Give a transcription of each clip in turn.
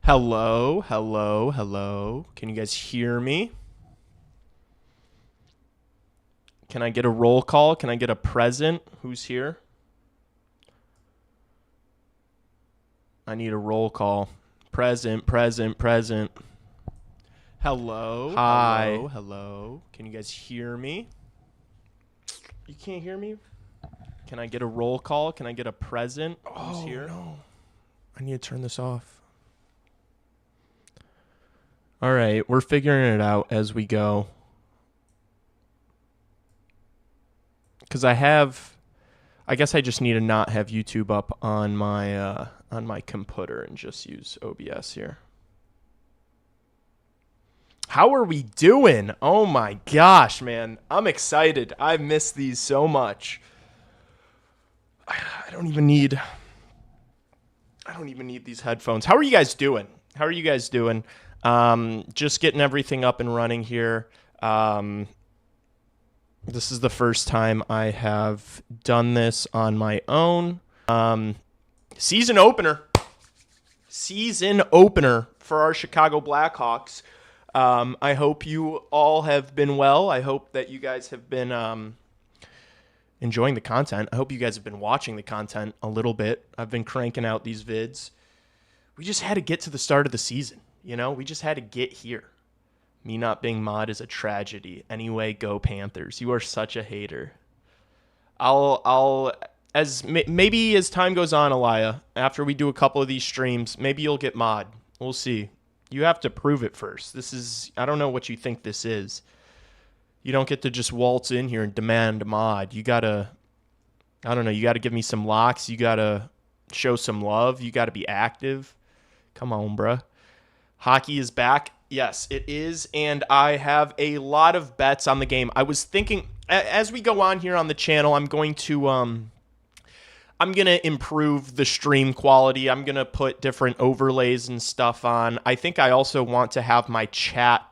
Hello, hello, hello. Can you guys hear me? Can I get a roll call? Can I get a present? Who's here? I need a roll call. Present, present, present. Hello, Hi. hello, hello. Can you guys hear me? You can't hear me? Can I get a roll call? Can I get a present? Who's here? No. I need to turn this off. All right, we're figuring it out as we go. Because I guess I just need to not have YouTube up on my computer and just use OBS here. How are we doing? Oh my gosh, man. I'm excited. I've missed these so much. I don't even need these headphones. How are you guys doing? Just getting everything up and running here. This is the first time I have done this on my own. Season opener for our Chicago Blackhawks. I hope you all have been well. I hope that you guys have been enjoying the content. I hope you guys have been watching the content a little bit. I've been cranking out these vids. We just had to get to the start of the season. We just had to get here. Me not being mod is a tragedy. Anyway, go Panthers. You are such a hater. Maybe as time goes on, Elia, after we do a couple of these streams, maybe you'll get mod. We'll see. You have to prove it first. I don't know what you think this is. You don't get to just waltz in here and demand mod. You gotta give me some locks. You gotta show some love. You gotta be active. Come on, bruh. Hockey is back. Yes, it is, and I have a lot of bets on the game. I was thinking, as we go on here on the channel, I'm going to improve the stream quality. I'm going to put different overlays and stuff on. I think I also want to have my chat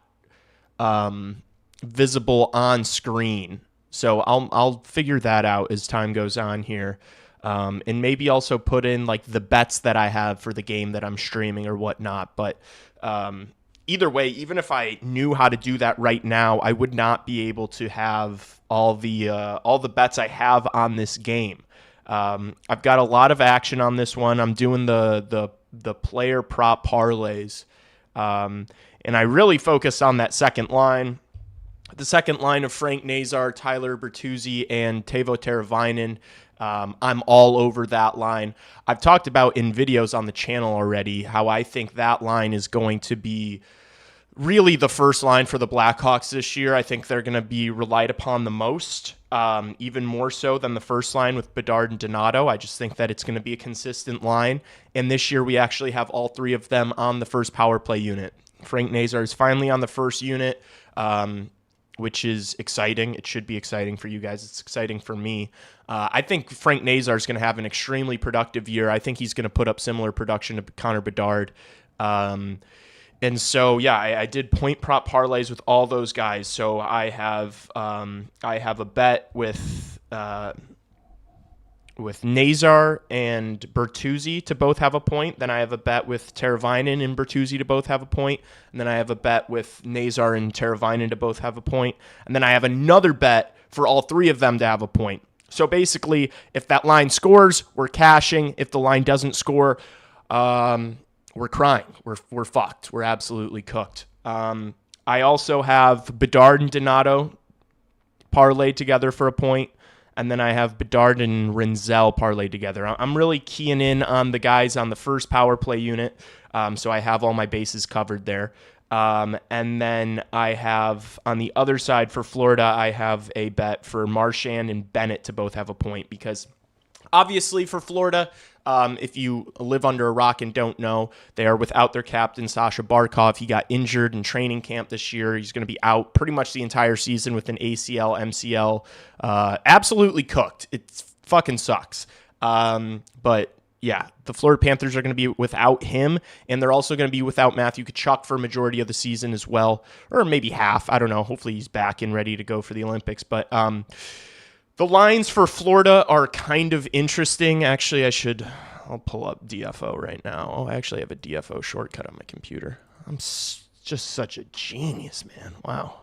visible on screen. So I'll figure that out as time goes on here. And maybe also put in like the bets that I have for the game that I'm streaming or whatnot. But either way, even if I knew how to do that right now, I would not be able to have all the bets I have on this game. I've got a lot of action on this one. I'm doing the player prop parlays, and I really focused on that second line. The second line of Frank Nazar, Tyler Bertuzzi, and Teuvo Teravainen. I'm all over that line. I've talked about in videos on the channel already how I think that line is going to be really the first line for the Blackhawks this year. I think they're going to be relied upon the most, even more so than the first line with Bedard and Donato. I just think that it's going to be a consistent line. And this year we actually have all three of them on the first power play unit. Frank Nazar is finally on the first unit, which is exciting. It should be exciting for you guys. It's exciting for me. I think Frank Nazar is going to have an extremely productive year. I think he's going to put up similar production to Connor Bedard. And so, yeah, I did point prop parlays with all those guys. So I have a bet with Nazar and Bertuzzi to both have a point. Then I have a bet with Teravainen and Bertuzzi to both have a point. And then I have a bet with Nazar and Teravainen to both have a point. And then I have another bet for all three of them to have a point. So basically, if that line scores, we're cashing. If the line doesn't score, we're crying. We're fucked. We're absolutely cooked. I also have Bedard and Donato parlayed together for a point. And then I have Bedard and Rinzel parlayed together. I'm really keying in on the guys on the first power play unit. So I have all my bases covered there. And then I have on the other side for Florida, I have a bet for Marchand and Bennett to both have a point because obviously for Florida, if you live under a rock and don't know, they are without their captain, Sasha Barkov. He got injured in training camp this year. He's going to be out pretty much the entire season with an ACL, MCL. Absolutely cooked. It fucking sucks. But yeah, the Florida Panthers are going to be without him, and they're also going to be without Matthew Tkachuk for a majority of the season as well, or maybe half. I don't know. Hopefully he's back and ready to go for the Olympics. But the lines for Florida are kind of interesting. Actually, I should I'll pull up DFO right now. Oh, I actually have a DFO shortcut on my computer. I'm just such a genius, man. Wow.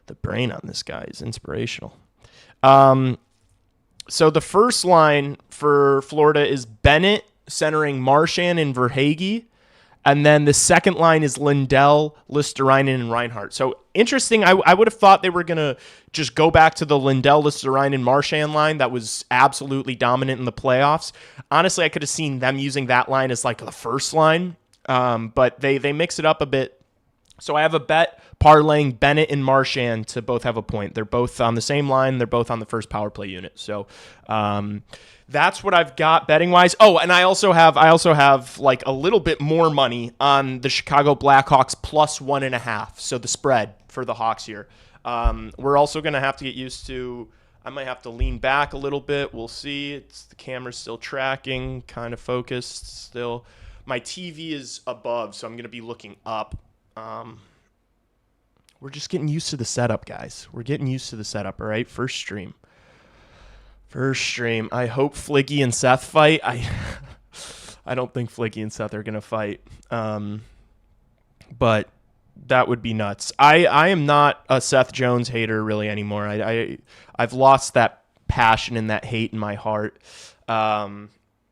The brain on this guy is inspirational. So the first line for Florida is Bennett centering Marchand and Verhaeghe. And then the second line is Lindell, Listerainen, and Reinhart. So interesting. I would have thought they were going to just go back to the Lindell, Listerainen, Marchand line that was absolutely dominant in the playoffs. Honestly, I could have seen them using that line as like the first line, but they mix it up a bit. So I have a bet parlaying Bennett and Marchand to both have a point. They're both on the same line. They're both on the first power play unit. So that's what I've got betting wise. Oh, and I also have like a little bit more money on the Chicago Blackhawks plus 1.5. So the spread for the Hawks here. We're also going to have to get used to, I might have to lean back a little bit. We'll see. The camera's still tracking, kind of focused still. My TV is above, so I'm going to be looking up. We're just getting used to the setup, guys. We're getting used to the setup, all right? First stream. I hope Fliggy and Seth fight. I don't think Fliggy and Seth are going to fight. But that would be nuts. I am not a Seth Jones hater really anymore. I've lost that passion and that hate in my heart.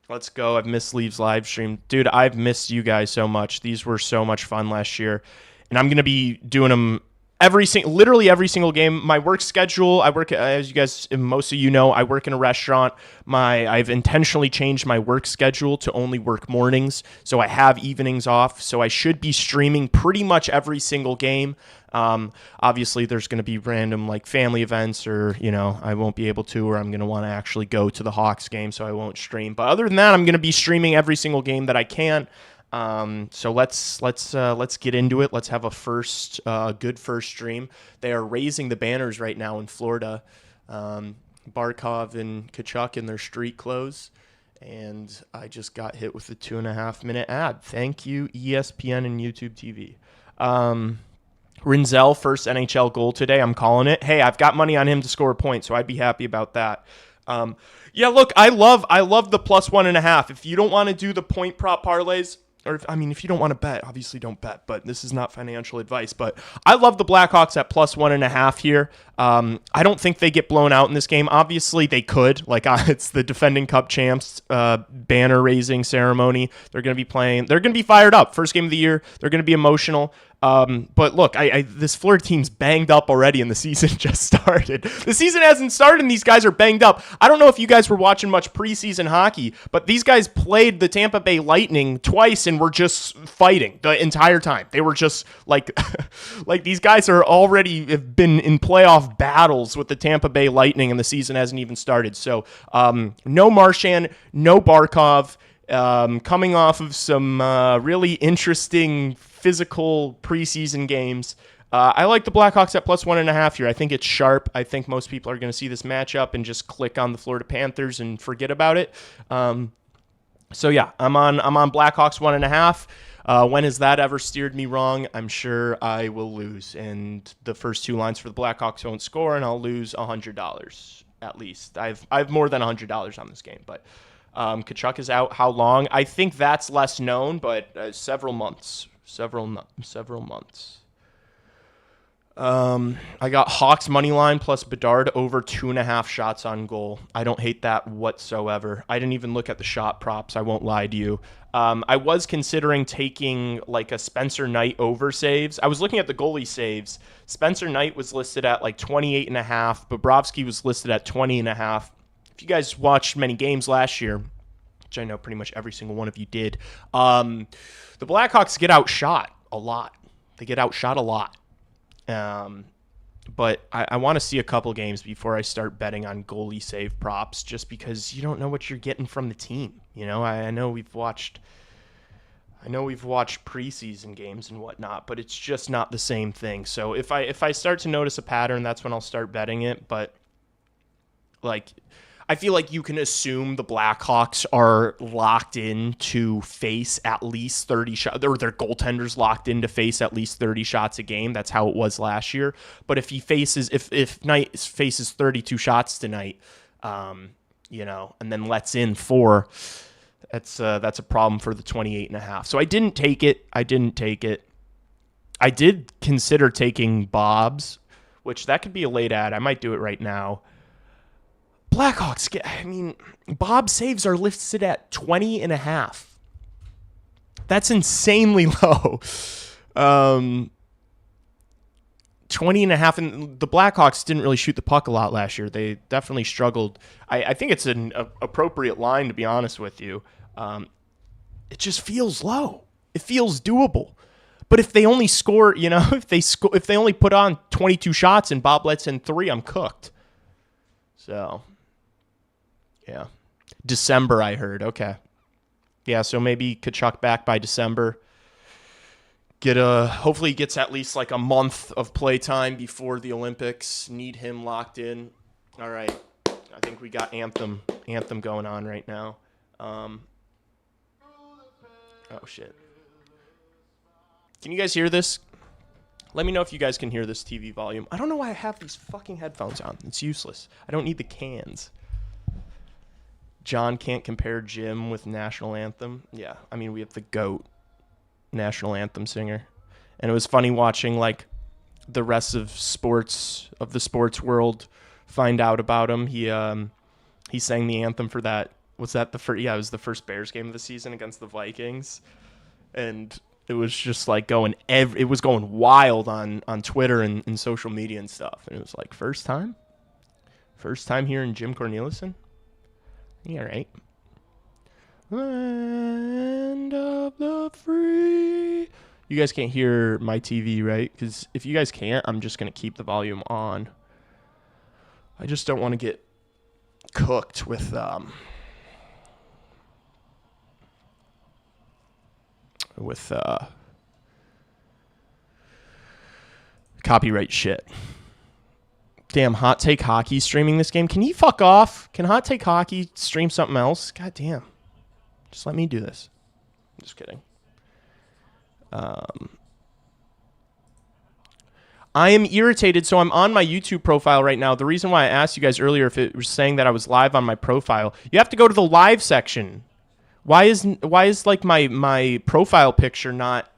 Let's go. I've missed Leaves live stream. Dude, I've missed you guys so much. These were so much fun last year. And I'm going to be doing them literally every single game. My work schedule, I work, as you guys, most of you know, I work in a restaurant. I've intentionally changed my work schedule to only work mornings, so I have evenings off. So I should be streaming pretty much every single game. Obviously, there's going to be random like family events, or I won't be able to, or I'm going to want to actually go to the Hawks game, so I won't stream. But other than that, I'm going to be streaming every single game that I can. So let's get into it. Let's have a good first stream. They are raising the banners right now in Florida. Barkov and Kachuk in their street clothes. And I just got hit with a 2.5-minute ad. Thank you, ESPN and YouTube TV. Rinzel, first NHL goal today. I'm calling it. Hey, I've got money on him to score a point, so I'd be happy about that. Yeah, look, I love the plus 1.5. If you don't want to do the point prop parlays, or if you don't want to bet, obviously don't bet, but this is not financial advice. But I love the Blackhawks at plus 1.5 here. I don't think they get blown out in this game. Obviously, they could. It's the defending Cup champs banner raising ceremony. They're going to be playing. They're going to be fired up. First game of the year. They're going to be emotional. But look, this Florida team's banged up already, and the season just started. The season hasn't started, and these guys are banged up. I don't know if you guys were watching much preseason hockey, but these guys played the Tampa Bay Lightning twice and were just fighting the entire time. They were just like these guys have been in playoff battles with the Tampa Bay Lightning, and the season hasn't even started. So no Marchand, no Barkov, coming off of some really interesting physical preseason games. I like the Blackhawks at plus 1.5 here. I think it's sharp. I think most people are going to see this matchup and just click on the Florida Panthers and forget about it. So yeah, I'm on Blackhawks 1.5. When has that ever steered me wrong? I'm sure I will lose. And the first two lines for the Blackhawks won't score, and I'll lose $100 at least. I've more than $100 on this game, but Kachuk is out. How long? I think that's less known, but several months. Several months. I got Hawks money line plus Bedard over 2.5 shots on goal. I don't hate that whatsoever. I didn't even look at the shot props. I won't lie to you. I was considering taking like a Spencer Knight over saves. I was looking at the goalie saves. Spencer Knight was listed at like 28.5. Bobrovsky was listed at 20.5. If you guys watched many games last year, which I know pretty much every single one of you did, the Blackhawks get outshot a lot. They get outshot a lot. But I want to see a couple games before I start betting on goalie save props, just because you don't know what you're getting from the team. I know we've watched preseason games and whatnot, but it's just not the same thing. So if I start to notice a pattern, that's when I'll start betting it. But I feel like you can assume the Blackhawks are locked in to face at least 30 shots, or their goaltender's locked in to face at least 30 shots a game. That's how it was last year. But if Knight faces 32 shots tonight, and then lets in 4, That's a problem for the 28.5. So I didn't take it. I did consider taking Bob's, which that could be a late ad. I might do it right now. Blackhawks, Bob saves are listed at 20.5. That's insanely low. 20.5, and the Blackhawks didn't really shoot the puck a lot last year. They definitely struggled. I think it's an appropriate line, to be honest with you. It just feels low. It feels doable. But if they only score, if they only put on 22 shots and Bob lets in 3, I'm cooked. So, yeah. December, I heard. Okay. Yeah, so maybe Kachuk back by December. Hopefully he gets at least like a month of play time before the Olympics. Need him locked in. All right. I think we got Anthem going on right now. Oh, shit. Can you guys hear this? Let me know if you guys can hear this TV volume. I don't know why I have these fucking headphones on. It's useless. I don't need the cans. John can't compare Jim with National Anthem. Yeah, I mean, we have the GOAT National Anthem singer. And it was funny watching, like, the rest of the sports world find out about him. He sang the anthem for that. Was that the first? Yeah, it was the first Bears game of the season against the Vikings. And it was just like it was going wild on Twitter and social media and stuff. And it was like, first time hearing Jim Cornelison? Yeah, right. Land of the free. You guys can't hear my TV, right? Because if you guys can't, I'm just going to keep the volume on. I just don't want to get cooked with copyright shit. Damn, Hot Take Hockey streaming this game. Can he fuck off? Can Hot Take Hockey stream something else? God damn. Just let me do this. Just kidding. I am irritated, so I'm on my YouTube profile right now. The reason why I asked you guys earlier if it was saying that I was live on my profile, you have to go to the live section. Why is like my profile picture not?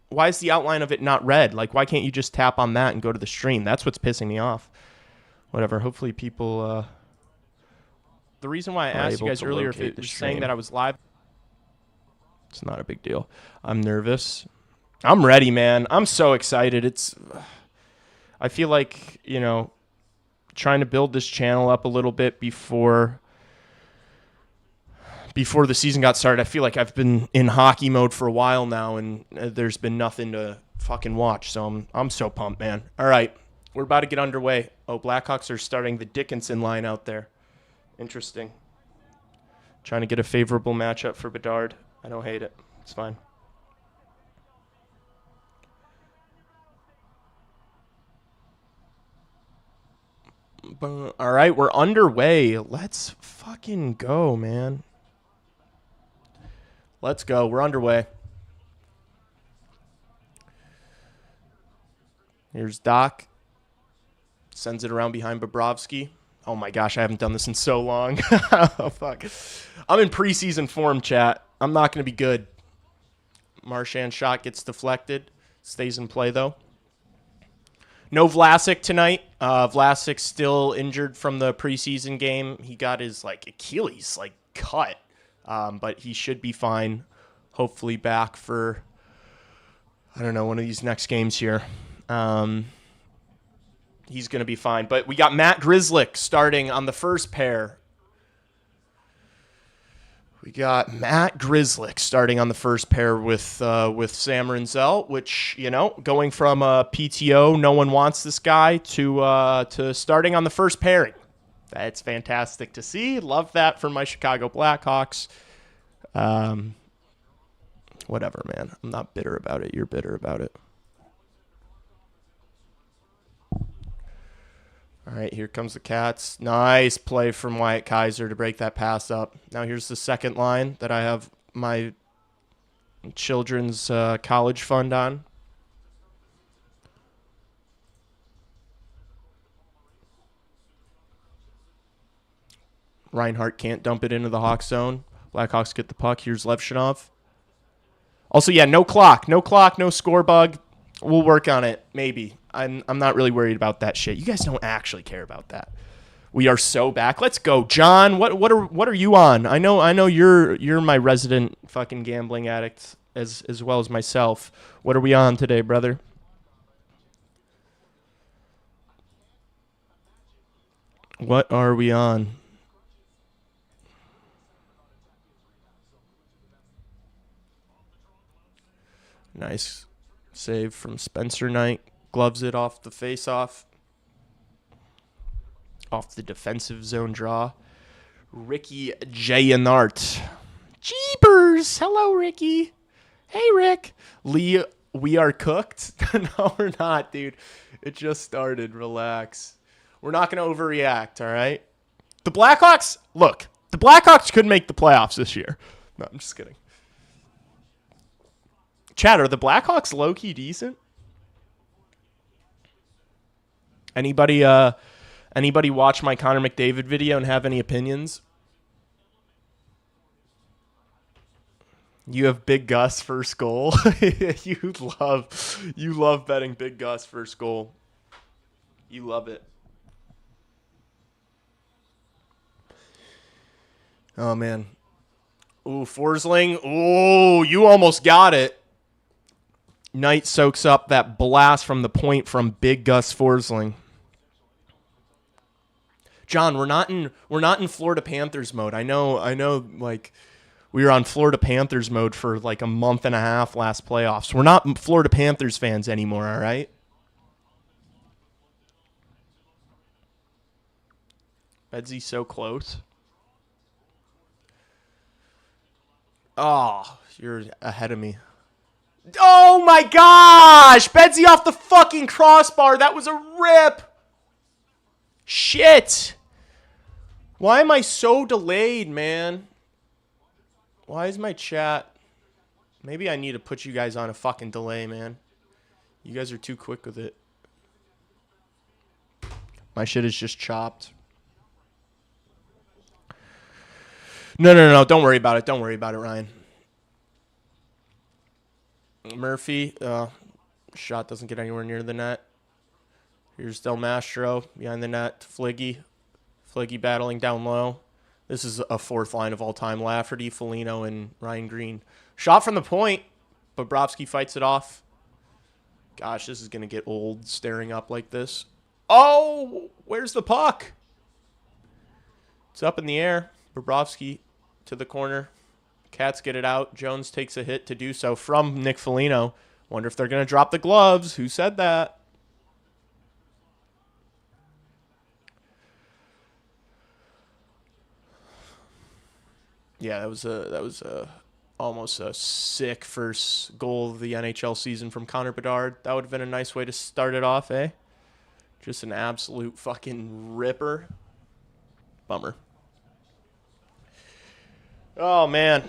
Why is the outline of it not red? Like, why can't you just tap on that and go to the stream? That's what's pissing me off. Whatever. Hopefully people. The reason why I asked you guys earlier if it was saying that I was live. It's not a big deal. I'm nervous. I'm ready, man. I'm so excited. I feel like, trying to build this channel up a little bit before the season got started. I feel like I've been in hockey mode for a while now, and there's been nothing to fucking watch. So I'm so pumped, man. All right, we're about to get underway. Oh, Blackhawks are starting the Dickinson line out there. Interesting. Trying to get a favorable matchup for Bedard. I don't hate it. It's fine. All right, we're underway. Let's fucking go, man. Let's go. We're underway. Here's Doc. Sends it around behind Bobrovsky. Oh my gosh, I haven't done this in so long. Oh, fuck. I'm in preseason form, chat. I'm not going to be good. Marchand shot gets deflected. Stays in play, though. No Vlasic tonight. Vlasic's still injured from the preseason game. He got his Achilles cut, but he should be fine. Hopefully back for, I don't know, one of these next games here. He's going to be fine. But we got Matt Grzelcyk starting on the first pair. We got Matt Grzelcyk starting on the first pair with Sam Rinzel, which, going from a PTO, no one wants this guy, to starting on the first pairing. That's fantastic to see. Love that for my Chicago Blackhawks. Whatever, man. I'm not bitter about it. You're bitter about it. All right, here comes the Cats. Nice play from Wyatt Kaiser to break that pass up. Now here's the second line that I have my children's college fund on. Reinhart can't dump it into the Hawk zone. Blackhawks get the puck. Here's Levshinov. Also, yeah, no clock, no score bug. We'll work on it, maybe. I'm not really worried about that shit. You guys don't actually care about that. We are so back. Let's go, John. What are you on? I know you're my resident fucking gambling addict as well as myself. What are we on today, brother? What are we on? Nice save from Spencer Knight. Gloves it off the face-off. Off the defensive zone draw. Ricky Jayanart. Jeepers! Hello, Ricky. Hey, Rick. Lee, we are cooked? No, we're not, dude. It just started. Relax. We're not going to overreact, all right? The Blackhawks, look, the Blackhawks could make the playoffs this year. No, I'm just kidding. Chad, are the Blackhawks low-key decent? Anybody watch my Connor McDavid video and have any opinions? You have Big Gus first goal. You love betting Big Gus first goal. You love it. Oh man. Ooh, Forsling. Ooh, you almost got it. Knight soaks up that blast from the point from Big Gus Forsling. John, we're not in Florida Panthers mode. I know like we were on Florida Panthers mode for like a month and a half last playoffs. We're not Florida Panthers fans anymore, all right? Bedsy so close. Oh, you're ahead of me. Oh my gosh! Bedsy off the fucking crossbar. That was a rip. Shit. Why am I so delayed, man? Why is my chat? Maybe I need to put you guys on a fucking delay, man. You guys are too quick with it. My shit is just chopped. No. Don't worry about it. Don't worry about it, Ryan. Murphy. Shot doesn't get anywhere near the net. Here's Del Mastro behind the net. Fliggy battling down low. This is a fourth line of all time. Lafferty, Foligno, and Ryan Green. Shot from the point. Bobrovsky fights it off. Gosh, this is going to get old staring up like this. Oh, where's the puck? It's up in the air. Bobrovsky to the corner. Cats get it out. Jones takes a hit to do so from Nick Foligno. Wonder if they're going to drop the gloves. Who said that? Yeah, that was almost a sick first goal of the NHL season from Connor Bedard. That would have been a nice way to start it off, eh? Just an absolute fucking ripper. Bummer. Oh, man.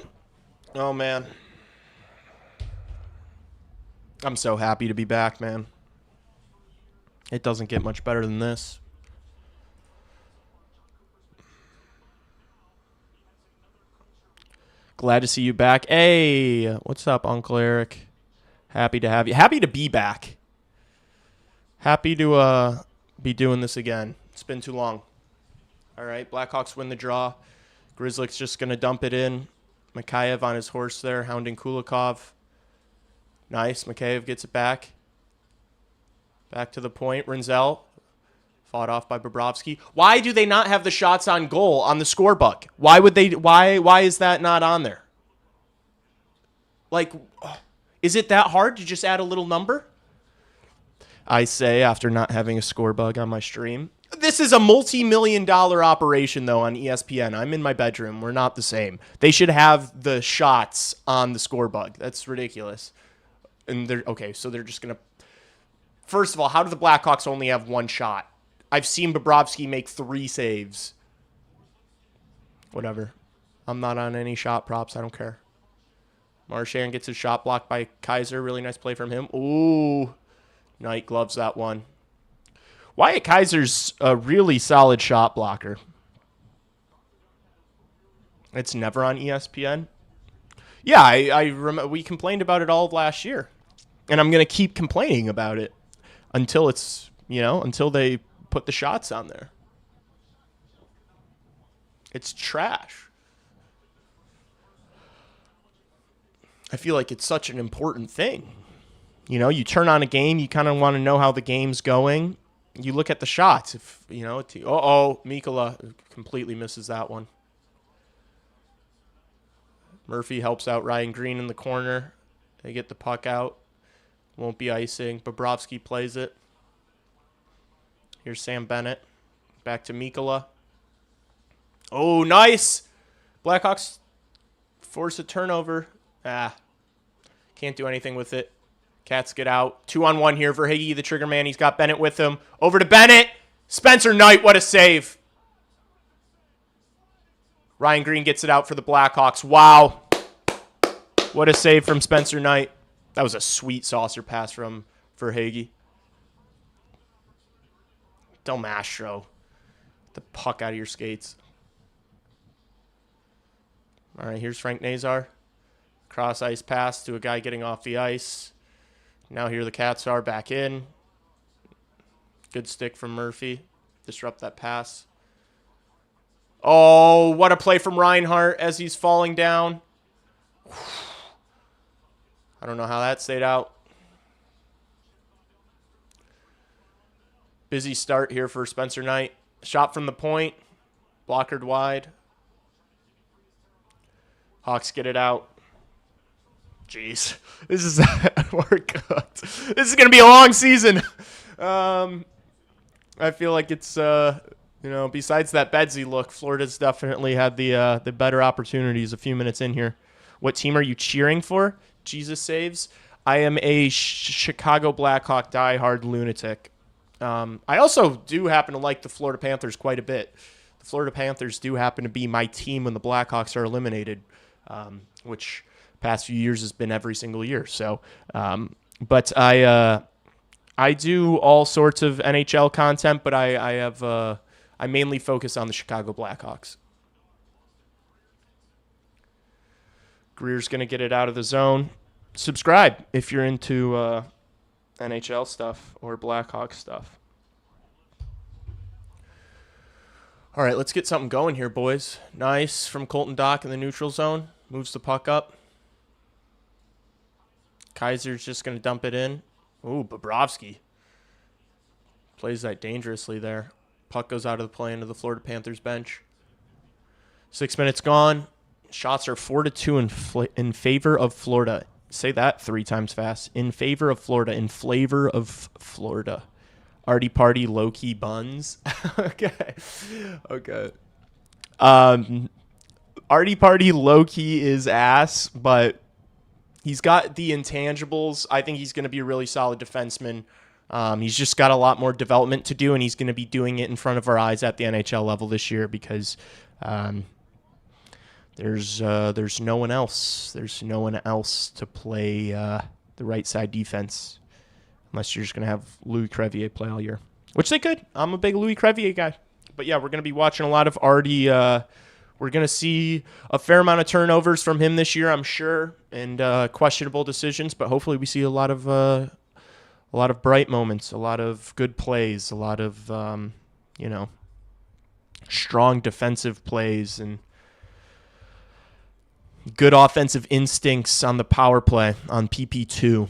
I'm so happy to be back, man. It doesn't get much better than this. Glad to see you back. Hey, what's up, Uncle Eric? Happy to have you. Happy to be back. Happy to be doing this again. It's been too long. All right, Blackhawks win the draw. Grizzlies just going to dump it in. Mikheyev on his horse there, hounding Kulikov. Nice. Mikheyev gets it back. Back to the point. Rinzel fought off by Bobrovsky. Why do they not have the shots on goal on the scorebook? Why would they? Why is that not on there? Like, is it that hard to just add a little number? I say after not having a score bug on my stream. This is a multi-million-dollar operation, though, on ESPN. I'm in my bedroom. We're not the same. They should have the shots on the score bug. That's ridiculous. And they're okay, so they're just going to... First of all, how do the Blackhawks only have one shot? I've seen Bobrovsky make 3 saves. Whatever. I'm not on any shot props. I don't care. Marchand gets his shot blocked by Kaiser. Really nice play from him. Ooh. Knight gloves that one. Wyatt Kaiser's a really solid shot blocker. It's never on ESPN. Yeah, I remember we complained about it all of last year, and I'm gonna keep complaining about it until it's until they put the shots on there. It's trash. I feel like it's such an important thing. You turn on a game, you kind of want to know how the game's going. You look at the shots. If Mikkola completely misses that one. Murphy helps out Ryan Green in the corner. They get the puck out. Won't be icing. Bobrovsky plays it. Here's Sam Bennett. Back to Mikkola. Oh, nice! Blackhawks force a turnover. Can't do anything with it. Cats get out. 2-on-1 here for Higgy, the trigger man. He's got Bennett with him. Over to Bennett. Spencer Knight, what a save. Ryan Green gets it out for the Blackhawks. Wow. What a save from Spencer Knight. That was a sweet saucer pass for Higgy. Del Mastro. Get the puck out of your skates. All right, here's Frank Nazar. Cross ice pass to a guy getting off the ice. Now here the Cats are back in. Good stick from Murphy. Disrupt that pass. Oh, what a play from Reinhart as he's falling down. I don't know how that stayed out. Busy start here for Spencer Knight. Shot from the point. Blockered wide. Hawks get it out. Jeez. This is we're cooked. This is going to be a long season. I feel like it's besides that Bedsy look, Florida's definitely had the better opportunities a few minutes in here. What team are you cheering for? Jesus saves. I am a Chicago Blackhawk diehard lunatic. I also do happen to like the Florida Panthers quite a bit. The Florida Panthers do happen to be my team when the Blackhawks are eliminated, which past few years has been every single year. So, but I do all sorts of NHL content, but I mainly focus on the Chicago Blackhawks. Greer's going to get it out of the zone. Subscribe if you're into NHL stuff or Blackhawks stuff. All right, let's get something going here, boys. Nice from Colton Dock in the neutral zone. Moves the puck up. Kaiser's just going to dump it in. Ooh, Bobrovsky. Plays that dangerously there. Puck goes out of the play into the Florida Panthers bench. 6 minutes gone. Shots are 4-2 in favor of Florida. Say that 3 times fast. In favor of Florida. In flavor of Florida. Arty party, low-key buns. Okay. Arty party, low-key is ass, but he's got the intangibles. I think he's going to be a really solid defenseman. He's just got a lot more development to do, and he's going to be doing it in front of our eyes at the NHL level this year because there's no one else. There's no one else to play the right side defense unless you're just going to have Louis Crevier play all year, which they could. I'm a big Louis Crevier guy. But, yeah, we're going to be watching a lot of Artie. We're going to see a fair amount of turnovers from him this year, I'm sure, and questionable decisions. But hopefully we see a lot of bright moments, a lot of good plays, a lot of, strong defensive plays and good offensive instincts on the power play on PP2.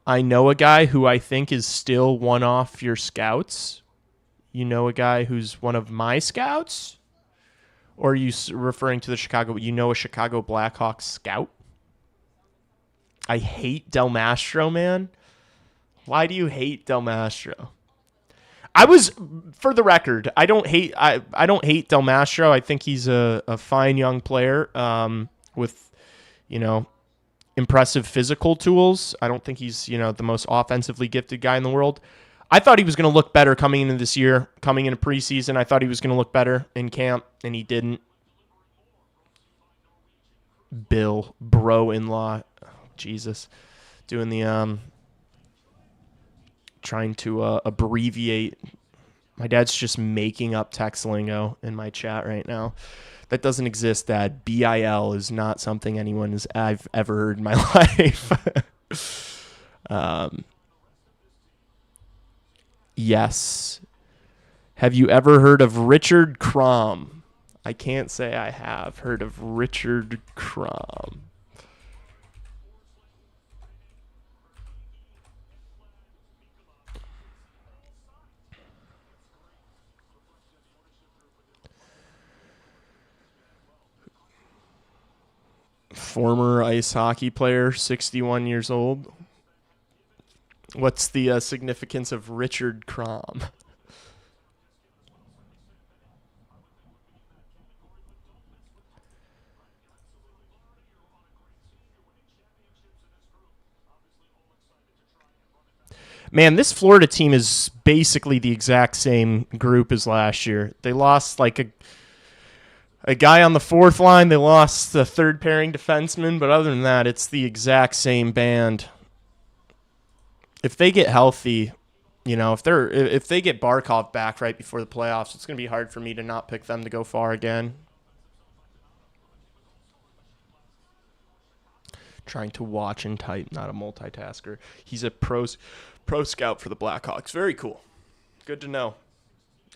I know a guy who I think is still one off your scouts. You know a guy who's one of my scouts? Or are you referring to the Chicago? You know a Chicago Blackhawks scout? I hate Del Mastro, man. Why do you hate Del Mastro? For the record, I don't hate Del Mastro. I think he's a fine young player with, impressive physical tools. I don't think he's, the most offensively gifted guy in the world. I thought he was going to look better coming into this year, coming into preseason. I thought he was going to look better in camp, and he didn't. Bill, bro-in-law, Jesus, doing the trying to abbreviate. My dad's just making up text lingo in my chat right now. That doesn't exist, Dad. BIL is not something I've ever heard in my life. Yes. Have you ever heard of Richard Crom? I can't say I have heard of Richard Crom. Former ice hockey player, 61 years old. What's the significance of Richard Crom? Man, this Florida team is basically the exact same group as last year. They lost like a guy on the fourth line. They lost the third pairing defenseman, but other than that, it's the exact same band. If they get healthy, if they get Barkov back right before the playoffs, it's going to be hard for me to not pick them to go far again. Trying to watch and type, not a multitasker. He's a pro scout for the Blackhawks. Very cool. Good to know.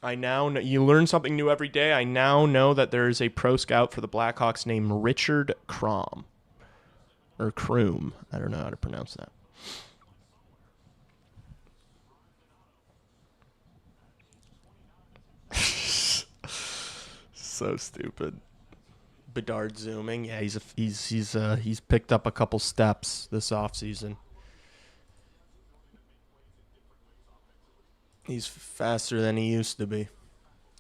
I now know, you learn something new every day. I now know that there is a pro scout for the Blackhawks named Richard Crom. Or Kroom. I don't know how to pronounce that. So stupid. Bedard zooming. Yeah, he's picked up a couple steps this offseason. He's faster than he used to be.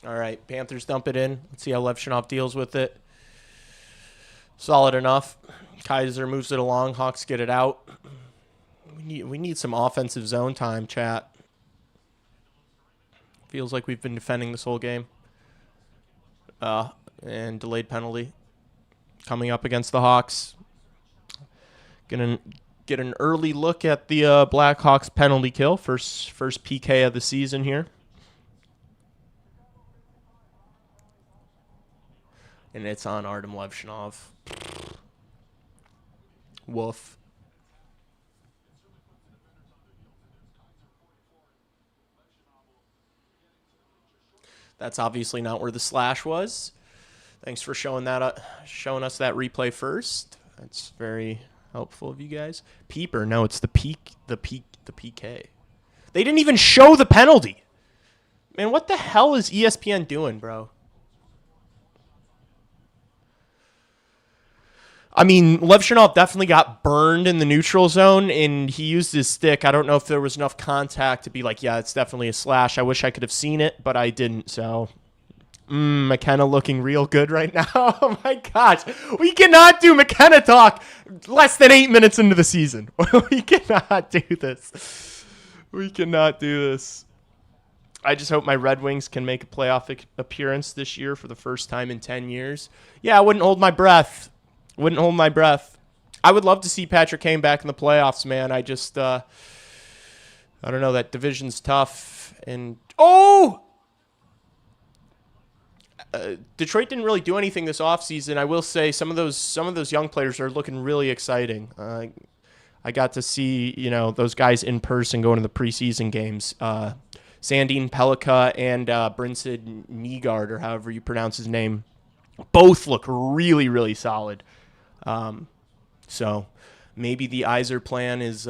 All right, Panthers dump it in. Let's see how Levshunov deals with it. Solid enough. Kaiser moves it along. Hawks get it out. We need some offensive zone time, chat. Feels like we've been defending this whole game. And delayed penalty coming up against the Hawks. Gonna get an early look at the Blackhawks penalty kill. First PK of the season here. And it's on Artem Levshunov. Woof. That's obviously not where the slash was. Thanks for showing us that replay first. That's very helpful of you guys. Peeper, no, it's the PK. They didn't even show the penalty. Man, what the hell is ESPN doing, bro? I mean, Levshunov definitely got burned in the neutral zone, and he used his stick. I don't know if there was enough contact to be like, yeah, it's definitely a slash. I wish I could have seen it, but I didn't, so... McKenna looking real good right now. Oh, my gosh. We cannot do McKenna talk less than 8 minutes into the season. We cannot do this. We cannot do this. I just hope my Red Wings can make a playoff appearance this year for the first time in 10 years. Yeah, I wouldn't hold my breath. I would love to see Patrick Kane back in the playoffs, man. I just, I don't know. That division's tough. And, Detroit didn't really do anything this offseason. I will say some of those young players are looking really exciting. I got to see, those guys in person going to the preseason games. Sandin Pellikka and Brinson Nygaard, or however you pronounce his name, both look really, really solid. So maybe the Iser plan is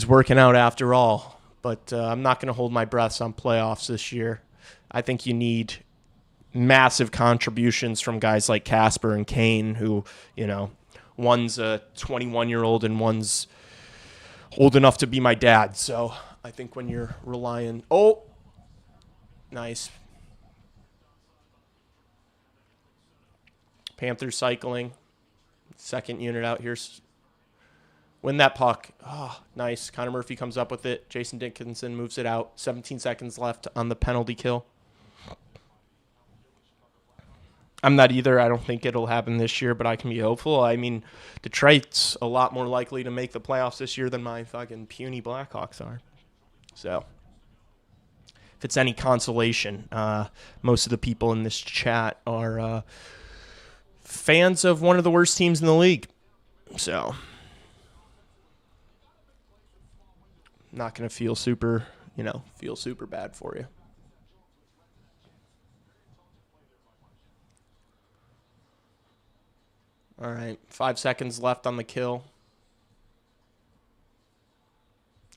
working out after all. But I'm not going to hold my breaths on playoffs this year. I think you need massive contributions from guys like Casper and Kane, who, one's a 21-year-old and one's old enough to be my dad. So I think when you're relying... Oh, nice. Panthers cycling. Second unit out here. Win that puck. Oh, nice. Connor Murphy comes up with it. Jason Dickinson moves it out. 17 seconds left on the penalty kill. I'm not either. I don't think it'll happen this year, but I can be hopeful. I mean, Detroit's a lot more likely to make the playoffs this year than my fucking puny Blackhawks are. So, if it's any consolation, most of the people in this chat are fans of one of the worst teams in the league. So, not going to feel super bad for you. All right, 5 seconds left on the kill.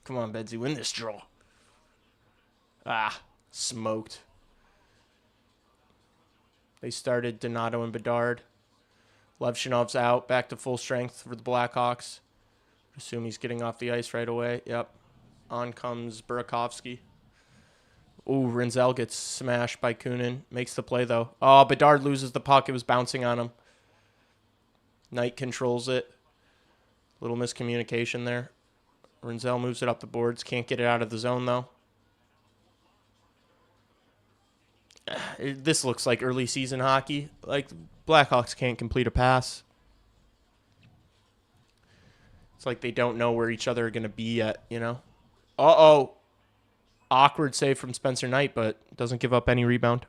Come on, Bedsy, win this draw. Smoked. They started Donato and Bedard. Levshinov's out, back to full strength for the Blackhawks. Assume he's getting off the ice right away. Yep. On comes Burakovsky. Ooh, Rinzel gets smashed by Kunin. Makes the play, though. Oh, Bedard loses the puck. It was bouncing on him. Knight controls it. Little miscommunication there. Rinzel moves it up the boards. Can't get it out of the zone, though. This looks like early season hockey. Like, Blackhawks can't complete a pass. It's like they don't know where each other are going to be yet, you know? Uh-oh. Awkward save from Spencer Knight, but doesn't give up any rebound.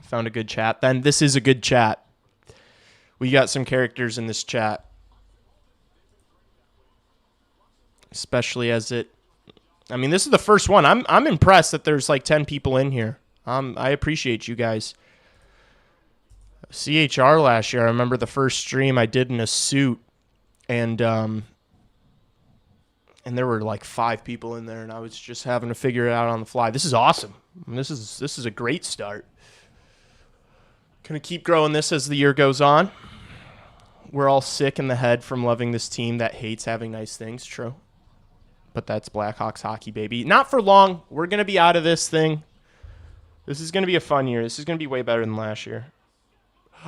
Found a good chat. Then this is a good chat. We got some characters in this chat. Especially as it... I mean, this is the first one. I'm impressed that there's like 10 people in here. I appreciate you guys. CHR last year, I remember the first stream I did in a suit, and there were like 5 people in there, and I was just having to figure it out on the fly. This is awesome. This is a great start. Gonna keep growing this as the year goes on. We're all sick in the head from loving this team that hates having nice things. True. But that's Blackhawks hockey, baby. Not for long. We're going to be out of this thing. This is going to be a fun year. This is going to be way better than last year.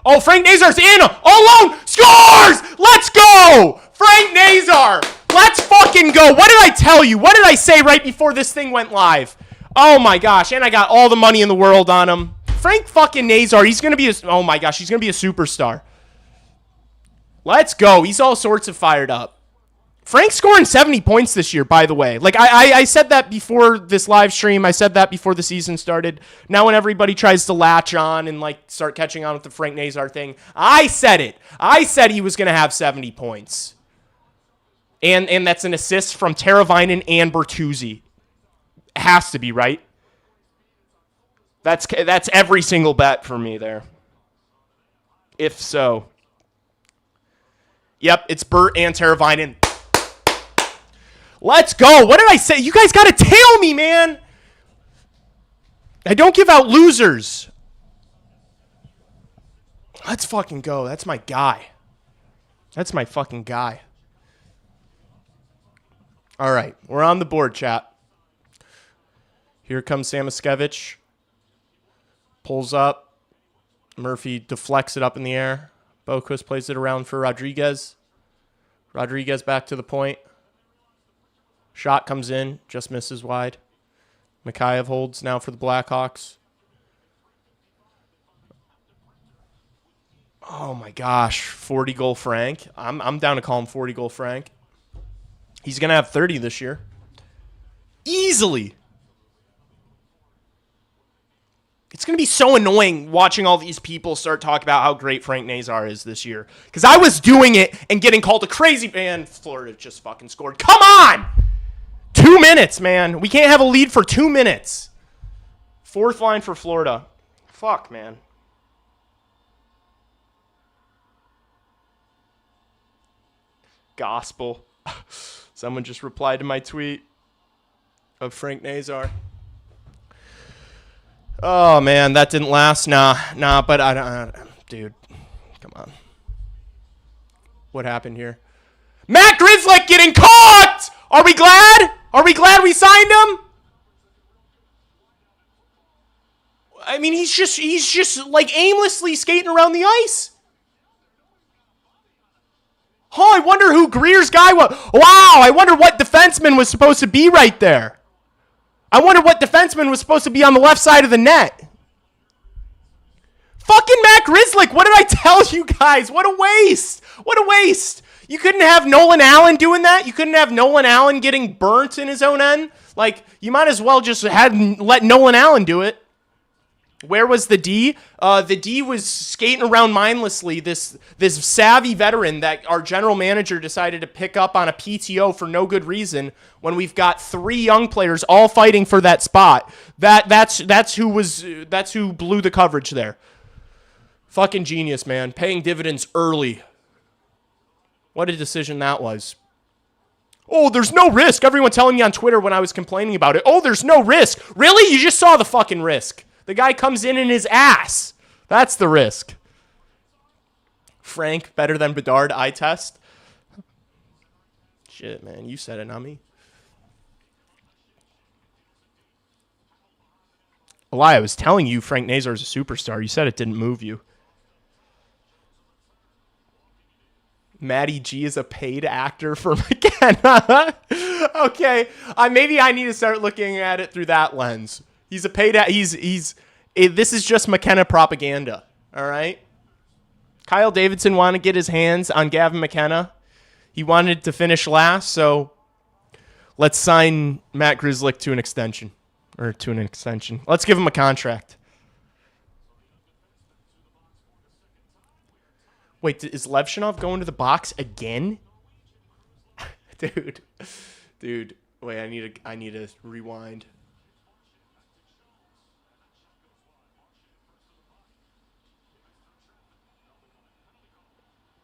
Oh, Frank Nazar's in. All alone. Scores! Let's go! Frank Nazar! Let's fucking go. What did I tell you? What did I say right before this thing went live? Oh, my gosh. And I got all the money in the world on him. Frank fucking Nazar. He's going to be oh, my gosh. He's going to be a superstar. Let's go. He's all sorts of fired up. Frank's scoring 70 points this year, by the way. Like, I said that before this live stream. I said that before the season started. Now when everybody tries to latch on and, like, start catching on with the Frank Nazar thing, I said it. I said he was going to have 70 points. And that's an assist from Teravainen and Bertuzzi. It has to be, right? That's every single bet for me there. If so. Yep, it's Bert and Teravainen. Let's go. What did I say? You guys got to tail me, man. I don't give out losers. Let's fucking go. That's my guy. That's my fucking guy. All right. We're on the board, chat. Here comes Samoskevich. Pulls up. Murphy deflects it up in the air. Boquist plays it around for Rodriguez. Rodriguez back to the point. Shot comes in, just misses wide. Mikheyev holds now for the Blackhawks. Oh my gosh, 40-goal Frank. I'm down to call him 40-goal Frank. He's going to have 30 this year. Easily. It's going to be so annoying watching all these people start talking about how great Frank Nazar is this year. Because I was doing it and getting called a crazy man. Florida just fucking scored. Come on! 2 minutes, man. We can't have a lead for 2 minutes. Fourth line for Florida. Fuck, man. Gospel. Someone just replied to my tweet of Frank Nazar. Oh, man, that didn't last. Nah, but I don't... dude, come on. What happened here? Matt Grzelcyk getting caught! Are we glad? Are we glad we signed him? I mean, he's just like aimlessly skating around the ice. Oh, I wonder who Greer's guy was. Wow, I wonder what defenseman was supposed to be right there. I wonder what defenseman was supposed to be on the left side of the net. Fucking Matt Grzelcyk, what did I tell you guys? What a waste. What a waste. You couldn't have Nolan Allen doing that? You couldn't have Nolan Allen getting burnt in his own end? Like, you might as well just let Nolan Allen do it. Where was the D? The D was skating around mindlessly. This savvy veteran that our general manager decided to pick up on a PTO for no good reason when we've got 3 young players all fighting for that spot. That's who blew the coverage there. Fucking genius, man. Paying dividends early. What a decision that was. Oh, there's no risk. Everyone telling me on Twitter when I was complaining about it. Oh, there's no risk. Really? You just saw the fucking risk. The guy comes in his ass. That's the risk. Frank, better than Bedard, eye test. Shit, man. You said it, not me. Eli, I was telling you Frank Nazar is a superstar. You said it didn't move you. Matty G is a paid actor for McKenna. Okay, maybe I need to start looking at it through that lens. He's a paid. This is just McKenna propaganda. All right. Kyle Davidson wanted to get his hands on Gavin McKenna. He wanted to finish last, so let's sign Matt Grzelcyk to an extension. Let's give him a contract. Wait, is Levshinov going to the box again? Dude. Wait, I need to rewind.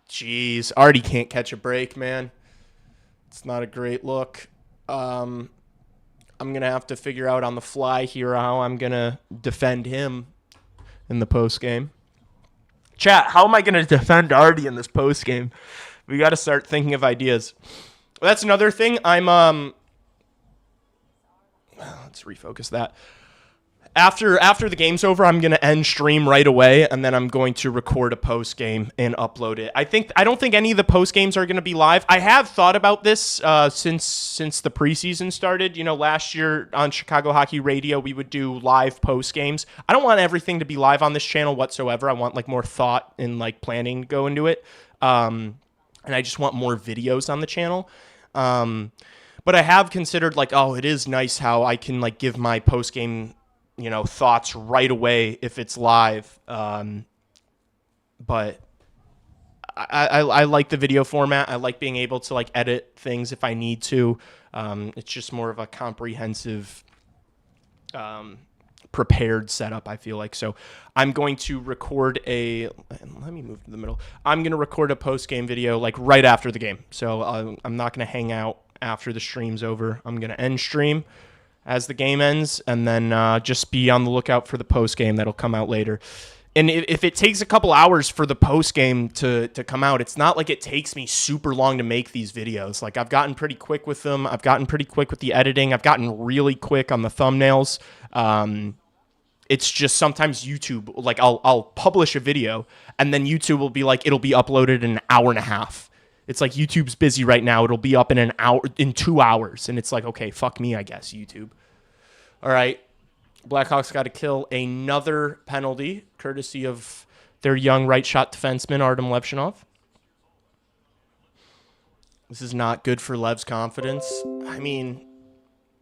Jeez, Artie can't catch a break, man. It's not a great look. I'm going to have to figure out on the fly here how I'm going to defend him in the postgame. Chat, how am I going to defend Artie in this postgame? We got to start thinking of ideas. That's another thing. Let's refocus that. After the game's over, I'm going to end stream right away, and then I'm going to record a post game and upload it. I don't think any of the post games are going to be live. I have thought about this since the preseason started. You know, last year on Chicago Hockey Radio, we would do live post games. I don't want everything to be live on this channel whatsoever. I want like more thought and like planning to go into it, and I just want more videos on the channel. But I have considered like, oh, it is nice how I can like give my post game, you know, thoughts right away if it's live. But I like the video format. I like being able to like edit things if I need to. It's just more of a comprehensive, prepared setup, I feel like. So I'm going to record let me move to the middle. I'm going to record a post-game video like right after the game. So I'm not going to hang out after the stream's over. I'm going to end stream as the game ends, and then just be on the lookout for the post-game that'll come out later. And if it takes a couple hours for the post-game to come out, it's not like it takes me super long to make these videos. Like, I've gotten pretty quick with them. I've gotten pretty quick with the editing. I've gotten really quick on the thumbnails. It's just sometimes YouTube, like, I'll publish a video, and then YouTube will be like, it'll be uploaded in an hour and a half. It's like YouTube's busy right now. It'll be up in 2 hours. And it's like, okay, fuck me, I guess, YouTube. All right. Blackhawks got to kill another penalty, courtesy of their young right shot defenseman, Artem Levshinov. This is not good for Lev's confidence. I mean,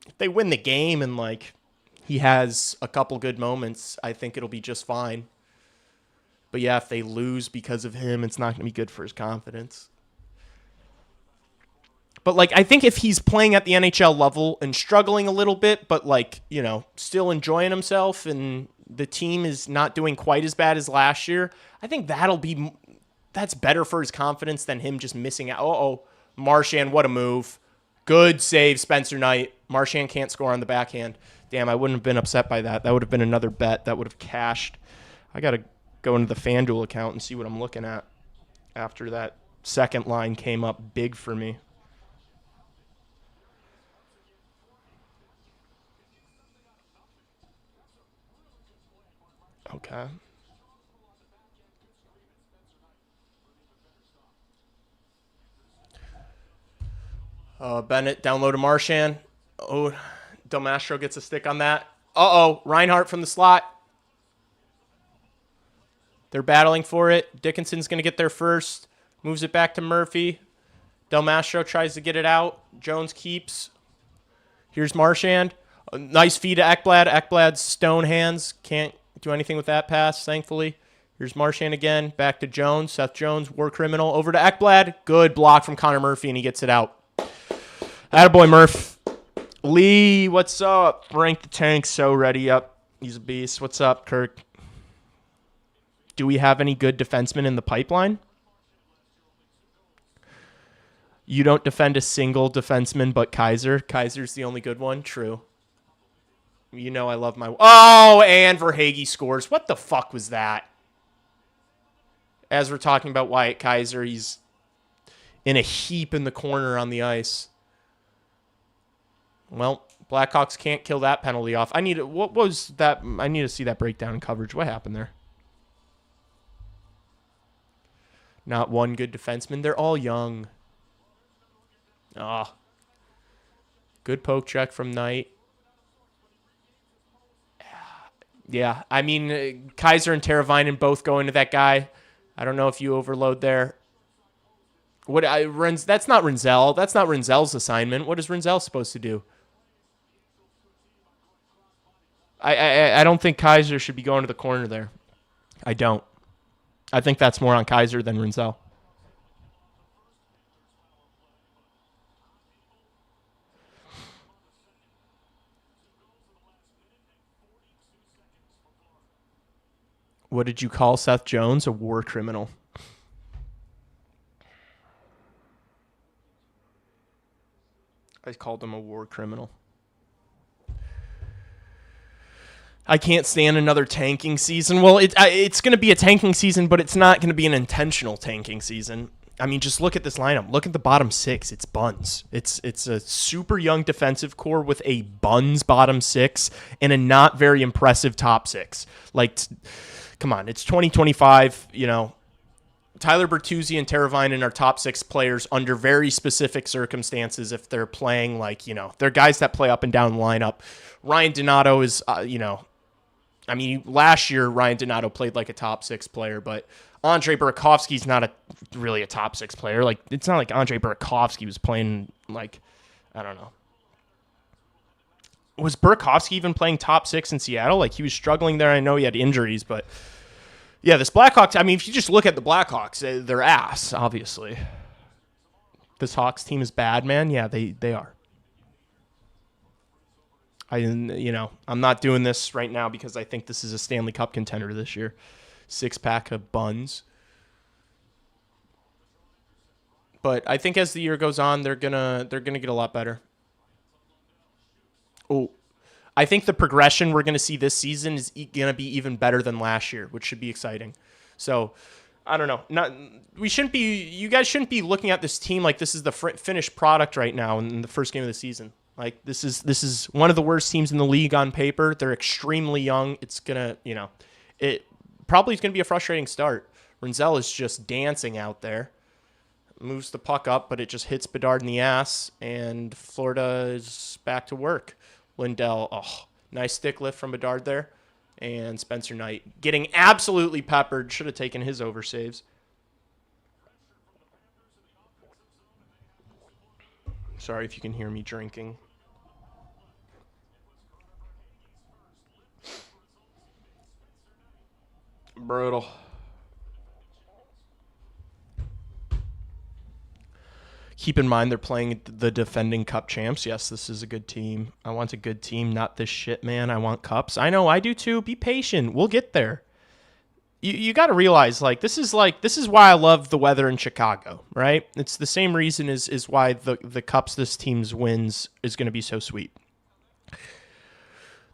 if they win the game and, like, he has a couple good moments, I think it'll be just fine. But, yeah, if they lose because of him, it's not going to be good for his confidence. But, like, I think if he's playing at the NHL level and struggling a little bit, but, like, you know, still enjoying himself and the team is not doing quite as bad as last year, I think that's better for his confidence than him just missing out. Uh-oh, Marchand, what a move. Good save, Spencer Knight. Marchand can't score on the backhand. Damn, I wouldn't have been upset by that. That would have been another bet that would have cashed. I got to go into the FanDuel account and see what I'm looking at after that second line came up big for me. Okay. Bennett downloaded Marchand. Oh, Del Mastro gets a stick on that. Uh-oh, Reinhardt from the slot. They're battling for it. Dickinson's going to get there first. Moves it back to Murphy. Del Mastro tries to get it out. Jones keeps. Here's Marchand. A nice feed to Ekblad. Ekblad's stone hands. Can't do anything with that pass, thankfully. Here's Marchand again. Back to Jones. Seth Jones, war criminal. Over to Ekblad. Good block from Connor Murphy, and he gets it out. Attaboy, Murph. Lee, what's up? Frank the Tank, so ready up. He's a beast. What's up, Kirk? Do we have any good defensemen in the pipeline? You don't defend a single defenseman but Kaiser. Kaiser's the only good one. True. You know I love my... Oh, and Verhaeghe scores. What the fuck was that? As we're talking about Wyatt Kaiser, he's in a heap in the corner on the ice. Well, Blackhawks can't kill that penalty off. What was that? I need to see that breakdown in coverage. What happened there? Not one good defenseman. They're all young. Ah. Good poke check from Knight. Yeah, I mean, Kaiser and Teravainen both going to that guy. I don't know if you overload there. That's not Renzel. That's not Renzel's assignment. What is Renzel supposed to do? I don't think Kaiser should be going to the corner there. I don't. I think that's more on Kaiser than Renzel. What did you call Seth Jones? A war criminal. I called him a war criminal. I can't stand another tanking season. Well, it's going to be a tanking season, but it's not going to be an intentional tanking season. I mean, just look at this lineup. Look at the bottom six. It's buns. It's a super young defensive core with a buns bottom six and a not very impressive top six. Like, come on, it's 2025. You know, Tyler Bertuzzi and Teravainen are top six players under very specific circumstances. If they're playing like, you know, they're guys that play up and down the lineup. Ryan Donato is, I mean, last year Ryan Donato played like a top six player, but Andre Burakovsky's not really a top six player. Like, it's not like Andre Burakovsky was playing like, I don't know. Was Burakovsky even playing top six in Seattle? Like, he was struggling there. I know he had injuries, but yeah, this Blackhawks, I mean, if you just look at the Blackhawks, they're ass, obviously. This Hawks team is bad, man. Yeah, they are. I'm not doing this right now because I think this is a Stanley Cup contender this year. 6-pack of buns. But I think as the year goes on, they're gonna get a lot better. Oh, I think the progression we're gonna see this season is gonna be even better than last year, which should be exciting. So, I don't know. You guys shouldn't be looking at this team like this is the finished product right now in the first game of the season. Like, this is one of the worst teams in the league on paper. They're extremely young. It's gonna, it probably is gonna be a frustrating start. Renzel is just dancing out there. Moves the puck up, but it just hits Bedard in the ass, and Florida is back to work. Lindell, nice stick lift from Bedard there. And Spencer Knight getting absolutely peppered. Should have taken his oversaves. Sorry if you can hear me drinking. Brutal. Keep in mind they're playing the defending cup champs. Yes, this is a good team. I want a good team, not this shit, man. I want cups. I know, I do too. Be patient. We'll get there. You got to realize, this is why I love the weather in Chicago, right? It's the same reason is why the cups this team's wins is going to be so sweet.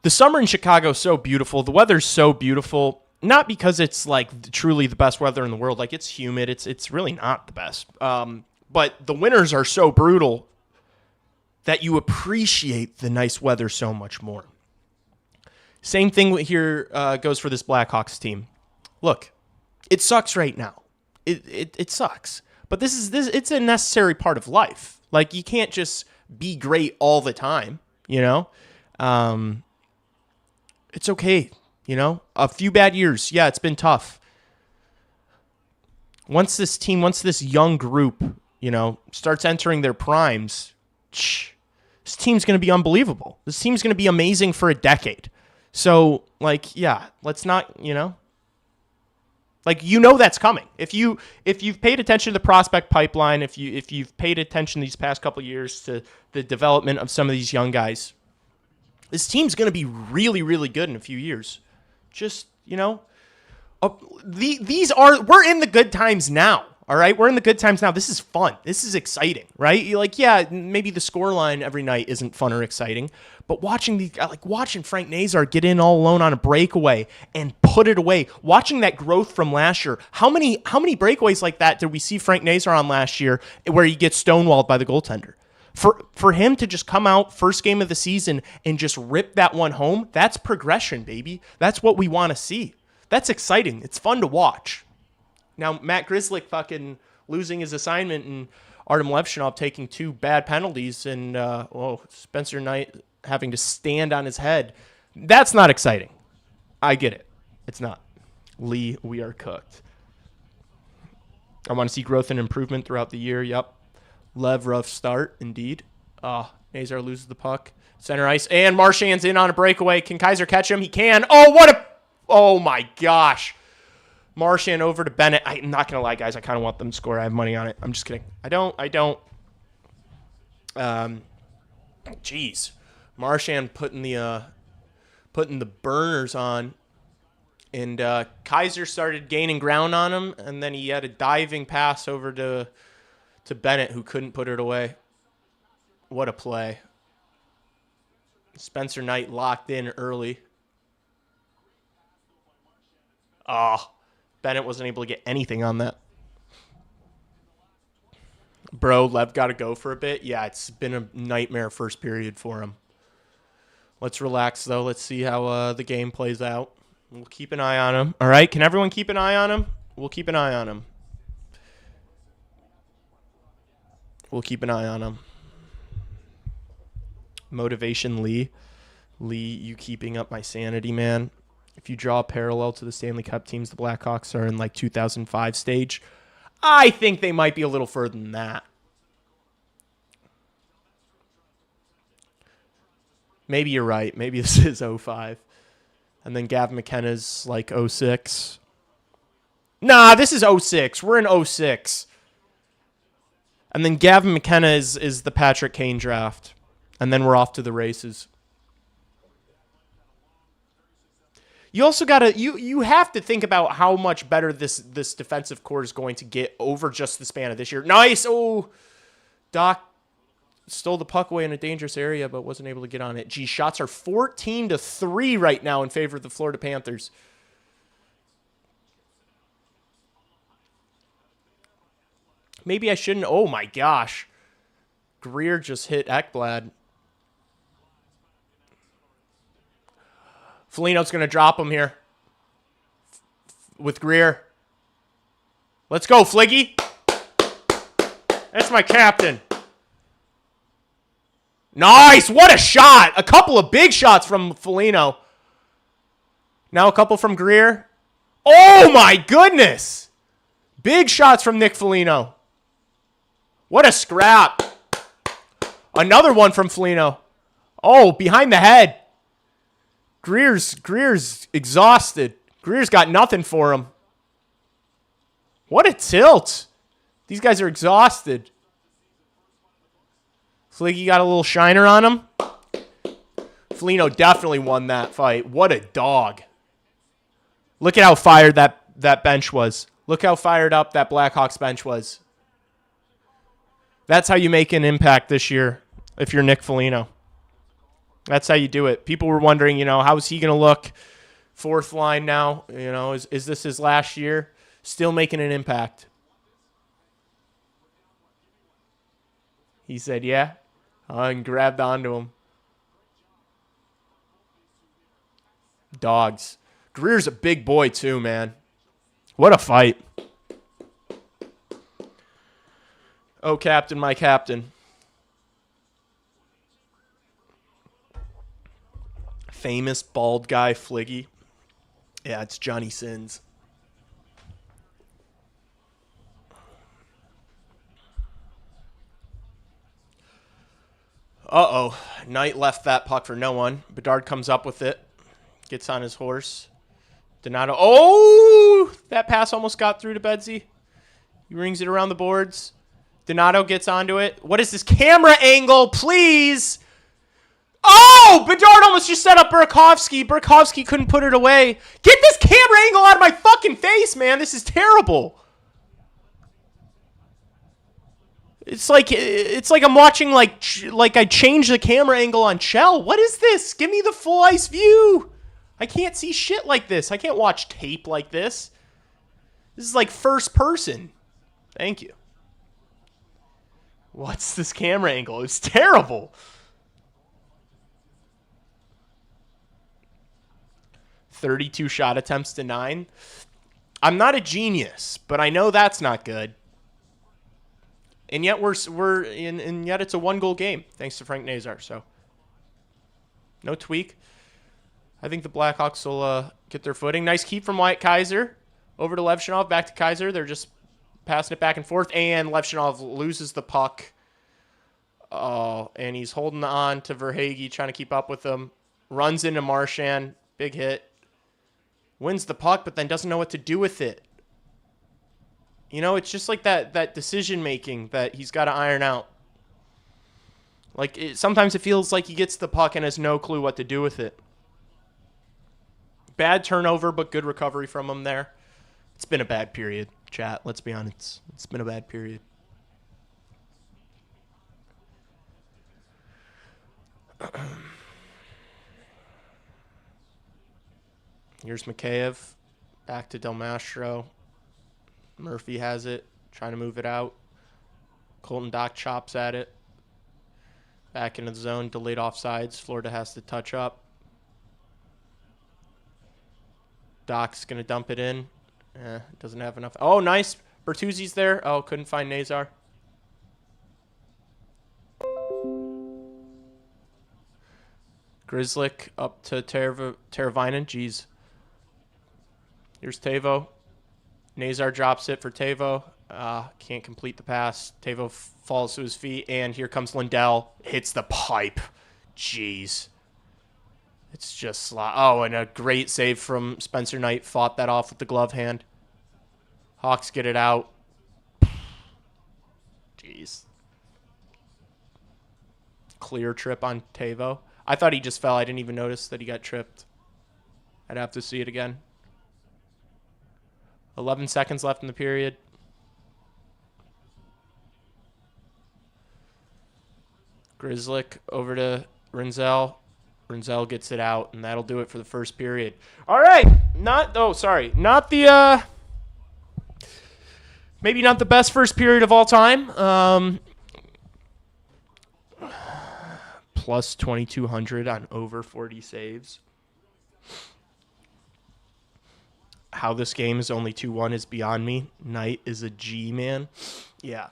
The summer in Chicago is so beautiful. The weather's so beautiful, not because it's truly the best weather in the world. Like, it's humid. It's really not the best. But the winters are so brutal that you appreciate the nice weather so much more. Same thing here goes for this Blackhawks team. Look, it sucks right now. It sucks. But it's a necessary part of life. Like, you can't just be great all the time, It's okay. A few bad years. Yeah, it's been tough. Once this young group, starts entering their primes, this team's going to be unbelievable. This team's going to be amazing for a decade. So, let's not, that's coming. If you've paid attention to the prospect pipeline, if you've paid attention these past couple of years to the development of some of these young guys, this team's going to be really, really good in a few years. Just, we're in the good times now. All right, we're in the good times now. This is fun. This is exciting, right? Maybe the scoreline every night isn't fun or exciting, but watching Frank Nazar get in all alone on a breakaway and put it away, watching that growth from last year. How many breakaways like that did we see Frank Nazar on last year where he gets stonewalled by the goaltender? For him to just come out first game of the season and just rip that one home, that's progression, baby. That's what we want to see. That's exciting. It's fun to watch. Now, Matt Grzelcyk fucking losing his assignment and Artem Levshunov taking 2 bad penalties and Spencer Knight having to stand on his head. That's not exciting. I get it. It's not. Lee, we are cooked. I want to see growth and improvement throughout the year. Yep. Lev, rough start, indeed. Nazar loses the puck. Center ice. And Marchand's in on a breakaway. Can Kaiser catch him? He can. Oh, my gosh. Marchand over to Bennett. I'm not going to lie, guys. I kind of want them to score. I have money on it. I'm just kidding. I don't. Jeez. Marchand putting the burners on. And Kaiser started gaining ground on him. And then he had a diving pass over to Bennett, who couldn't put it away. What a play. Spencer Knight locked in early. Bennett wasn't able to get anything on that. Bro, Lev got to go for a bit. Yeah, it's been a nightmare first period for him. Let's relax, though. Let's see how the game plays out. We'll keep an eye on him. All right, can everyone keep an eye on him? We'll keep an eye on him. We'll keep an eye on him. Motivation Lee. Lee, you keeping up my sanity, man. If you draw a parallel to the Stanley Cup teams, the Blackhawks are in 2005 stage. I think they might be a little further than that. Maybe you're right. Maybe this is 05. And then Gavin McKenna's 06. Nah, this is 06. We're in 06. And then Gavin McKenna is the Patrick Kane draft. And then we're off to the races. You also you have to think about how much better this defensive core is going to get over just the span of this year. Nice. Oh, Doc stole the puck away in a dangerous area, but wasn't able to get on it. Gee, shots are 14-3 right now in favor of the Florida Panthers. Maybe I shouldn't. Oh my gosh. Greer just hit Ekblad. Foligno's going to drop him here with Greer. Let's go, Fliggy. That's my captain. Nice. What a shot. A couple of big shots from Foligno. Now a couple from Greer. Oh, my goodness. Big shots from Nick Foligno. What a scrap. Another one from Foligno. Oh, behind the head. Greer's exhausted. Greer's got nothing for him. What a tilt. These guys are exhausted. Fliggy got a little shiner on him. Foligno definitely won that fight. What a dog. Look at how fired that bench was. Look how fired up that Blackhawks bench was. That's how you make an impact this year if you're Nick Foligno. That's how you do it. People were wondering, how is he going to look? Fourth line now. Is this his last year? Still making an impact. He said, yeah. And grabbed onto him. Dogs. Greer's a big boy too, man. What a fight. Oh, captain, my captain. Famous bald guy, Fliggy. Yeah, it's Johnny Sins. Uh-oh. Knight left that puck for no one. Bedard comes up with it. Gets on his horse. Donato. Oh! That pass almost got through to Bedsy. He rings it around the boards. Donato gets onto it. What is this camera angle? Please! Oh! Bedard almost just set up Burakovsky. Burakovsky couldn't put it away. Get this camera angle out of my fucking face, man. This is terrible. It's like I'm watching like I changed the camera angle on Chell. What is this? Give me the full ice view. I can't see shit like this. I can't watch tape like this. This is like first person. Thank you. What's this camera angle? It's terrible. 32 shot attempts to 9. I'm not a genius, but I know that's not good. And yet yet it's a 1-goal game thanks to Frank Nazar. So no tweak. I think the Blackhawks will get their footing. Nice keep from Wyatt Kaiser over to Levshinov, back to Kaiser. They're just passing it back and forth, and Levshinov loses the puck. Oh, and he's holding on to Verhaeghe, trying to keep up with him. Runs into Marchand, big hit. Wins the puck, but then doesn't know what to do with it. You know, it's just like that decision-making that he's got to iron out. Like, sometimes it feels like he gets the puck and has no clue what to do with it. Bad turnover, but good recovery from him there. It's been a bad period, chat. Let's be honest. It's been a bad period. Here's Mikheyev. Back to Del Mastro. Murphy has it. Trying to move it out. Colton Dock chops at it. Back into the zone. Delayed offsides. Florida has to touch up. Doc's going to dump it in. Doesn't have enough. Oh, nice. Bertuzzi's there. Oh, couldn't find Nazar. Grzelcyk up to Teravainen. Jeez. Here's Teuvo. Nazar drops it for Teuvo. Can't complete the pass. Teuvo falls to his feet, and here comes Lindell. Hits the pipe. Jeez. It's just oh, and a great save from Spencer Knight. Fought that off with the glove hand. Hawks get it out. Jeez. Clear trip on Teuvo. I thought he just fell. I didn't even notice that he got tripped. I'd have to see it again. 11 seconds left in the period. Grzelcyk over to Rinzel. Rinzel gets it out, and that'll do it for the first period. All right. Not the maybe not the best first period of all time. Plus 2,200 on over 40 saves. How this game is only 2-1 is beyond me. Knight is a G, man. Yeah.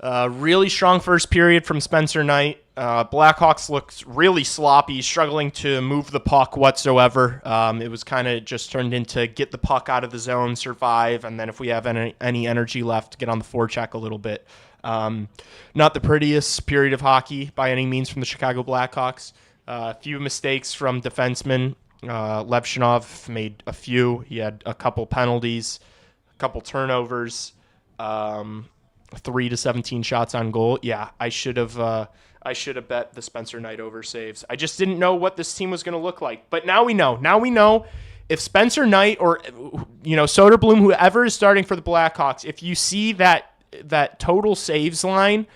Really strong first period from Spencer Knight. Blackhawks looked really sloppy, struggling to move the puck whatsoever. It was kind of just turned into get the puck out of the zone, survive, and then if we have any energy left, get on the forecheck a little bit. Not the prettiest period of hockey by any means from the Chicago Blackhawks. A few mistakes from defensemen. Levshinov made a few. He had a couple penalties, a couple turnovers, 3 to 17 shots on goal. Yeah, I should have bet the Spencer Knight over saves. I just didn't know what this team was going to look like. But now we know. Now we know if Spencer Knight or Soderblom, whoever is starting for the Blackhawks, if you see that total saves line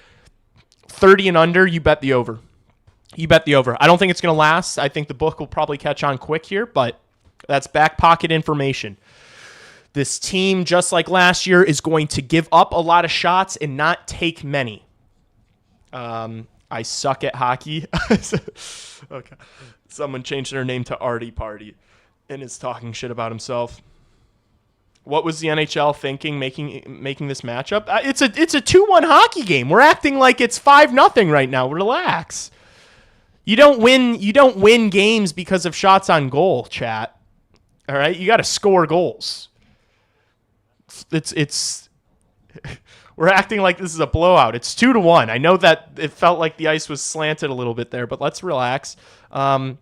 30 and under, you bet the over. You bet the over. I don't think it's going to last. I think the book will probably catch on quick here, but that's back pocket information. This team, just like last year, is going to give up a lot of shots and not take many. I suck at hockey. Okay. Someone changed their name to Artie Party and is talking shit about himself. What was the NHL thinking making this matchup? It's a 2-1 hockey game. We're acting like it's 5-0 right now. Relax. You don't win games because of shots on goal, chat. All right? You got to score goals. It's we're acting like this is a blowout. It's 2-1. I know that it felt like the ice was slanted a little bit there, but let's relax. I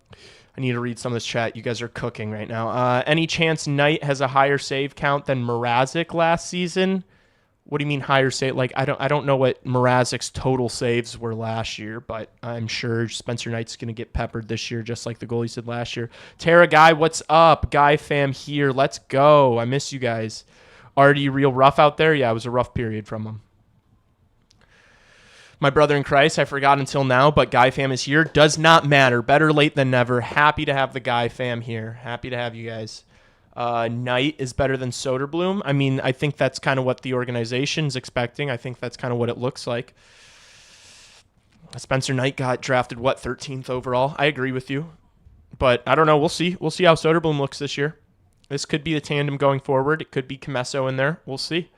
need to read some of this chat. You guys are cooking right now. Any chance Knight has a higher save count than Mrazek last season? What do you mean higher save? Like I don't know what Mrazek's total saves were last year, but I'm sure Spencer Knight's going to get peppered this year, just like the goalies did last year. Tara Guy, what's up? Guy fam here. Let's go. I miss you guys. Already real rough out there? Yeah, it was a rough period from him. My brother in Christ, I forgot until now, but Guy fam is here. Does not matter. Better late than never. Happy to have the Guy fam here. Happy to have you guys. Knight is better than Soderblom. I mean, I think that's kind of what the organization's expecting. I think that's kind of what it looks like. Spencer Knight got drafted, 13th overall? I agree with you. But I don't know. We'll see. We'll see how Soderblom looks this year. This could be the tandem going forward. It could be Comesso in there. We'll see.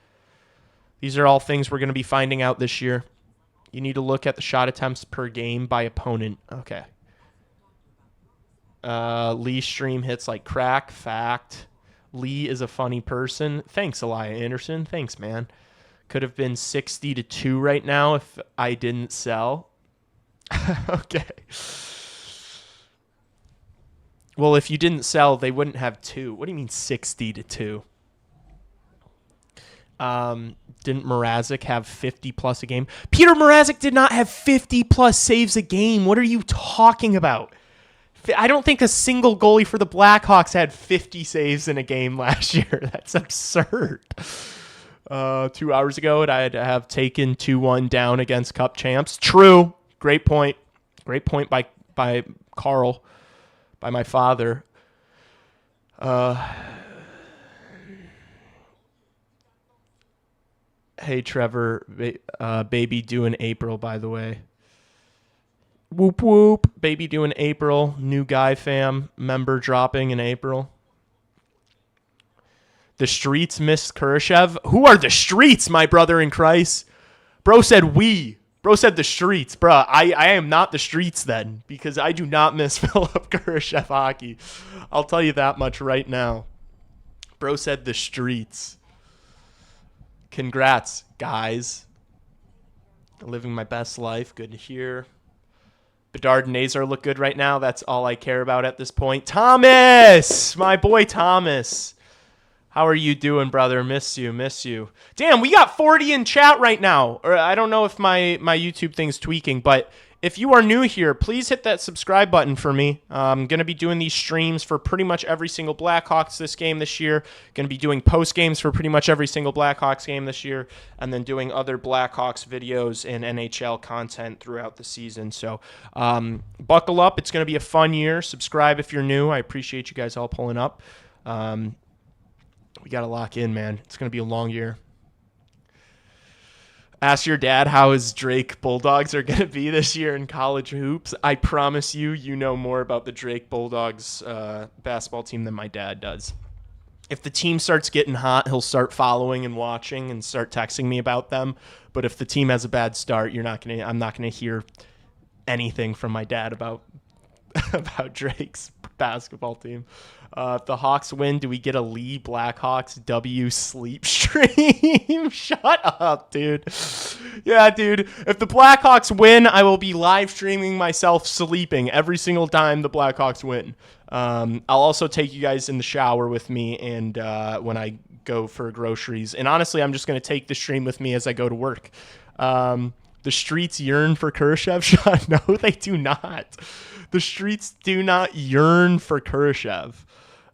These are all things we're going to be finding out this year. You need to look at the shot attempts per game by opponent. Okay. Lee stream hits like crack. Fact. Lee is a funny person. Thanks, Elia Anderson. Thanks, man. Could have been 60-2 right now if I didn't sell. Okay. Well, if you didn't sell, they wouldn't have 2. What do you mean 60-2? Didn't Mrazek have 50-plus a game? Peter Mrazek did not have 50-plus saves a game. What are you talking about? I don't think a single goalie for the Blackhawks had 50 saves in a game last year. That's absurd. 2 hours ago, I'd have taken 2-1 down against Cup champs. True. Great point. Great point by Carl, by my father. Hey, Trevor, baby due in April, by the way. Whoop, whoop. Baby due in April. New Guy fam member dropping in April. The streets miss Khrushchev. Who are the streets, my brother in Christ? Bro said we. Bro said the streets. Bro, I am not the streets then, because I do not miss Philip Khrushchev hockey. I'll tell you that much right now. Bro said the streets. Congrats, guys. Living my best life. Good to hear. Bedard and Nazar look good right now. That's all I care about at this point. Thomas! My boy Thomas. How are you doing, brother? Miss you. Damn, we got 40 in chat right now. Or I don't know if my YouTube thing's tweaking, but if you are new here, please hit that subscribe button for me. I'm going to be doing these streams for pretty much every single Blackhawks this year. Going to be doing post games for pretty much every single Blackhawks game this year, and then doing other Blackhawks videos and NHL content throughout the season. So buckle up. It's going to be a fun year. Subscribe if you're new. I appreciate you guys all pulling up. We got to lock in, man. It's going to be a long year. Ask your dad how his Drake Bulldogs are going to be this year in college hoops. I promise you, you know more about the Drake Bulldogs basketball team than my dad does. If the team starts getting hot, he'll start following and watching and start texting me about them. But if the team has a bad start, I'm not gonna hear anything from my dad about Drake's basketball team. If the Hawks win, do we get a Lee Blackhawks W sleep stream? Shut up, dude. Yeah, dude. If the Blackhawks win, I will be live streaming myself sleeping every single time the Blackhawks win. I'll also take you guys in the shower with me and when I go for groceries. And honestly, I'm just going to take the stream with me as I go to work. The streets yearn for Khrushchev. No, they do not. The streets do not yearn for Khrushchev.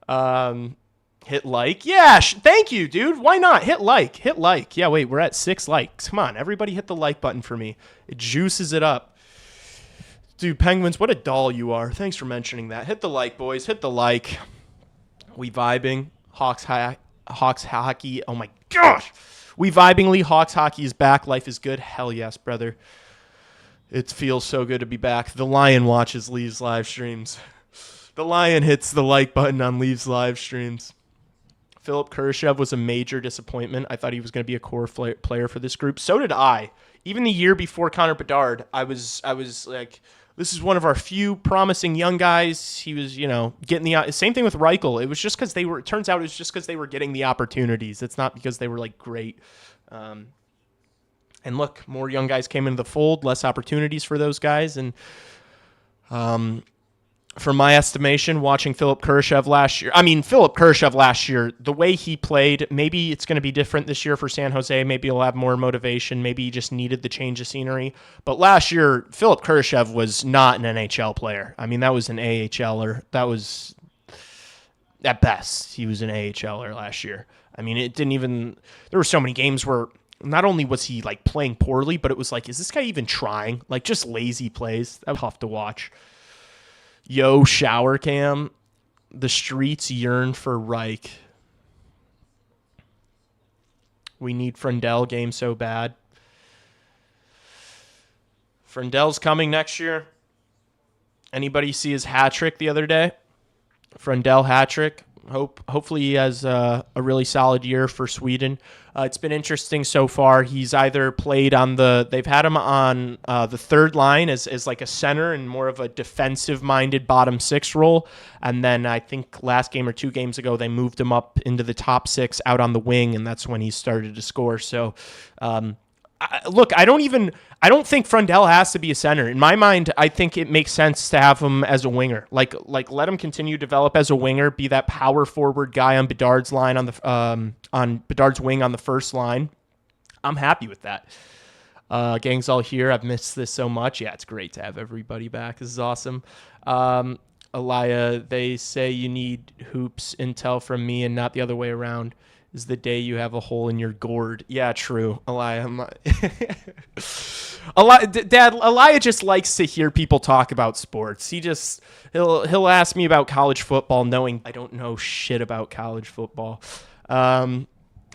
Hit like. Yeah, thank you, dude. Why not? Hit like. Yeah, wait, we're at 6 likes. Come on, everybody hit the like button for me. It juices it up. Dude, Penguins, what a doll you are. Thanks for mentioning that. Hit the like, boys. Hit the like. We vibing. Hawks hockey. Oh, my gosh. We vibingly. Hawks hockey is back. Life is good. Hell yes, brother. It feels so good to be back. The Lion watches Lee's live streams. The Lion hits the like button on Lee's live streams. Philip Khrushchev was a major disappointment. I thought he was going to be a core player for this group. So did I. Even the year before Connor Bedard, I was like, This is one of our few promising young guys. He was, getting the same thing with Reichel. It was just because it turns out it was just because they were getting the opportunities. It's not because they were like great. And look, more young guys came into the fold, less opportunities for those guys. And from my estimation, watching Philip Kurashev last year, the way he played, maybe it's going to be different this year for San Jose. Maybe he'll have more motivation. Maybe he just needed the change of scenery. But last year, Philip Kurashev was not an NHL player. I mean, that was an AHLer. That was, at best, he was an AHLer last year. I mean, there were so many games where not only was he like playing poorly, but it was like, is this guy even trying? Like just lazy plays. That was tough to watch. Yo, shower cam. The streets yearn for Reich. We need Frendell game so bad. Frendell's coming next year. Anybody see his hat trick the other day? Frendell hat trick. Hopefully he has a really solid year for Sweden. It's been interesting so far. He's either played they've had him on the third line as like a center and more of a defensive-minded bottom six role. And then I think last game or 2 games ago, they moved him up into the top 6 out on the wing, and that's when he started to score. So, look, I don't think Frendell has to be a center. In my mind, I think it makes sense to have him as a winger. Like let him continue to develop as a winger, be that power forward guy on Bedard's line on Bedard's wing on the first line. I'm happy with that. Gang's all here. I've missed this so much. Yeah, it's great to have everybody back. This is awesome. Elia, they say you need hoops intel from me and not the other way around. Is the day you have a hole in your gourd. Yeah, true. Elia just likes to hear people talk about sports. He'll ask me about college football knowing I don't know shit about college football. The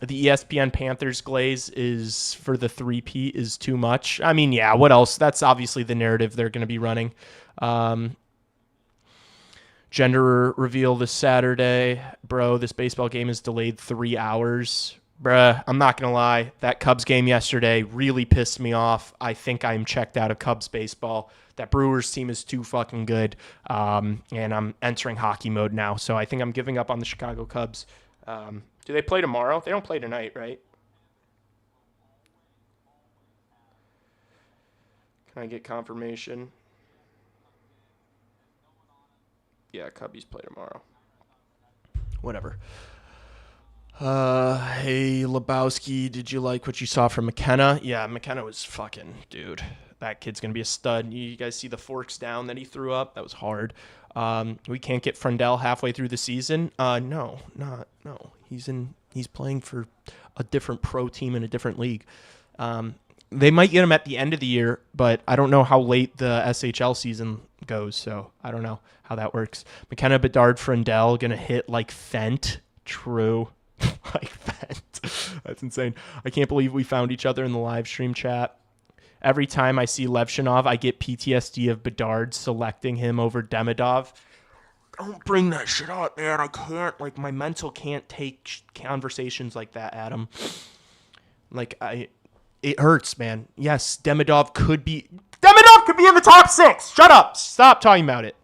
ESPN Panthers glaze is for the 3P is too much. I mean, yeah, what else? That's obviously the narrative they're going to be running. Gender reveal this Saturday. Bro, this baseball game is delayed 3 hours. Bruh, I'm not going to lie. That Cubs game yesterday really pissed me off. I think I'm checked out of Cubs baseball. That Brewers team is too fucking good. And I'm entering hockey mode now. So I think I'm giving up on the Chicago Cubs. Do they play tomorrow? They don't play tonight, right? Can I get confirmation? Yeah, Cubbies play tomorrow. Whatever. Hey, Lebowski, did you like what you saw from McKenna? Yeah, McKenna was fucking, dude. That kid's going to be a stud. You guys see the forks down that he threw up? That was hard. We can't get Frendell halfway through the season. No. He's playing for a different pro team in a different league. They might get him at the end of the year, but I don't know how late the SHL season goes, so I don't know how that works. McKenna, Bedard, Frendell going to hit like Fent. True. Like Fent. That's insane. I can't believe we found each other in the live stream chat. Every time I see Levshinov, I get PTSD of Bedard selecting him over Demidov. Don't bring that shit up, man. I can't. Like, my mental can't take conversations like that, Adam. It hurts, man. Yes, Demidov could be in the top 6. Shut up. Stop talking about it.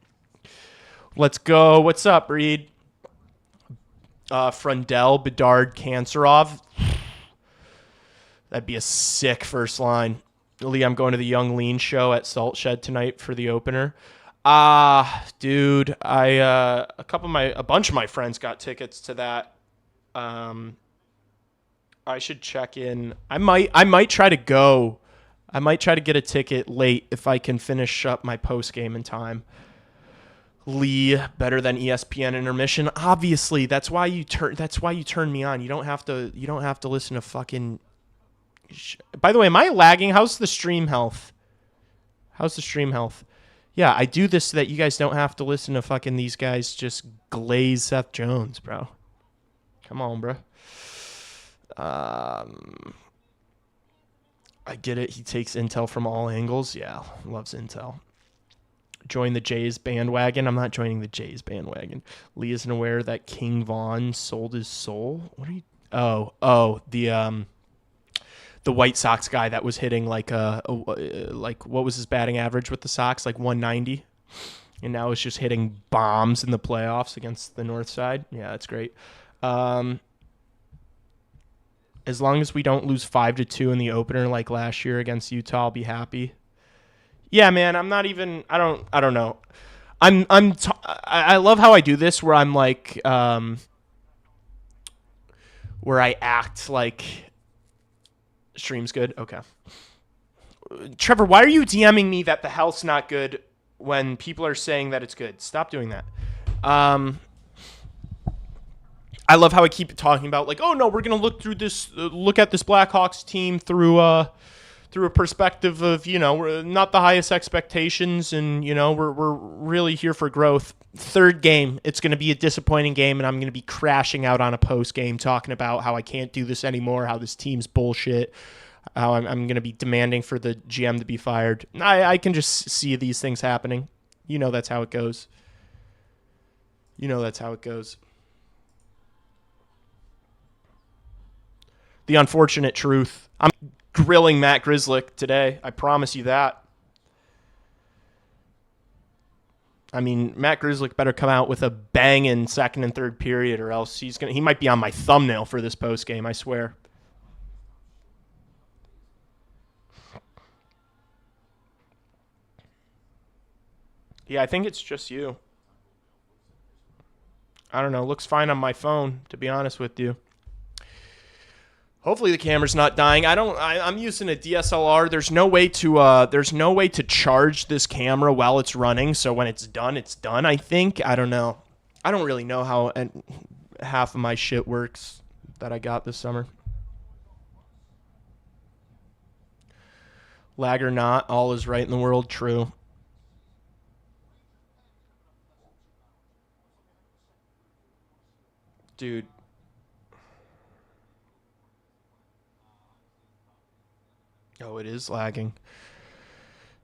Let's go. What's up, Reed? Frendell, Bedard, Kanserov. That'd be a sick first line. Lee, I'm going to the Young Lean show at Salt Shed tonight for the opener. Dude, a bunch of my friends got tickets to that. I should check in. I might try to go. I might try to get a ticket late if I can finish up my post game in time. Lee, better than ESPN intermission. Obviously, that's why you turn me on. You don't have to listen to fucking. By the way, am I lagging? How's the stream health? Yeah, I do this so that you guys don't have to listen to fucking these guys just glaze Seth Jones, bro. Come on, bro. I get it. He takes intel from all angles. Yeah, loves intel. Join the Jays bandwagon. I'm not joining the Jays bandwagon. Lee isn't aware that King Vaughn sold his soul. What are you? Oh, the the White Sox guy that was hitting like like what was his batting average with the Sox, like 190, and now it's just hitting bombs in the playoffs against the North Side. Yeah, that's great. As long as we don't lose 5-2 in the opener like last year against Utah, I'll be happy. Yeah, man, I'm not even. I don't know. I love how I do this, where I'm like, where I act like stream's good. Okay. Trevor, why are you DMing me that the health's not good when people are saying that it's good? Stop doing that. I love how I keep talking about like, oh no, we're gonna look at this Blackhawks team through a perspective of, we're not the highest expectations, and we're really here for growth. Third game, it's gonna be a disappointing game, and I'm gonna be crashing out on a post game talking about how I can't do this anymore, how this team's bullshit, how I'm gonna be demanding for the GM to be fired. I can just see these things happening. That's how it goes. That's how it goes. The unfortunate truth. I'm grilling Matt Grzelcyk today. I promise you that. I mean, Matt Grzelcyk better come out with a banging second and third period, or else he might be on my thumbnail for this post game, I swear. Yeah, I think it's just you. I don't know. Looks fine on my phone, to be honest with you. Hopefully the camera's not dying. I'm using a DSLR. There's no way to charge this camera while it's running. So when it's done, it's done. I think. I don't know. I don't really know how half of my shit works that I got this summer. Lag or not, all is right in the world. True. Dude. Oh, it is lagging.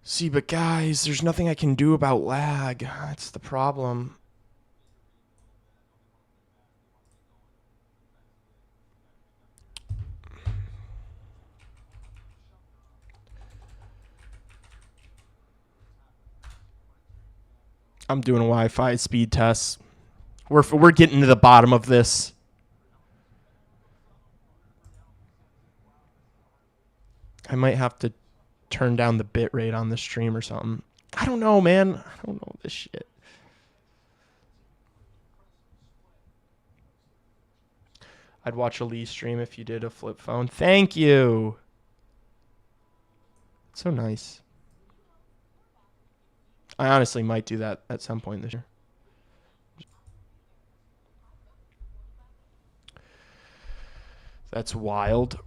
See, but guys, there's nothing I can do about lag. That's the problem. I'm doing a Wi-Fi speed test. We're getting to the bottom of this. I might have to turn down the bit rate on the stream or something. I don't know, man. I don't know this shit. I'd watch a Lee stream if you did a flip phone. Thank you. It's so nice. I honestly might do that at some point this year. That's wild.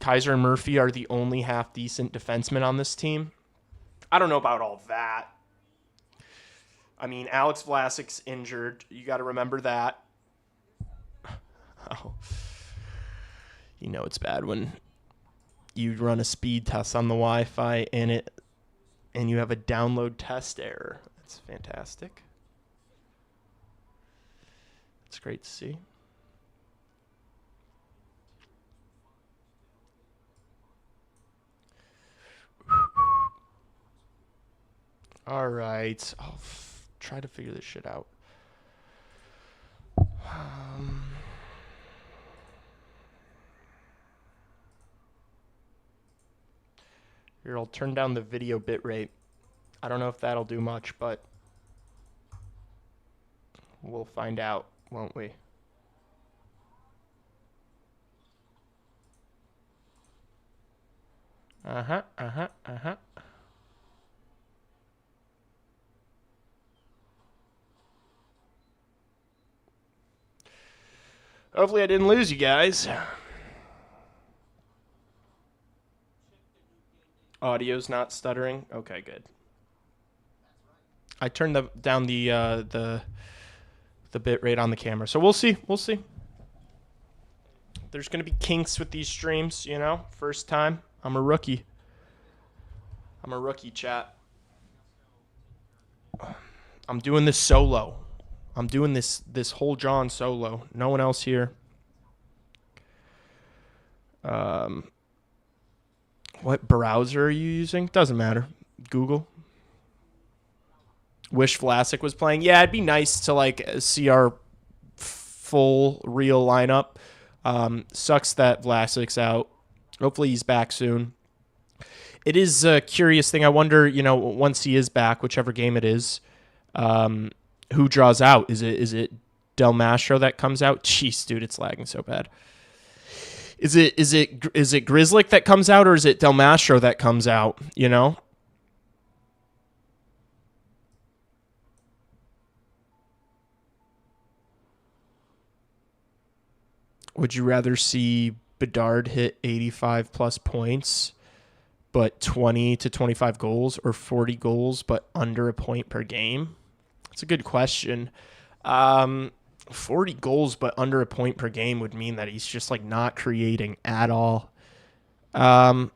Kaiser and Murphy are the only half-decent defensemen on this team. I don't know about all that. I mean, Alex Vlasic's injured. You got to remember that. Oh. It's bad when you run a speed test on the Wi-Fi and you have a download test error. That's fantastic. It's great to see. All right. I'll try to figure this shit out. Here, I'll turn down the video bitrate. I don't know if that'll do much, but we'll find out, won't we? Uh-huh. Hopefully I didn't lose you guys. Audio's not stuttering. Okay, good. I turned down the bit rate on the camera, so we'll see. There's gonna be kinks with these streams, First time. I'm a rookie, chat. I'm doing this solo. I'm doing this whole John solo. No one else here. What browser are you using? Doesn't matter. Google. Wish Vlasic was playing. Yeah, it'd be nice to like see our full real lineup. Sucks that Vlasic's out. Hopefully he's back soon. It is a curious thing. I wonder, once he is back, whichever game it is, who draws out? Is it Del Mastro that comes out? Jeez, dude, it's lagging so bad. Is it Grizzlick that comes out, or is it Del Mastro that comes out? Would you rather see Bedard hit 85 plus points, but 20 to 25 goals, or 40 goals, but under a point per game? That's a good question. 40 goals, but under a point per game would mean that he's just like not creating at all. I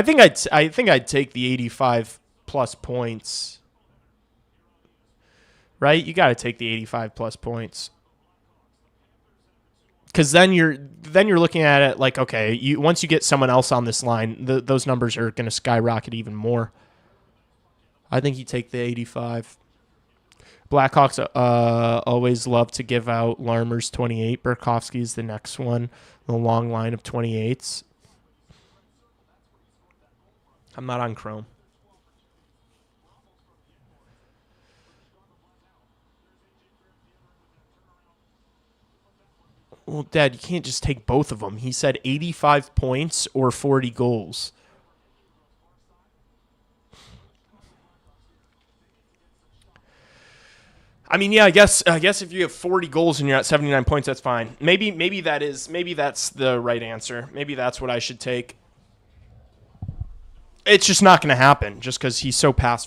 think I'd take the 85 plus points. Right? You got to take the 85 plus points. Because then you're looking at it like, okay, once you get someone else on this line, those numbers are going to skyrocket even more. I think you take the 85. Blackhawks always love to give out Larmer's 28. Burakovsky's the next one. The long line of 28s. I'm not on Chrome. Well, Dad, you can't just take both of them. He said 85 points or 40 goals. I mean, yeah, I guess if you have 40 goals and you're at 79 points, that's fine. Maybe that's the right answer. Maybe that's what I should take. It's just not going to happen just because he's so pass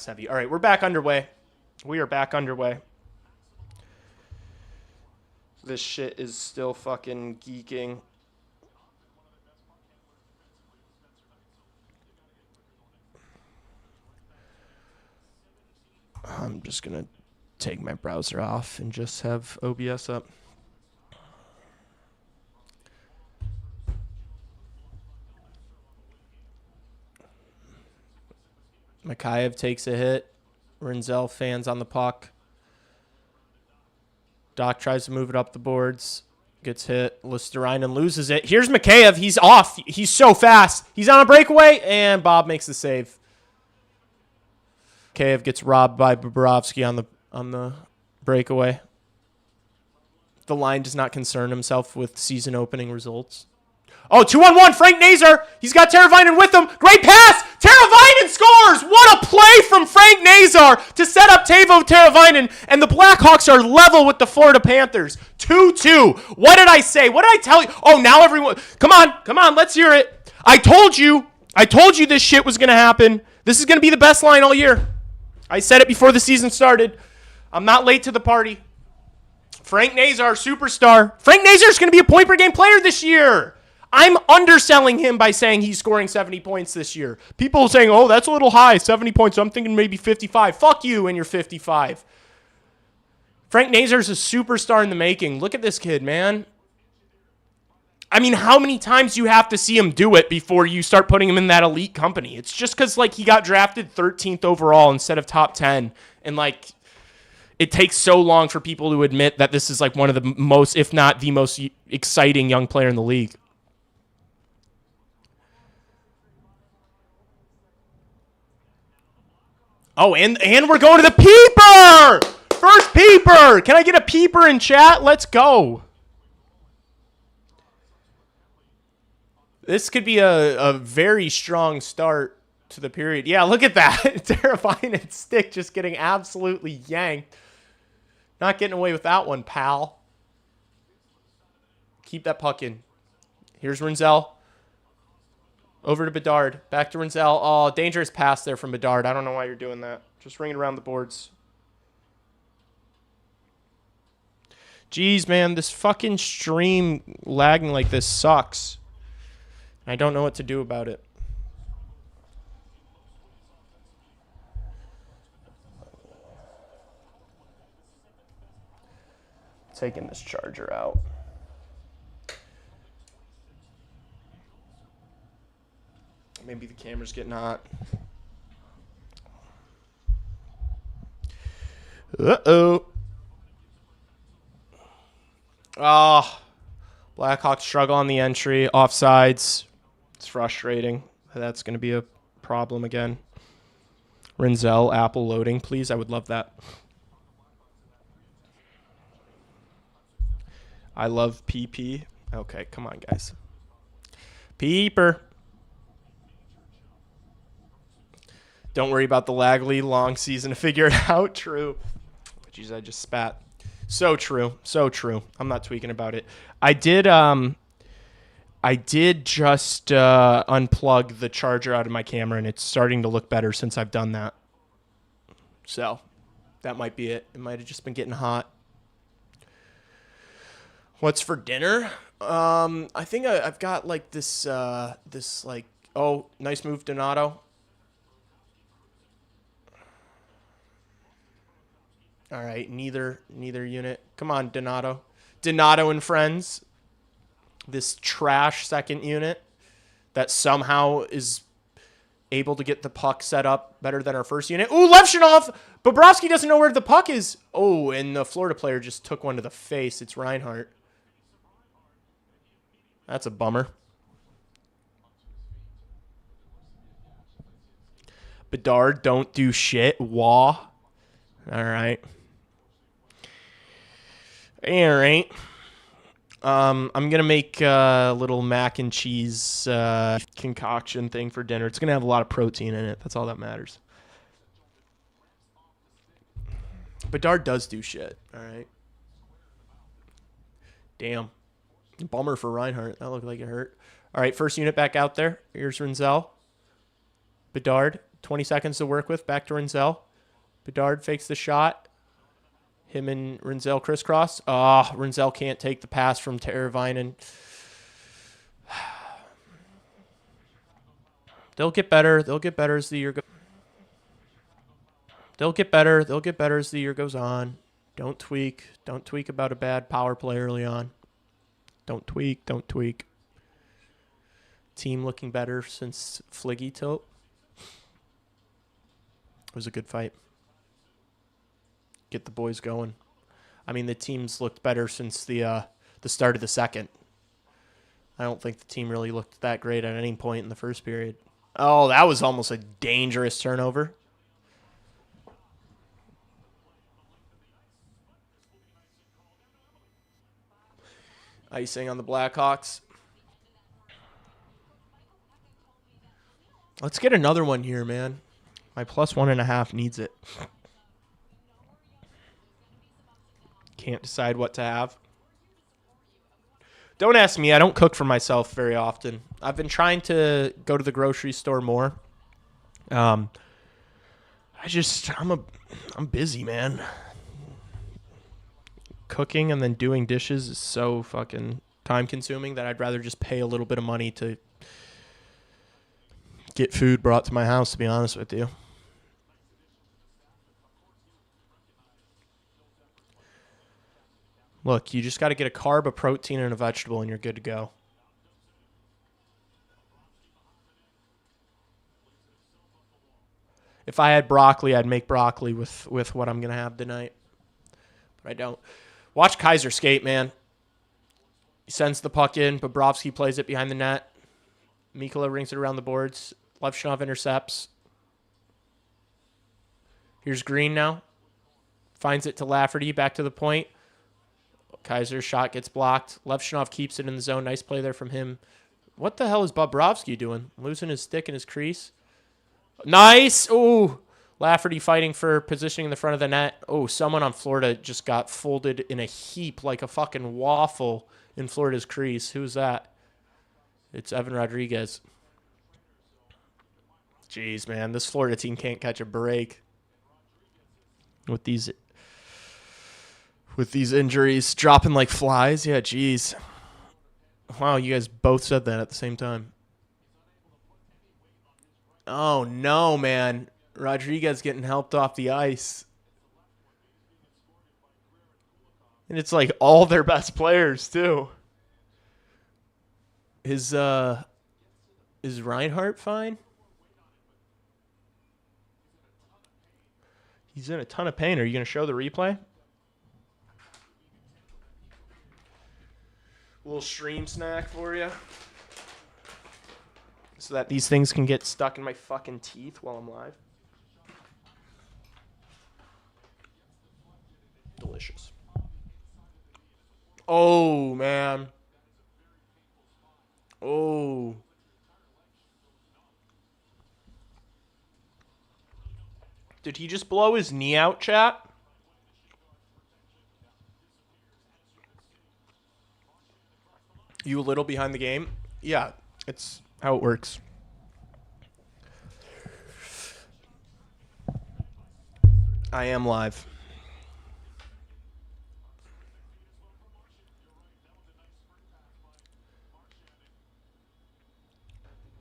heavy. All right, we're back underway. We are back underway. This shit is still fucking geeking. I'm just going to take my browser off and just have OBS up. Mikheyev takes a hit. Rinzel fans on the puck. Doc tries to move it up the boards. Gets hit. Listerainen loses it. Here's Mikheyev. He's off. He's so fast. He's on a breakaway, and Bob makes the save. Mikheyev gets robbed by Bobrovsky on the breakaway. The line does not concern himself with season opening results. Oh, 2-on-1, Frank Nazar. He's got Teravainen with him. Great pass. Teravainen scores. What a play from Frank Nazar to set up Teuvo Teravainen. And the Blackhawks are level with the Florida Panthers. 2-2. What did I say? What did I tell you? Oh, now everyone. Come on. Let's hear it. I told you this shit was going to happen. This is going to be the best line all year. I said it before the season started. I'm not late to the party. Frank Nazar, superstar. Frank Nazar is going to be a point-per-game player this year. I'm underselling him by saying he's scoring 70 points this year. People are saying, oh, that's a little high, 70 points. I'm thinking maybe 55. Fuck you and your 55. Frank Nazar's a superstar in the making. Look at this kid, man. I mean, how many times do you have to see him do it before you start putting him in that elite company? It's just because, like, he got drafted 13th overall instead of top 10. And, like, it takes so long for people to admit that this is, like, one of the most, if not the most exciting young player in the league. Oh, and we're going to the peeper! First peeper! Can I get a peeper in chat? Let's go. This could be a very strong start to the period. Yeah, look at that. Teravainen stick just getting absolutely yanked. Not getting away with that one, pal. Keep that puck in. Here's Rinzel. Over to Bedard. Back to Rinzel. Oh, dangerous pass there from Bedard. I don't know why you're doing that. Just ring it around the boards. Jeez, man. This fucking stream lagging like this sucks. I don't know what to do about it. Taking this charger out. Maybe the camera's getting hot. Uh-oh. Oh, Blackhawks struggle on the entry. Offsides. It's frustrating. That's going to be a problem again. Rinzel, Apple loading, please. I would love that. I love PP. Okay, come on, guys. Peeper. Don't worry about the Lagley long season to figure it out. True. Jeez, I just spat. So true. So true. I'm not tweaking about it. I did just unplug the charger out of my camera, and it's starting to look better since I've done that. So that might be it. It might have just been getting hot. What's for dinner? I think I've got like this like, oh, nice move, Donato. All right, neither unit. Come on, Donato. Donato and friends. This trash second unit that somehow is able to get the puck set up better than our first unit. Ooh, Levshinov! Bobrovsky doesn't know where the puck is. Oh, and the Florida player just took one to the face. It's Reinhart. That's a bummer. Bedard, don't do shit. Wah. All right. All right. I'm going to make a little mac and cheese concoction thing for dinner. It's going to have a lot of protein in it. That's all that matters. Bedard does do shit. All right. Damn. Bummer for Reinhardt. That looked like it hurt. All right, first unit back out there. Here's Rinzel. Bedard, 20 seconds to work with. Back to Rinzel. Bedard fakes the shot. Him and Rinzel crisscross. Ah, oh, Rinzel can't take the pass from Teravainen. They'll get better. They'll get better as the year goes. They'll get better. They'll get better as the year goes on. Don't tweak. Don't tweak about a bad power play early on. Don't tweak. Don't tweak. Team looking better since Fliggy tilt. It was a good fight. Get the boys going. I mean, the team's looked better since the start of the second. I don't think the team really looked that great at any point in the first period. Oh, that was almost a dangerous turnover. Icing on the Blackhawks. Let's get another one here, man. My +1.5 needs it. Can't decide what to have. Don't ask me. I don't cook for myself very often. I've been trying to go to the grocery store more. I'm busy, man. Cooking and then doing dishes is so fucking time consuming that I'd rather just pay a little bit of money to get food brought to my house, to be honest with you. Look, you just got to get a carb, a protein, and a vegetable, and you're good to go. If I had broccoli, I'd make broccoli with what I'm going to have tonight. But I don't. Watch Kaiser skate, man. He sends the puck in. Bobrovsky plays it behind the net. Mikkola rings it around the boards. Levshinov intercepts. Here's Green now. Finds it to Lafferty. Back to the point. Kaiser's shot gets blocked. Levshinov keeps it in the zone. Nice play there from him. What the hell is Bobrovsky doing? Losing his stick in his crease. Nice. Ooh. Lafferty fighting for positioning in the front of the net. Oh, someone on Florida just got folded in a heap like a fucking waffle in Florida's crease. Who's that? It's Evan Rodriguez. Jeez, man. This Florida team can't catch a break with these injuries. Dropping like flies. Yeah, jeez. Wow, you guys both said that at the same time. Oh, no, man. Rodriguez getting helped off the ice. And it's like all their best players too. Is Reinhardt fine? He's in a ton of pain. Are you going to show the replay? A little stream snack for you. So that these things can get stuck in my fucking teeth while I'm live. Delicious. Oh, man. Oh. Did he just blow his knee out, chat? You a little behind the game? Yeah, it's how it works. I am live.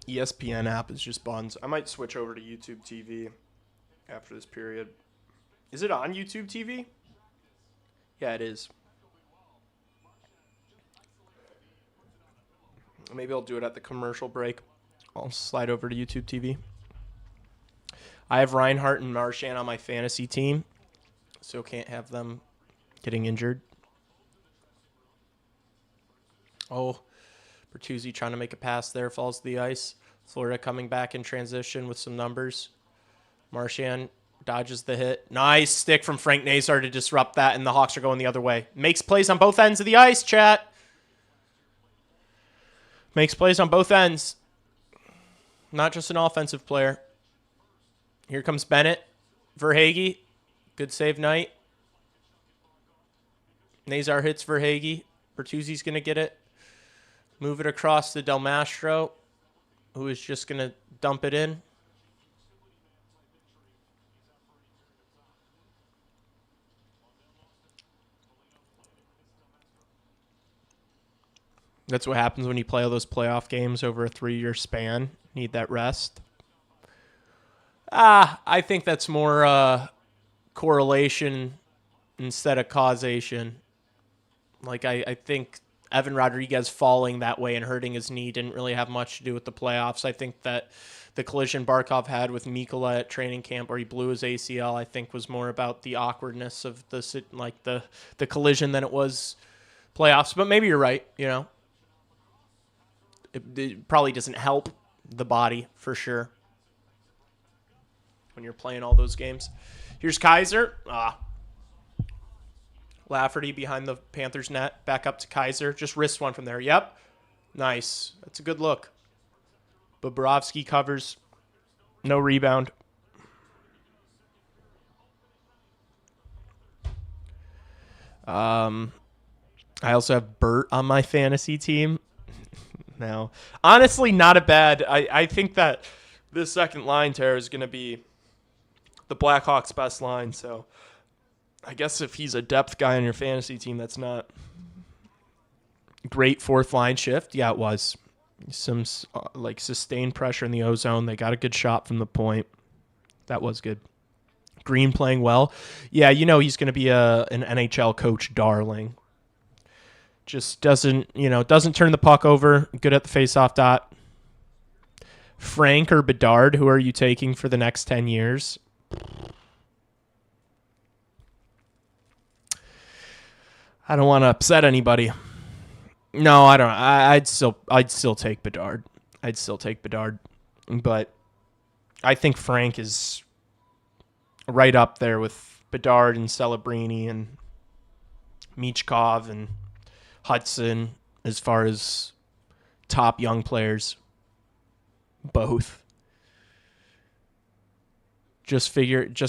ESPN app is just buns. I might switch over to YouTube TV after this period. Is it on YouTube TV? Yeah, it is. Maybe I'll do it at the commercial break. I'll slide over to YouTube TV. I have Reinhardt and Marchand on my fantasy team, so can't have them getting injured. Oh, Bertuzzi trying to make a pass there, falls to the ice. Florida coming back in transition with some numbers. Marchand dodges the hit. Nice stick from Frank Nazar to disrupt that, and the Hawks are going the other way. Makes plays on both ends of the ice, chat. Makes plays on both ends. Not just an offensive player. Here comes Bennett. Verhaeghe. Good save night. Nazar hits Verhaeghe. Bertuzzi's going to get it. Move it across to Del Mastro, who is just going to dump it in. That's what happens when you play all those playoff games over a 3-year span. Need that rest. I think that's more correlation instead of causation. Like, I think Evan Rodriguez falling that way and hurting his knee didn't really have much to do with the playoffs. I think that the collision Barkov had with Mikkola at training camp where he blew his ACL, I think was more about the awkwardness of the collision than it was playoffs. But maybe you're right, you know. It probably doesn't help the body for sure when you're playing all those games. Here's Kaiser. Lafferty behind the Panthers net. Back up to Kaiser. Just wrist one from there. Yep. Nice. That's a good look. Bobrovsky covers. No rebound. I also have Bert on my fantasy team. Now, honestly, not a bad. I think that this second line, Tara, is going to be the Blackhawks' best line. So I guess if he's a depth guy on your fantasy team, that's not great fourth line shift. Yeah, it was. Some sustained pressure in the ozone. They got a good shot from the point. That was good. Green playing well. Yeah, you know he's going to be an NHL coach darling. Just doesn't turn the puck over. Good at the faceoff dot. Frank or Bedard, who are you taking for the next 10 years? I don't want to upset anybody. No, I don't. I'd still take Bedard. But I think Frank is right up there with Bedard and Celebrini and Michkov and Hudson as far as top young players. Both. Just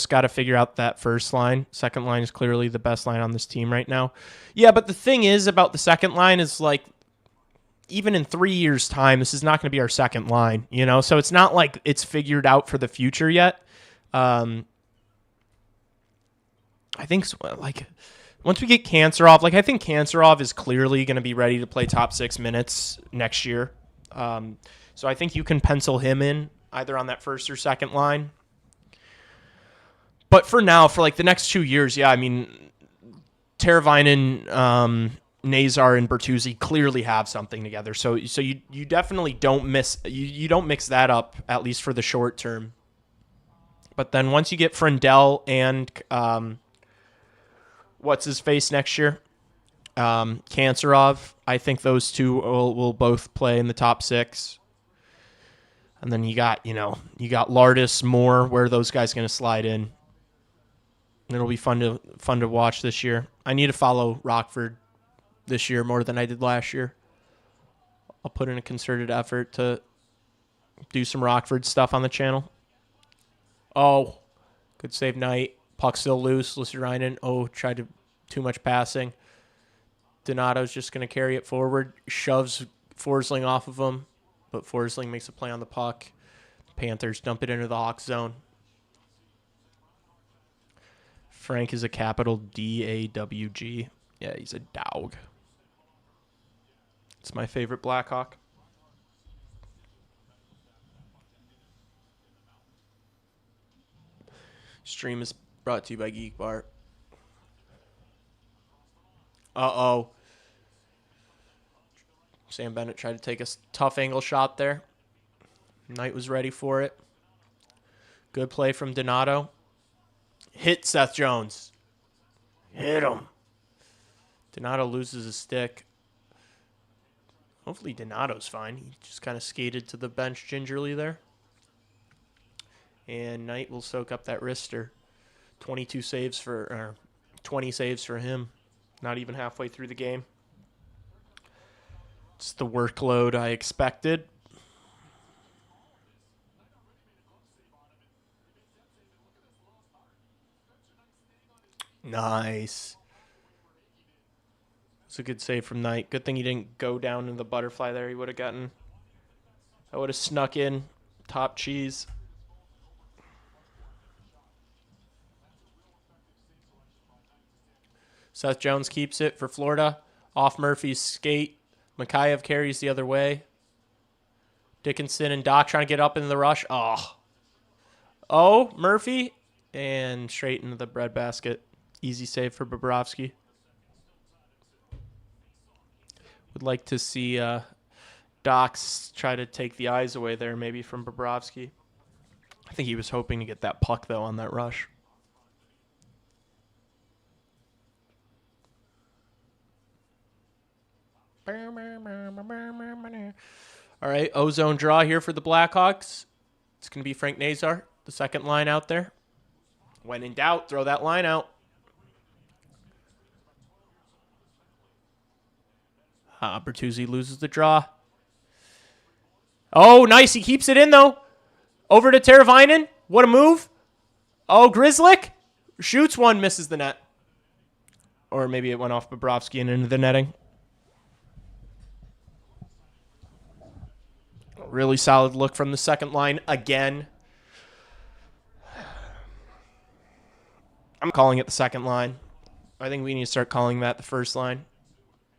got to figure out that first line. Second line is clearly the best line on this team right now. Yeah, but the thing is about the second line is like, even in 3 years' time, this is not going to be our second line, you know? So it's not like it's figured out for the future yet. I think, once we get Kanserov, I think Kanserov is clearly going to be ready to play top 6 minutes next year. So I think you can pencil him in either on that first or second line. But for now, for the next 2 years, yeah, I mean, Teravainen, Nazar, and Bertuzzi clearly have something together. So you definitely don't you don't mix that up, at least for the short term. But then once you get Frendell and what's his face next year, Kanserov, I think those two will both play in the top 6. And then you got Lardis, Moore, where are those guys going to slide in? It'll be fun to watch this year. I need to follow Rockford this year more than I did last year. I'll put in a concerted effort to do some Rockford stuff on the channel. Oh, good save Knight. Puck still loose. Lusserainen. Oh, tried to too much passing. Donato's just going to carry it forward. Shoves Forsling off of him, but Forsling makes a play on the puck. Panthers dump it into the Hawks zone. Frank is a capital D-A-W-G. Yeah, he's a dog. It's my favorite Blackhawk. Stream is brought to you by Geek Bar. Uh-oh. Sam Bennett tried to take a tough angle shot there. Knight was ready for it. Good play from Donato. Hit Seth Jones. Hit him. Donato loses his stick. Hopefully Donato's fine. He just kind of skated to the bench gingerly there. And Knight will soak up that wrister. 20 saves for him. Not even halfway through the game. It's the workload I expected. Nice. It's a good save from Knight. Good thing he didn't go down in the butterfly there. He would have gotten... I would have snuck in. Top cheese. Seth Jones keeps it for Florida. Off Murphy's skate. Mikhaev carries the other way. Dickinson and Doc trying to get up into the rush. Oh, Murphy. And straight into the breadbasket. Easy save for Bobrovsky. Would like to see Docs try to take the eyes away there, maybe from Bobrovsky. I think he was hoping to get that puck, though, on that rush. All right, ozone draw here for the Blackhawks. It's going to be Frank Nazar, the second line out there. When in doubt, throw that line out. Bertuzzi loses the draw. Oh, nice. He keeps it in, though. Over to Teravainen. What a move. Oh, Grzelcyk shoots one, misses the net. Or maybe it went off Bobrovsky and into the netting. Really solid look from the second line again. I'm calling it the second line. I think we need to start calling that the first line.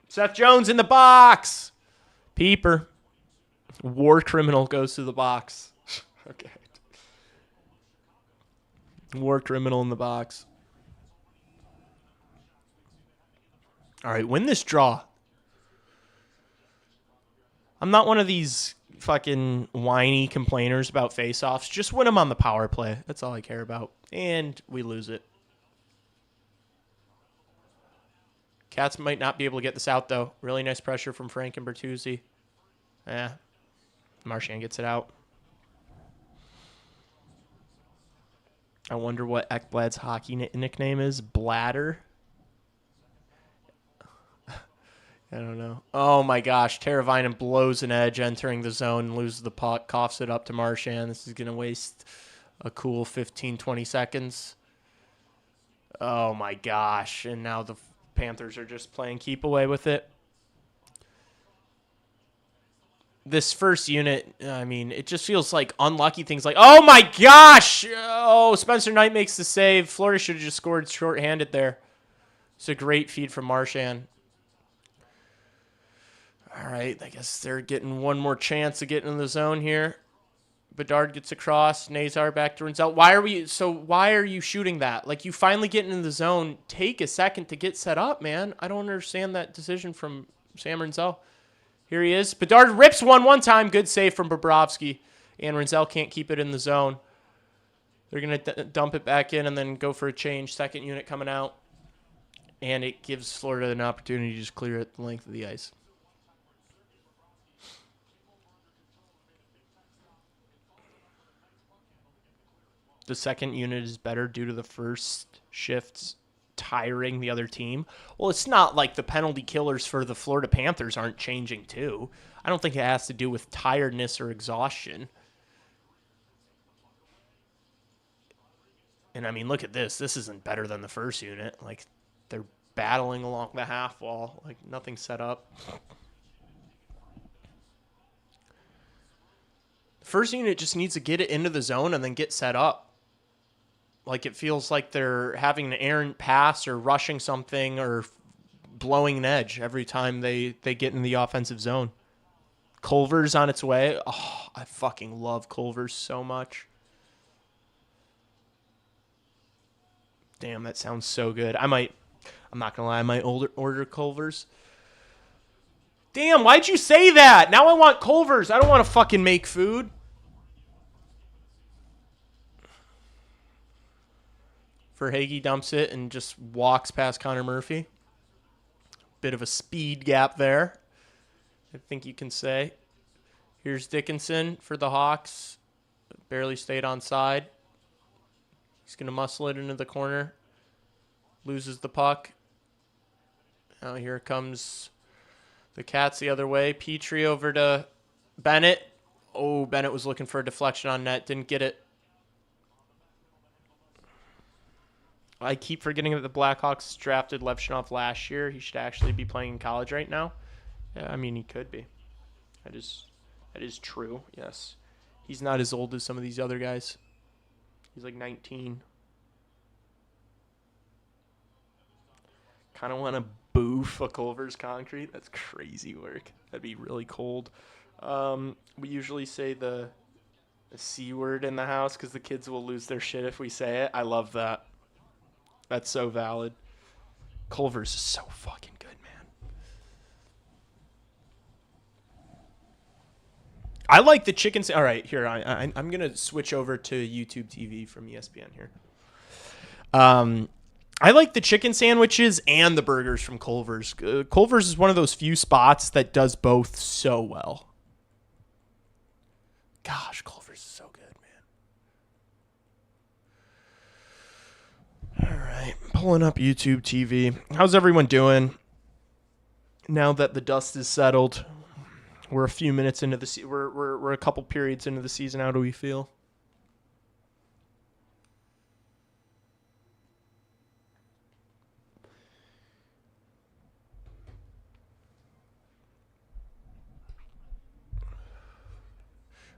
Seth Jones in the box. Peeper. War criminal goes to the box. Okay. War criminal in the box. All right, win this draw. I'm not one of these fucking whiny complainers about face-offs. Just win them on the power play. That's all I care about. And we lose it. Cats might not be able to get this out, though. Really nice pressure from Frank and Bertuzzi. Marchand gets it out. I wonder what Ekblad's hockey nickname is. Bladder? I don't know. Oh, my gosh. Teravainen blows an edge entering the zone and loses the puck. Coughs it up to Marchand. This is going to waste a cool 15, 20 seconds. Oh, my gosh. And now the Panthers are just playing keep away with it. This first unit, I mean, it just feels like unlucky things like, oh, my gosh. Oh, Spencer Knight makes the save. Florida should have just scored shorthanded there. It's a great feed from Marchand. All right, I guess they're getting one more chance to get in the zone here. Bedard gets across. Nazar back to Rinzel. Why are you shooting that? Like, you finally get into the zone. Take a second to get set up, man. I don't understand that decision from Sam Rinzel. Here he is. Bedard rips one time. Good save from Bobrovsky. And Rinzel can't keep it in the zone. They're going to dump it back in and then go for a change. Second unit coming out. And it gives Florida an opportunity to just clear it the length of the ice. The second unit is better due to the first shifts tiring the other team. Well, it's not like the penalty killers for the Florida Panthers aren't changing too. I don't think it has to do with tiredness or exhaustion. And I mean, look at this. This isn't better than the first unit. Like, they're battling along the half wall. Like, nothing set up. The first unit just needs to get it into the zone and then get set up. Like, it feels like they're having an errant pass or rushing something or blowing an edge every time they get in the offensive zone. Culver's on its way. Oh, I fucking love Culver's so much. Damn, that sounds so good. I'm not going to lie, I might order Culver's. Damn, why'd you say that? Now I want Culver's. I don't want to fucking make food. Verhaeghe dumps it and just walks past Connor Murphy. Bit of a speed gap there, I think you can say. Here's Dickinson for the Hawks. Barely stayed on side. He's going to muscle it into the corner. Loses the puck. Now here comes the Cats the other way. Petrie over to Bennett. Oh, Bennett was looking for a deflection on net. Didn't get it. I keep forgetting that the Blackhawks drafted Levshunov last year. He should actually be playing in college right now. Yeah, I mean, he could be. That is true, yes. He's not as old as some of these other guys. He's like 19. Kind of want to boof a Culver's concrete. That's crazy work. That'd be really cold. We usually say the C word in the house because the kids will lose their shit if we say it. I love that. That's so valid. Culver's is so fucking good, man. I like the chicken. All right, here I'm gonna switch over to YouTube TV from ESPN here. I like the chicken sandwiches and the burgers from Culver's. Culver's is one of those few spots that does both so well. Gosh, Culver's is so good, man. All right, pulling up YouTube TV. How's everyone doing? Now that the dust is settled, we're a few minutes into the we're a couple periods into the season. How do we feel?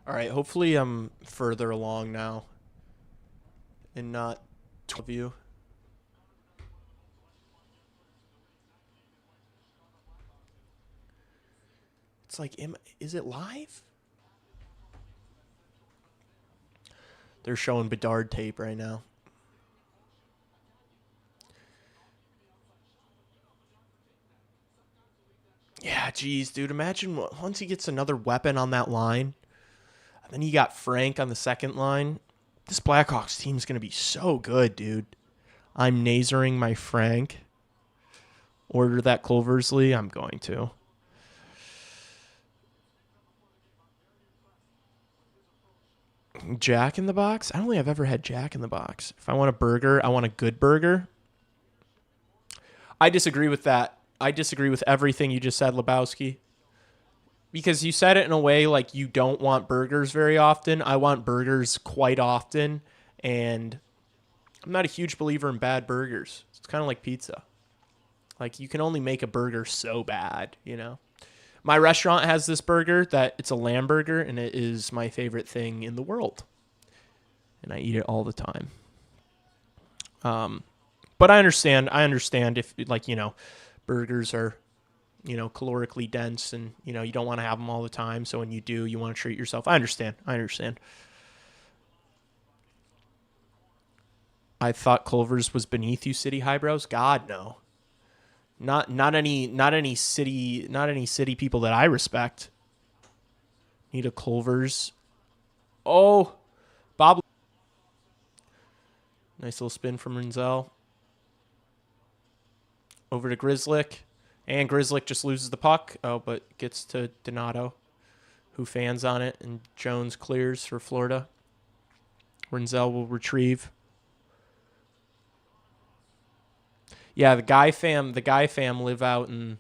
All right, hopefully I'm further along now and not 12 of you. It's like, is it live? They're showing Bedard tape right now. Yeah, geez, dude. Imagine once he gets another weapon on that line. Then you got Frank on the second line. This Blackhawks team is going to be so good, dude. I'm nasering my Frank. Order that Culversley. I'm going to. Jack in the Box? I don't think I've ever had Jack in the Box. If I want a burger, I want a good burger. I disagree with that. I disagree with everything you just said, Lebowski. Because you said it in a way like you don't want burgers very often. I want burgers quite often. And I'm not a huge believer in bad burgers. It's kind of like pizza. Like, you can only make a burger so bad, you know? My restaurant has this burger that it's a lamb burger, and it is my favorite thing in the world. And I eat it all the time. But I understand if, like, you know, burgers are, you know, calorically dense and, you know, you don't want to have them all the time. So when you do, you want to treat yourself. I understand. I thought Culver's was beneath you, City Highbrows. God, no. Not any city people that I respect. Need a Culver's. Oh, Bob. Nice little spin from Renzel. Over to Grizzlick. And Grizzlick just loses the puck. Oh, but gets to Donato, who fans on it. And Jones clears for Florida. Renzel will retrieve. Yeah, the Guy fam live out in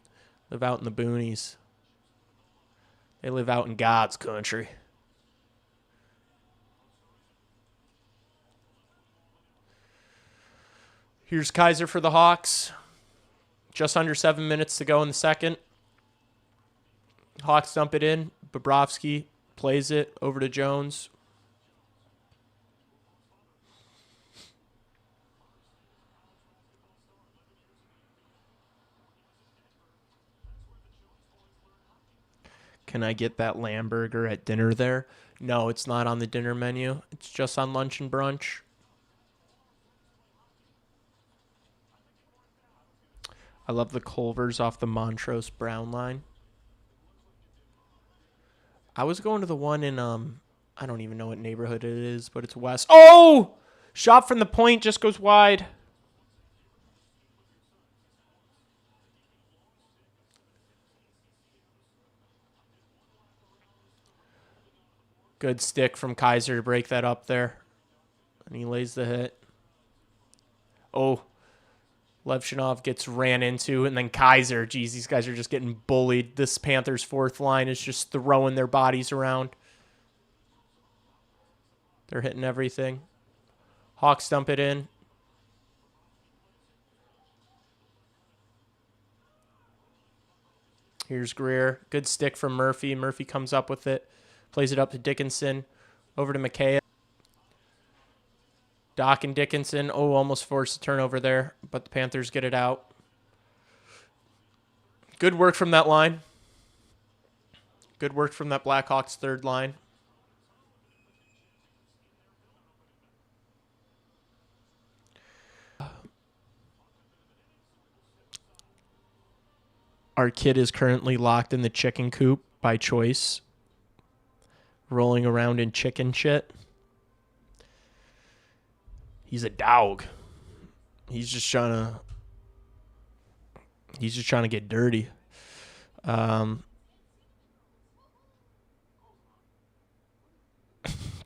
the boonies. They live out in God's country. Here's Kaiser for the Hawks. Just under 7 minutes to go in the second. Hawks dump it in. Bobrovsky plays it over to Jones. Can I get that lamb burger at dinner there? No, it's not on the dinner menu. It's just on lunch and brunch. I love the Culvers off the Montrose Brown line. I was going to the one in, I don't even know what neighborhood it is, but it's west. Oh! Shot from the point just goes wide. Good stick from Kaiser to break that up there. And he lays the hit. Oh, Levshinov gets ran into, and then Kaiser. Geez, these guys are just getting bullied. This Panthers fourth line is just throwing their bodies around. They're hitting everything. Hawks dump it in. Here's Greer. Good stick from Murphy. Murphy comes up with it. Plays it up to Dickinson. Over to McKay. Doc and Dickinson. Oh, almost forced a turnover there, but the Panthers get it out. Good work from that line. Good work from that Blackhawks third line. Our kid is currently locked in the chicken coop by choice, rolling around in chicken shit. He's a dog. He's just trying to get dirty.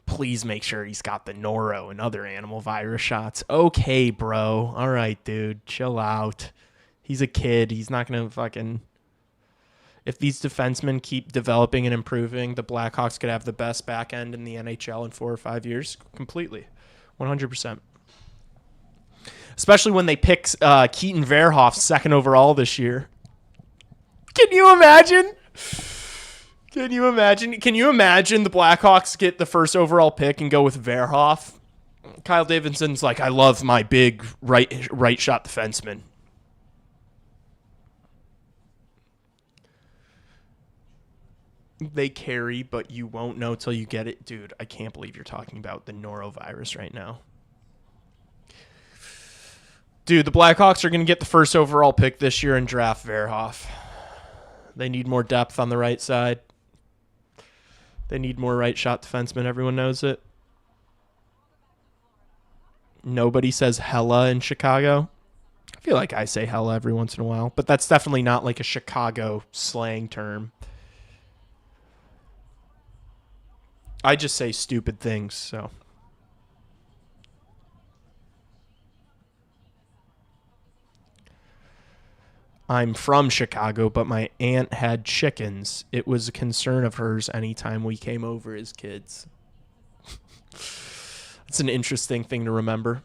Please make sure he's got the noro and other animal virus shots. Okay, bro. All right, dude. Chill out. He's a kid. He's not going to fucking... If these defensemen keep developing and improving, the Blackhawks could have the best back end in the NHL in 4 or 5 years. Completely. 100%. Especially when they pick Keaton Verhoff second overall this year. Can you imagine? Can you imagine the Blackhawks get the first overall pick and go with Verhoff? Kyle Davidson's like, I love my big right shot defenseman. They carry, but you won't know till you get it. Dude, I can't believe you're talking about the norovirus right now. Dude, the Blackhawks are going to get the first overall pick this year and draft Verhoff. They need more depth on the right side. They need more right shot defensemen. Everyone knows it. Nobody says hella in Chicago. I feel like I say hella every once in a while, but that's definitely not like a Chicago slang term. I just say stupid things, so. I'm from Chicago, but my aunt had chickens. It was a concern of hers anytime we came over as kids. It's an interesting thing to remember.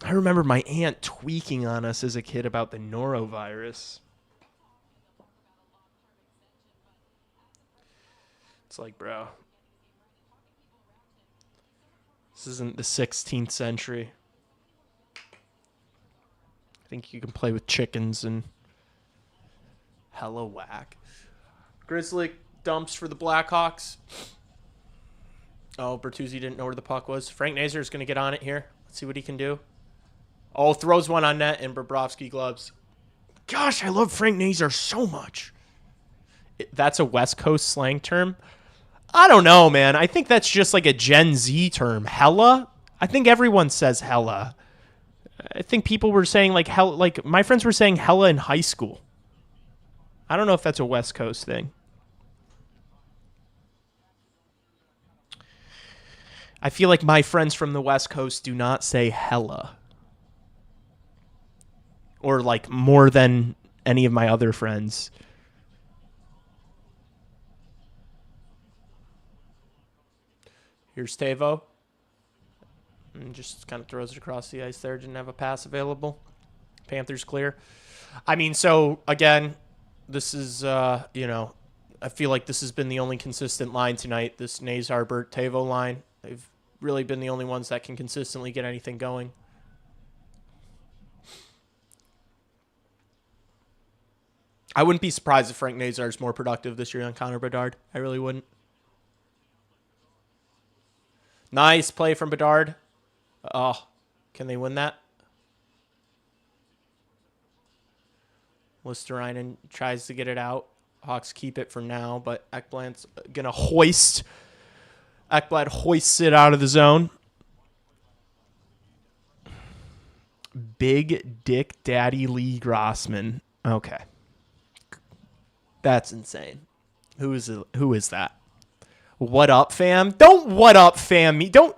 I remember my aunt tweaking on us as a kid about the norovirus. It's like, bro, this isn't the 16th century. I think you can play with chickens and hella whack. Grizzly dumps for the Blackhawks. Oh, Bertuzzi didn't know where the puck was. Frank Nazar is going to get on it here. Let's see what he can do. Oh, throws one on net and Bobrovsky gloves. Gosh, I love Frank Nazar so much. That's a West Coast slang term. I don't know, man. I think that's just like a Gen Z term. Hella? I think everyone says hella. I think people were saying like hella, like my friends were saying hella in high school. I don't know if that's a West Coast thing. I feel like my friends from the West Coast do not say hella. Or like more than any of my other friends. Here's Tavo. And just kind of throws it across the ice there. Didn't have a pass available. Panthers clear. I mean, so again, this is, you know, I feel like this has been the only consistent line tonight. This Nazar, Bert, Tavo line. They've really been the only ones that can consistently get anything going. I wouldn't be surprised if Frank Nazar is more productive this year than Connor Bedard. I really wouldn't. Nice play from Bedard. Oh, can they win that? Listerinen tries to get it out. Hawks keep it for now, but Ekblad's going to hoist. Ekblad hoists it out of the zone. Big Dick Daddy Lee Grossman. Okay. That's insane. Who is that? What up, fam? Don't what up, fam me. Don't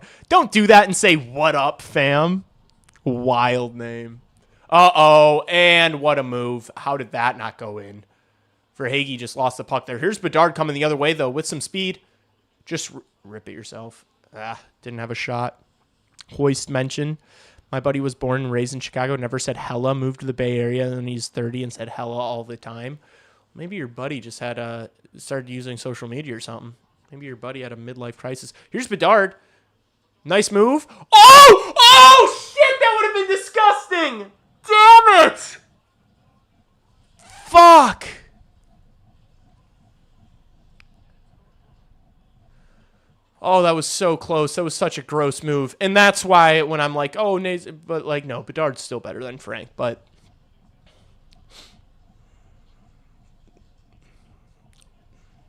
do that and say what up, fam. Wild name. Uh-oh, and what a move. How did that not go in? Verhaeghe just lost the puck there. Here's Bedard coming the other way, though, with some speed. Just rip it yourself. Didn't have a shot. Hoist mention. My buddy was born and raised in Chicago, never said hella, moved to the Bay Area when he's 30 and said hella all the time. Maybe your buddy just had started using social media or something. Maybe your buddy had a midlife crisis. Here's Bedard. Nice move. Oh! Oh, shit! That would have been disgusting! Damn it! Fuck! Oh, that was so close. That was such a gross move. And that's why when I'm like, oh, but like, no, Bedard's still better than Frank. But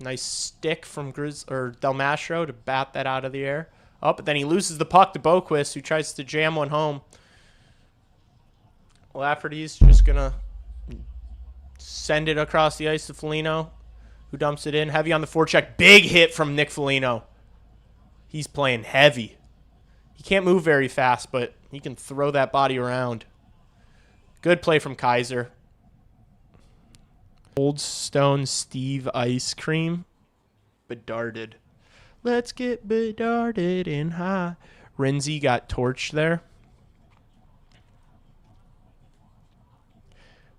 nice stick from Del Mastro to bat that out of the air. Oh, but then he loses the puck to Boquist, who tries to jam one home. Lafferty's just going to send it across the ice to Foligno, who dumps it in. Heavy on the forecheck. Big hit from Nick Foligno. He's playing heavy. He can't move very fast, but he can throw that body around. Good play from Kaiser. Old Stone Steve Ice Cream. Bedarded. Let's get bedarded and high. Renzi got torched there.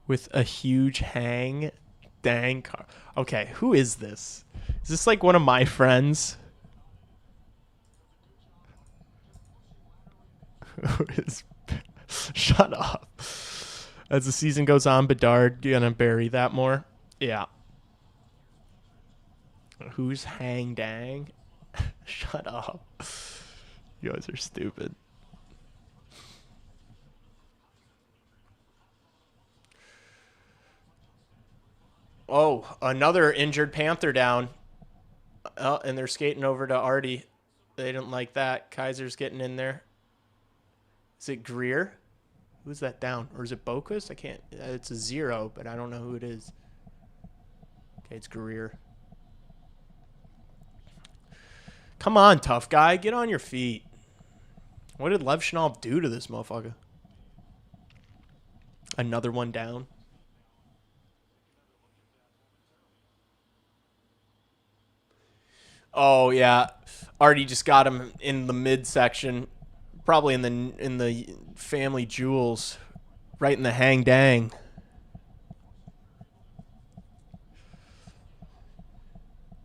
With a huge hang. Dang. Okay, who is this? Is this like one of my friends? Shut up. As the season goes on, Bedard gonna bury that more. Yeah. Who's hang dang? Shut up. You guys are stupid. Oh, another injured Panther down. Oh, and they're skating over to Artie. They didn't like that. Kaiser's getting in there. Is it Greer? Who's that down? Or is it Boquist? I can't. It's a 0, but I don't know who it is. Okay, it's Greer. Come on, tough guy. Get on your feet. What did Lev Schnall do to this motherfucker? Another one down. Oh, yeah. Artie just got him in the midsection. Probably in the family jewels, right in the hang dang.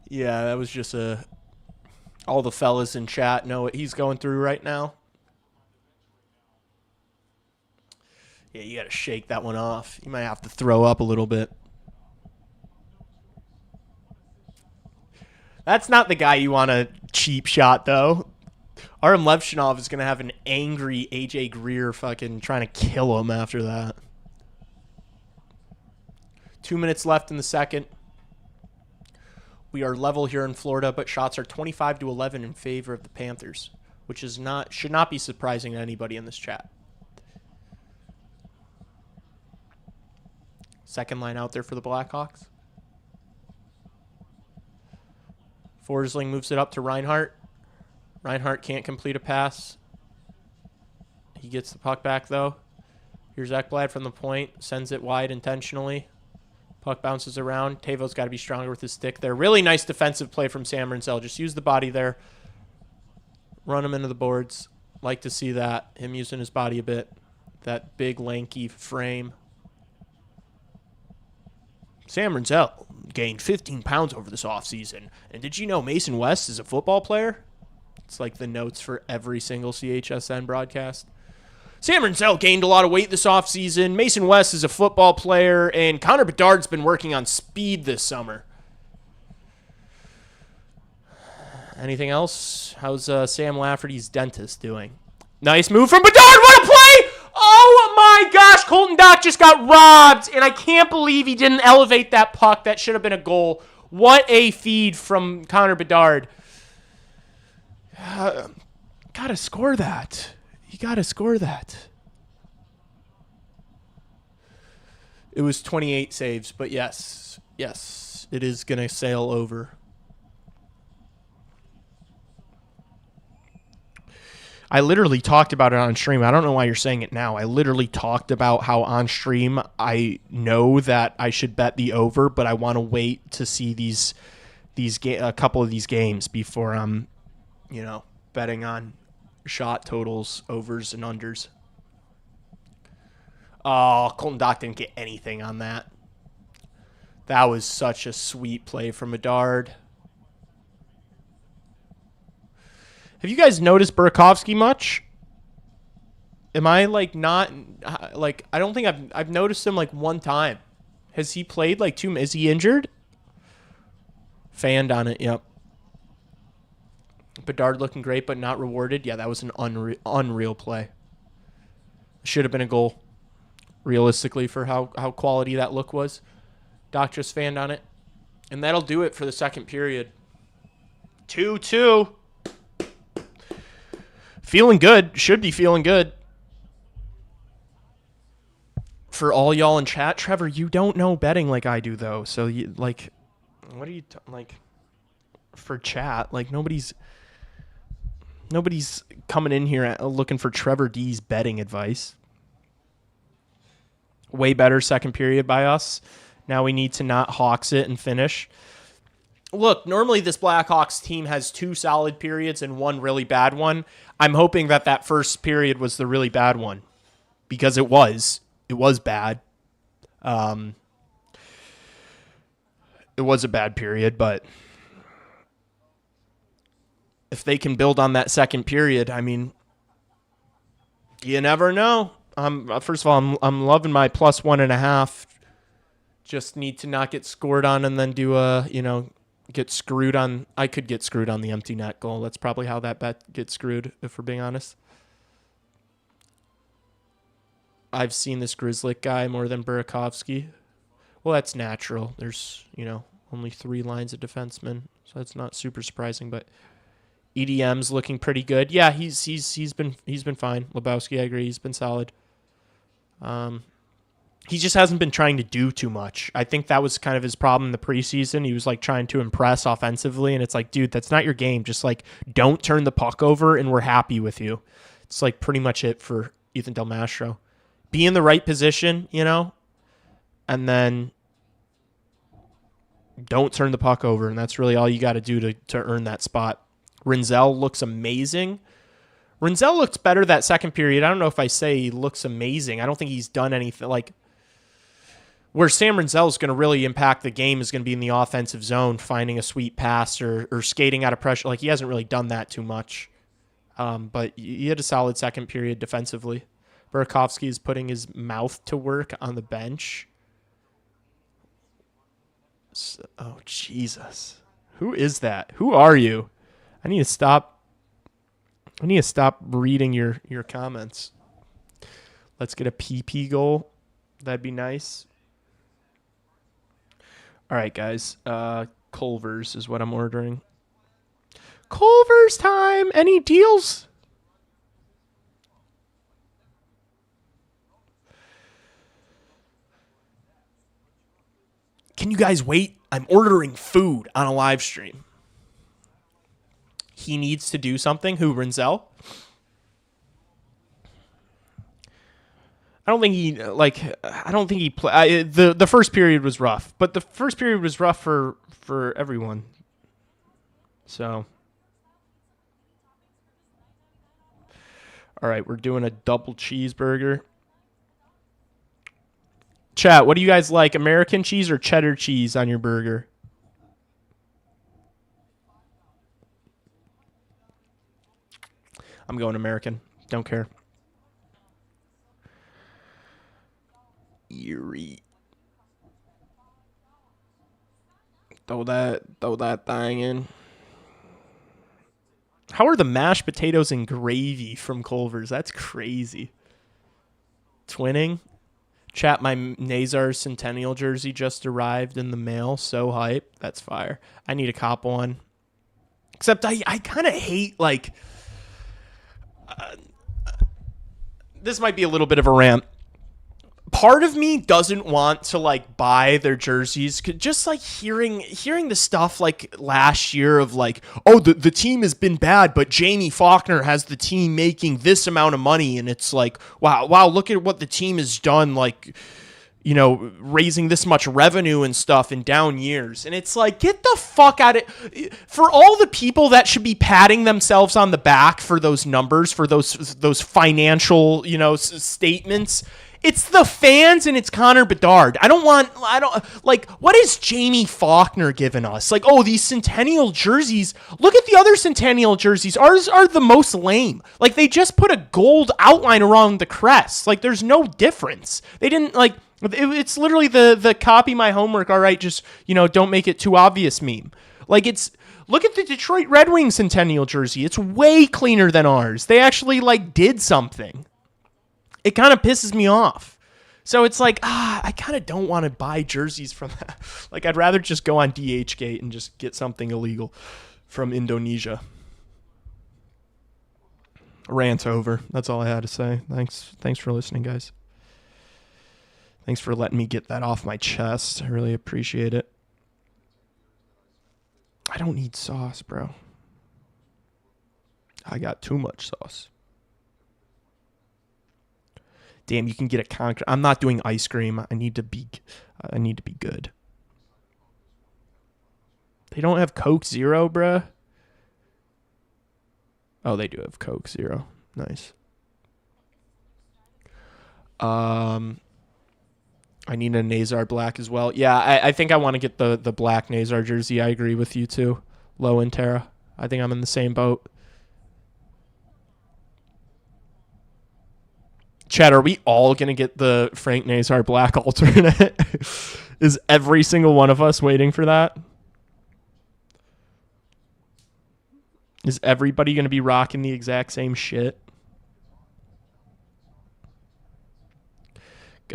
Yeah, that was just all the fellas in chat know what he's going through right now. Yeah, you got to shake that one off. You might have to throw up a little bit. That's not the guy you want a cheap shot, though. Artem Levshinov is going to have an angry AJ Greer fucking trying to kill him after that. 2 minutes left in the second. We are level here in Florida, but shots are 25-11 in favor of the Panthers, which is should not be surprising to anybody in this chat. Second line out there for the Blackhawks. Forsling moves it up to Reinhart. Reinhart can't complete a pass. He gets the puck back, though. Here's Ekblad from the point. Sends it wide intentionally. Puck bounces around. Tavo's got to be stronger with his stick there. Really nice defensive play from Sam Rinzel. Just use the body there. Run him into the boards. Like to see that. Him using his body a bit. That big, lanky frame. Sam Rinzel gained 15 pounds over this offseason. And did you know Mason West is a football player? It's like the notes for every single CHSN broadcast. Sam Rinzel gained a lot of weight this offseason. Mason West is a football player. And Connor Bedard's been working on speed this summer. Anything else? How's Sam Lafferty's dentist doing? Nice move from Bedard. What a play! Oh my gosh, Colton Dock just got robbed, and I can't believe he didn't elevate that puck. That should have been a goal. What a feed from Connor Bedard. Gotta score that. You gotta score that. It was 28 saves, but yes, it is gonna sail over. I literally talked about it on stream. I don't know why you're saying it now. I literally talked about how on stream I know that I should bet the over, but I want to wait to see a couple of these games before I'm, betting on shot totals, overs, and unders. Oh, Colton Dock didn't get anything on that. That was such a sweet play from Bedard. Have you guys noticed Burakovsky much? Am I not I don't think I've noticed him one time. Has he played is he injured? Fanned on it, yep. Bedard looking great but not rewarded. Yeah, that was an unreal play. Should have been a goal. Realistically, for how quality that look was. Doc just fanned on it. And that'll do it for the second period. 2-2. Feeling good. Should be feeling good. For all y'all in chat, Trevor, you don't know betting like I do, though. So, what are you, for chat? Nobody's coming in here looking for Trevor D's betting advice. Way better second period by us. Now we need to not Hawks it and finish. Look, normally this Blackhawks team has 2 solid periods and 1 really bad one. I'm hoping that first period was the really bad one because it was. It was bad. It was a bad period, but if they can build on that second period, you never know. First of all, I'm loving my +1.5. Just need to not get scored on and then do get screwed on. I could get screwed on the empty net goal. That's probably how that bet gets screwed, if we're being honest. I've seen this Grizzly guy more than Burakovsky. Well, that's natural. There's, only 3 lines of defensemen, so that's not super surprising, but EDM's looking pretty good. Yeah, he's been fine. Lebowski, I agree, he's been solid. He just hasn't been trying to do too much. I think that was kind of his problem in the preseason. He was trying to impress offensively, and it's dude, that's not your game. Just don't turn the puck over, and we're happy with you. It's pretty much it for Ethan Del Mastro. Be in the right position, and then don't turn the puck over, and that's really all you got to do to earn that spot. Rinzel looks amazing. Rinzel looked better that second period. I don't know if I say he looks amazing. I don't think he's done anything where Sam Rinzel is going to really impact the game is going to be in the offensive zone, finding a sweet pass or skating out of pressure. He hasn't really done that too much. But he had a solid second period defensively. Burakovsky is putting his mouth to work on the bench. Oh, Jesus. Who is that? Who are you? I need to stop I need to stop reading your comments. Let's get a PP goal. That'd be nice. All right, guys. Culver's is what I'm ordering. Culver's time. Any deals? Can you guys wait? I'm ordering food on a live stream. He needs to do something. Who, Renzel? I don't think he the first period was rough, but the first period was rough for everyone. So, all right, we're doing a double cheeseburger. Chat, what do you guys like, American cheese or cheddar cheese on your burger? I'm going American. Don't care. Eerie. Throw that thing in. How are the mashed potatoes and gravy from Culver's? That's crazy. Twinning. Chat, my Nazar Centennial jersey just arrived in the mail. So hype. That's fire. I need a cop one. Except I kind of hate, like... this might be a little bit of a rant. Part of me doesn't want to like buy their jerseys. Just like hearing the stuff like last year of like, oh, the team has been bad, but Jamie Faulkner has the team making this amount of money, and it's like, wow, look at what the team has done, like, you know, raising this much revenue and stuff in down years. And it's like, get the fuck out of it. For all the people that should be patting themselves on the back for those numbers, for those financial, you know, statements, it's the fans and it's Connor Bedard. What is Jamie Faulkner giving us? Like, oh, these Centennial jerseys, look at the other Centennial jerseys. Ours are the most lame. Like, they just put a gold outline around the crest. Like, there's no difference. They didn't, like, it's literally the copy my homework, all right, just, you know, don't make it too obvious meme. Like, it's, look at the Detroit Red Wings Centennial jersey. It's way cleaner than ours. They actually, like, did something. It kind of pisses me off. So it's like, I kind of don't want to buy jerseys from that. Like, I'd rather just go on DHgate and just get something illegal from Indonesia. Rant over. That's all I had to say. Thanks for listening, guys. Thanks for letting me get that off my chest. I really appreciate it. I don't need sauce, bro. I got too much sauce. Damn, you can get a concrete. I'm not doing ice cream. I need to be good. They don't have Coke Zero, bruh. Oh, they do have Coke Zero. Nice. I need a Nazar black as well. Yeah, I think I want to get the black Nazar jersey. I agree with you too, Lo and Tara. I think I'm in the same boat. Chad, are we all going to get the Frank Nazar black alternate? Is every single one of us waiting for that? Is everybody going to be rocking the exact same shit?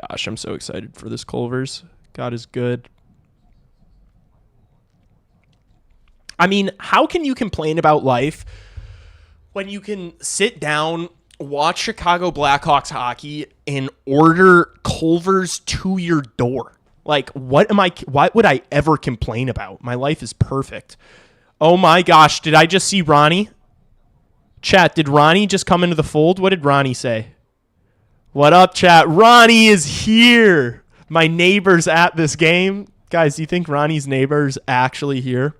Gosh, I'm so excited for this Culver's. God is good. I mean, how can you complain about life when you can sit down, watch Chicago Blackhawks hockey, and order Culver's to your door? Like, what would I ever complain about? My life is perfect. Oh my gosh, did I just see Ronnie? Chat, did Ronnie just come into the fold? What did Ronnie say? What up, chat? Ronnie is here. My neighbor's at this game. Guys, do you think Ronnie's neighbor's actually here?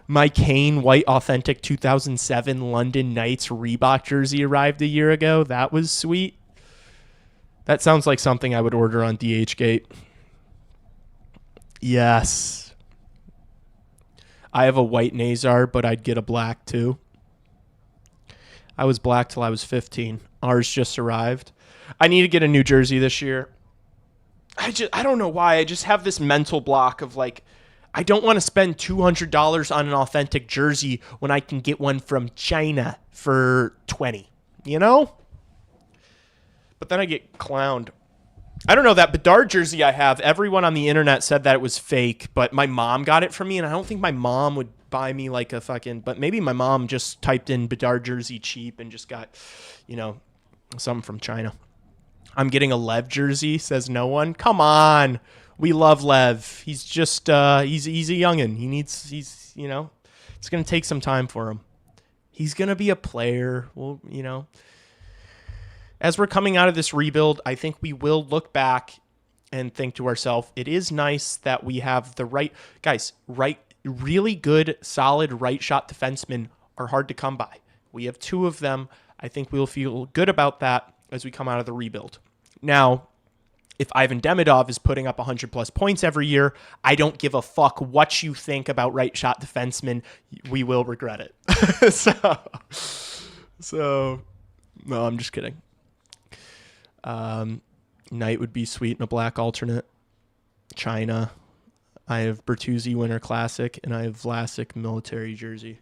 My Kane White Authentic 2007 London Knights Reebok jersey arrived a year ago. That was sweet. That sounds like something I would order on DHgate. Yes. I have a white Nazar, but I'd get a black too. I was black till I was 15. Ours just arrived. I need to get a new jersey this year. I don't know why. I just have this mental block of like, I don't want to spend $200 on an authentic jersey when I can get one from China for 20, you know? But then I get clowned. I don't know, that Bedard jersey I have, everyone on the internet said that it was fake, but my mom got it for me, and I don't think my mom would buy me like a fucking, but maybe my mom just typed in Bedard jersey cheap and just got, something from China. I'm getting a Lev jersey, says no one. Come on. We love Lev. He's just, he's a youngin'. It's going to take some time for him. He's going to be a player. Well, as we're coming out of this rebuild, I think we will look back and think to ourselves, it is nice that we have the really good, solid right shot defensemen are hard to come by. We have 2 of them. I think we'll feel good about that as we come out of the rebuild. Now, if Ivan Demidov is putting up 100-plus points every year, I don't give a fuck what you think about right shot defensemen. We will regret it. So, no, I'm just kidding. Knight would be sweet in a black alternate. China. I have Bertuzzi Winter Classic, and I have Vlasic military jersey.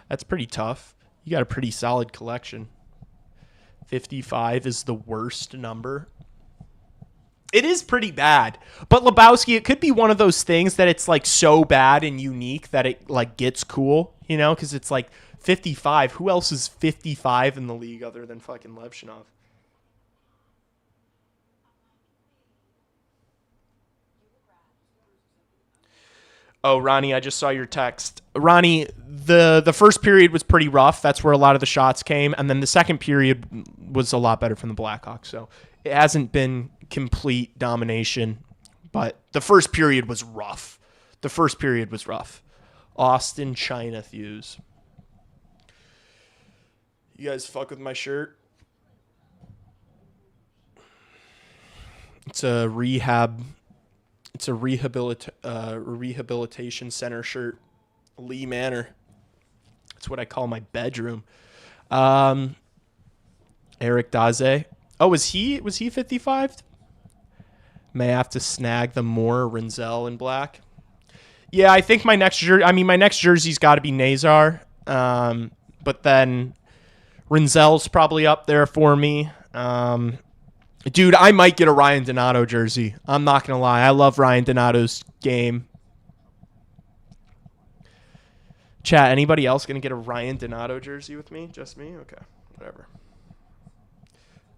That's pretty tough. You got a pretty solid collection. 55 is the worst number. It is pretty bad. But Lebowski, it could be one of those things that it's like so bad and unique that it like gets cool, because it's like 55. Who else is 55 in the league other than fucking Levshinov? Oh, Ronnie, I just saw your text. Ronnie, the first period was pretty rough. That's where a lot of the shots came. And then the second period was a lot better from the Blackhawks. So it hasn't been complete domination, but the first period was rough. Austin China Thews. You guys fuck with my shirt? It's a rehabilitation center shirt. Lee Manor. That's what I call my bedroom. Eric Daze. Oh, was he 55? May I have to snag the more Rinzel in black. Yeah, I think my next jersey's got to be Nazar. But then Rinzel's probably up there for me. Dude, I might get a Ryan Donato jersey. I'm not going to lie. I love Ryan Donato's game. Chat, anybody else going to get a Ryan Donato jersey with me? Just me? Okay, whatever.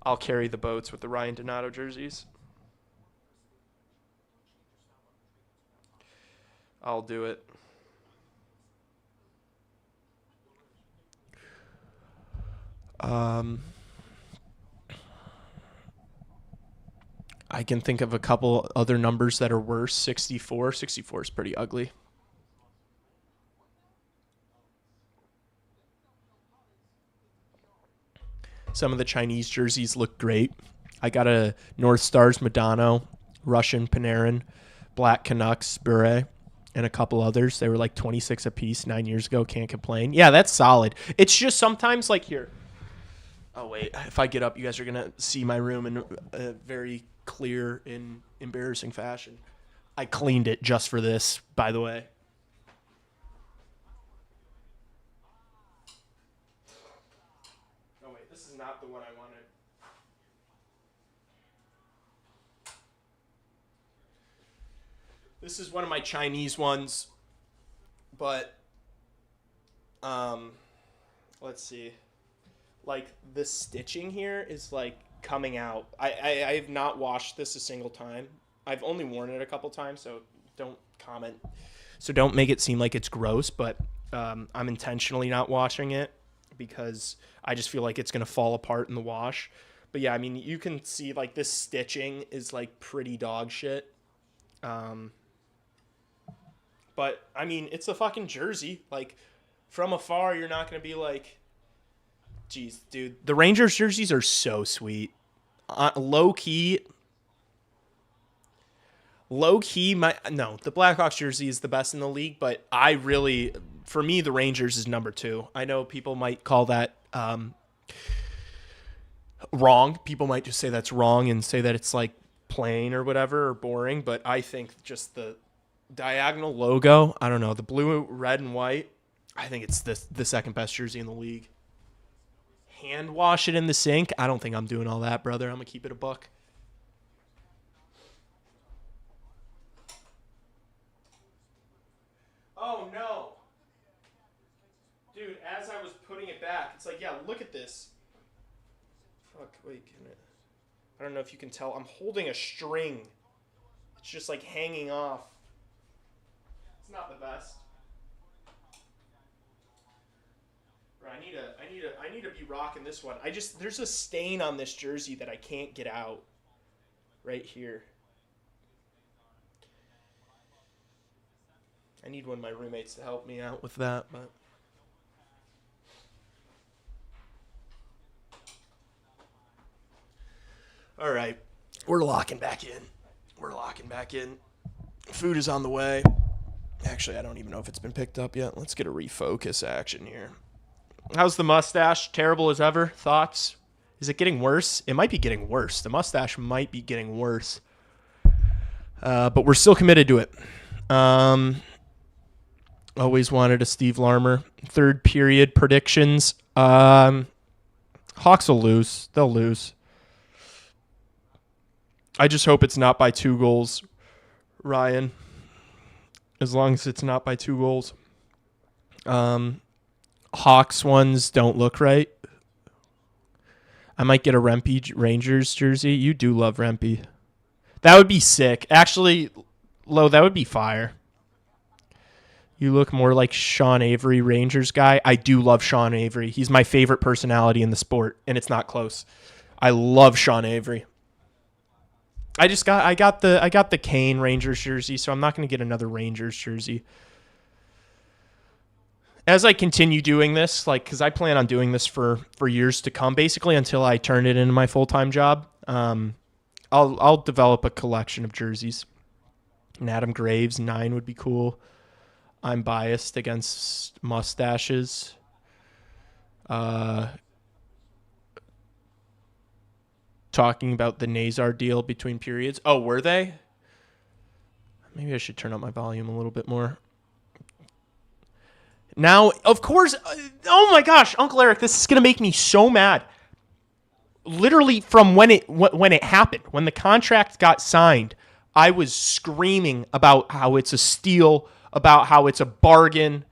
I'll carry the boats with the Ryan Donato jerseys. I'll do it. I can think of a couple other numbers that are worse. 64. 64 is pretty ugly. Some of the Chinese jerseys look great. I got a North Stars Madano, Russian Panarin, Black Canucks Bure, and a couple others. They were like 26 a piece 9 years ago. Can't complain. Yeah, that's solid. It's just sometimes like here. Oh, wait. If I get up, you guys are going to see my room in a very clear and embarrassing fashion. I cleaned it just for this, by the way. Oh, wait. This is not the one I wanted. This is one of my Chinese ones, but let's see. Like the stitching here is like coming out. I have not washed this a single time. I've only worn it a couple times, so don't comment. So don't make it seem like it's gross, but I'm intentionally not washing it because I just feel like it's going to fall apart in the wash. But yeah, I mean, you can see like this stitching is like pretty dog shit. But I mean, it's a fucking jersey. Like from afar, you're not going to be like, geez, dude, the Rangers jerseys are so sweet. Low key, the Blackhawks jersey is the best in the league, but for me, the Rangers is number 2. I know people might call that wrong. People might just say that's wrong and say that it's like plain or whatever or boring, but I think just the Diagonal logo. I don't know. The blue, red, and white. I think it's the second best jersey in the league. Hand wash it in the sink. I don't think I'm doing all that, brother. I'm going to keep it a buck. Oh, no. Dude, as I was putting it back, it's like, yeah, look at this. Fuck, wait, can it? I don't know if you can tell. I'm holding a string. It's just like hanging off. It's not the best. Bro, I need to be rocking this one. There's a stain on this jersey that I can't get out. Right here. I need one of my roommates to help me out with that, but all right. We're locking back in. Food is on the way. Actually, I don't even know if it's been picked up yet. Let's get a refocus action here. How's the mustache? Terrible as ever? Thoughts? Is it getting worse? It might be getting worse. The mustache might be getting worse. But we're still committed to it. Always wanted a Steve Larmer. Third period predictions. Hawks will lose. They'll lose. I just hope it's not by 2 goals, Ryan. As long as it's not by 2 goals. Hawks ones don't look right. I might get a Rempe Rangers jersey. You do love Rempe. That would be sick. Actually, Lo, that would be fire. You look more like Sean Avery, Rangers guy. I do love Sean Avery. He's my favorite personality in the sport, and it's not close. I love Sean Avery. I got the Kane Rangers jersey, so I'm not going to get another Rangers jersey. As I continue doing this, like, because I plan on doing this for years to come, basically until I turn it into my full-time job, I'll develop a collection of jerseys. And Adam Graves 9 would be cool. I'm biased against mustaches. Talking about the Nazar deal between periods. Oh, were they? Maybe I should turn up my volume a little bit more. Now, of course, oh my gosh, Uncle Eric, this is going to make me so mad. Literally from when it happened, when the contract got signed, I was screaming about how it's a steal, about how it's a bargain,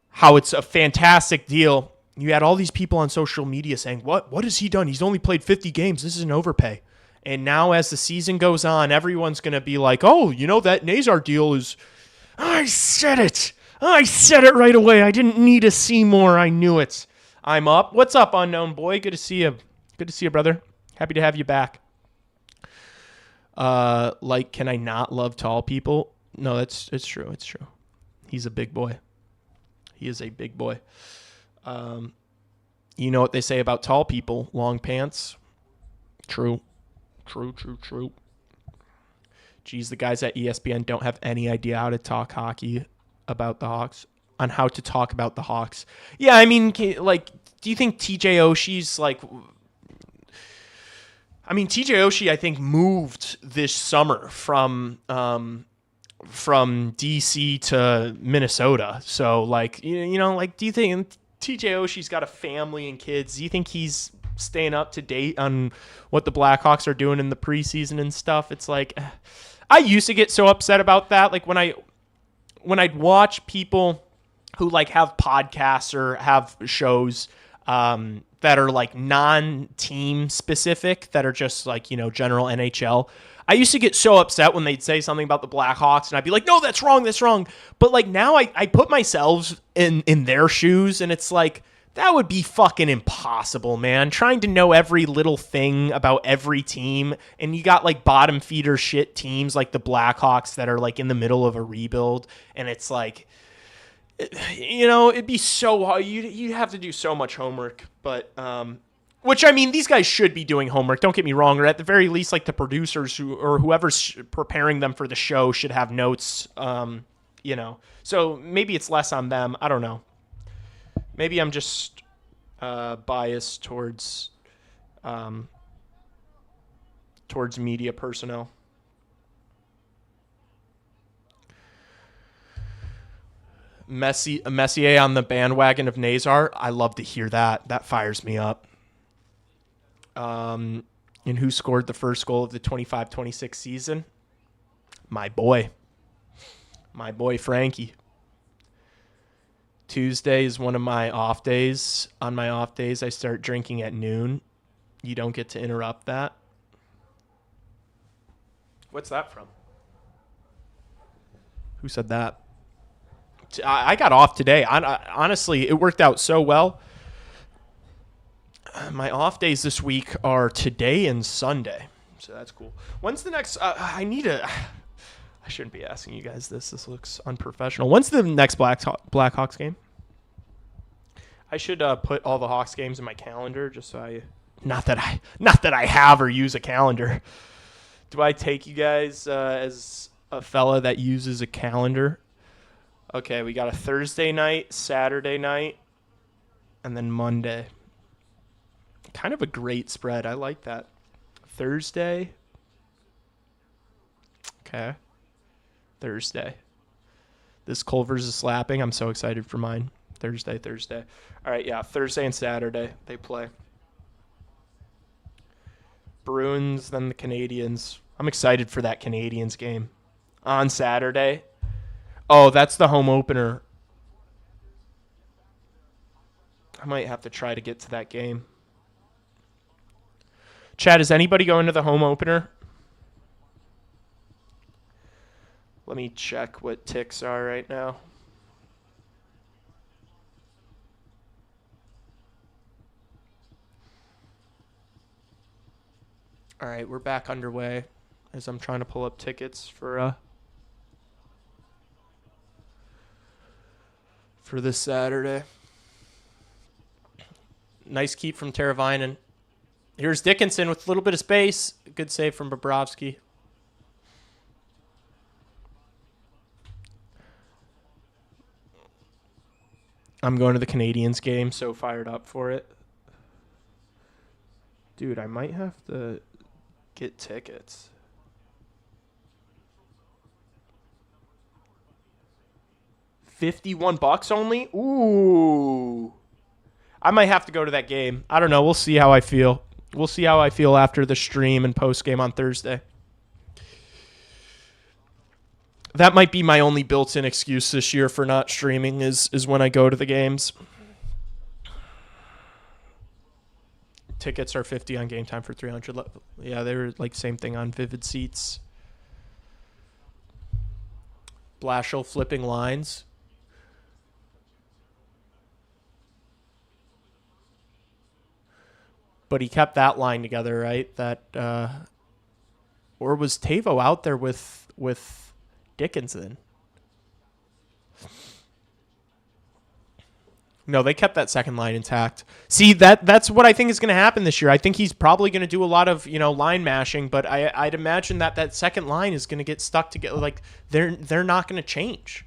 how it's a fantastic deal. You had all these people on social media saying, what has he done? He's only played 50 games. This is an overpay. And now as the season goes on, everyone's going to be like, oh, that Nazar deal is... I said it right away. I didn't need to see more. I knew it. I'm up. What's up, unknown boy? Good to see you. Good to see you, brother. Happy to have you back. Can I not love tall people? No, it's true. It's true. He's a big boy. He is a big boy. You know what they say about tall people? Long pants. True. Geez, the guys at ESPN don't have any idea how to talk hockey about the Hawks, on how to talk about the Hawks. Yeah, I mean, like, do you think TJ Oshie's like... I mean, TJ Oshie, I think, moved this summer from DC to Minnesota. So, like, do you think TJ Oshie's got a family and kids? Do you think he's staying up to date on what the Blackhawks are doing in the preseason and stuff? It's like, I used to get so upset about that. Like, when I'd watch people who, like, have podcasts or have shows that are, like, non-team specific, that are just, like, general NHL. I used to get so upset when they'd say something about the Blackhawks, and I'd be like, no, that's wrong. But, like, now I put myself in their shoes, and it's like, that would be fucking impossible, man. Trying to know every little thing about every team, and you got, like, bottom feeder shit teams like the Blackhawks that are, like, in the middle of a rebuild, and it's like, it'd be so hard. You'd have to do so much homework, but which, I mean, these guys should be doing homework, don't get me wrong, or at the very least, like, the producers or whoever's preparing them for the show should have notes, so maybe it's less on them. I don't know. Maybe I'm just biased towards media personnel. Messier on the bandwagon of Nazar. I love to hear that. That fires me up. And who scored the first goal of the 25-26 season? My boy Frankie. Tuesday is one of my off days. On my off days, I start drinking at noon. You don't get to interrupt that. What's that from? Who said that? I got off today. Honestly, it worked out so well. My off days this week are today and Sunday. So that's cool. When's the next... I shouldn't be asking you guys this. This looks unprofessional. When's the next Blackhawks game? I should put all the Hawks games in my calendar just so I... Not that I have or use a calendar. Do I take you guys as a fella that uses a calendar? Okay, we got a Thursday night, Saturday night, and then Monday. Kind of a great spread. I like that. Thursday. Okay. Thursday. This Culver's is slapping. I'm so excited for mine. Thursday. All right, yeah, Thursday and Saturday they play. Bruins, then the Canadians. I'm excited for that Canadians game on Saturday. Oh, that's the home opener. I might have to try to get to that game. Chad, is anybody going to the home opener? Let me check what ticks are right now. All right, we're back underway as I'm trying to pull up tickets for this Saturday. Nice keep from Teravainen. Here's Dickinson with a little bit of space. Good save from Bobrovsky. I'm going to the Canadians game, so fired up for it. Dude, I might have to get tickets. $51 only? Ooh. I might have to go to that game. I don't know. We'll see how I feel. We'll see how I feel after the stream and post game on Thursday. That might be my only built-in excuse this year for not streaming is when I go to the games. Tickets are $50 on Game Time for $300. Yeah, they were like same thing on Vivid Seats. Blashill flipping lines. But he kept that line together, right? That or was Tavo out there with Dickinson? No, they kept that second line intact. See, that's what I think is going to happen this year. I think he's probably going to do a lot of line mashing, but I'd imagine that second line is going to get stuck together. Like they're not going to change.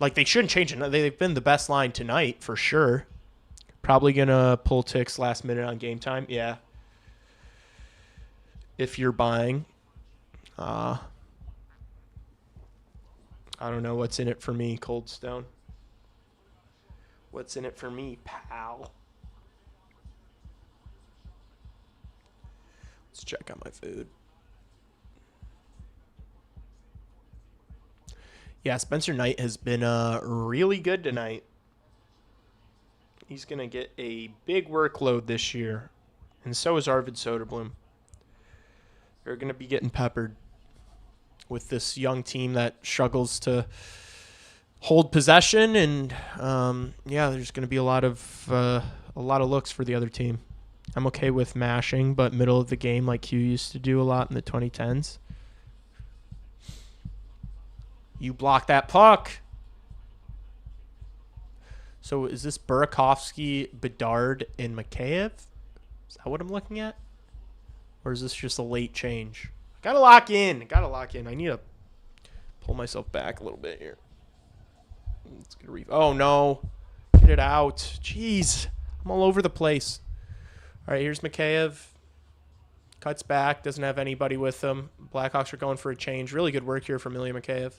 Like they shouldn't change it. They've been the best line tonight for sure. Probably going to pull ticks last minute on Game Time. Yeah. If you're buying. I don't know what's in it for me, Cold Stone. What's in it for me, pal? Let's check out my food. Yeah, Spencer Knight has been really good tonight. He's going to get a big workload this year. And so is Arvid Soderblom. They're going to be getting peppered with this young team that struggles to hold possession. And, there's going to be a lot of looks for the other team. I'm okay with mashing, but middle of the game like Q used to do a lot in the 2010s. You block that puck. So is this Burakovsky, Bedard, and Mikheyev? Is that what I'm looking at? Or is this just a late change? Gotta lock in. I need to pull myself back a little bit here. Let's get a oh, no. Get it out. Jeez. I'm all over the place. All right, here's Mikheyev. Cuts back. Doesn't have anybody with him. Blackhawks are going for a change. Really good work here from Ilya Mikheyev.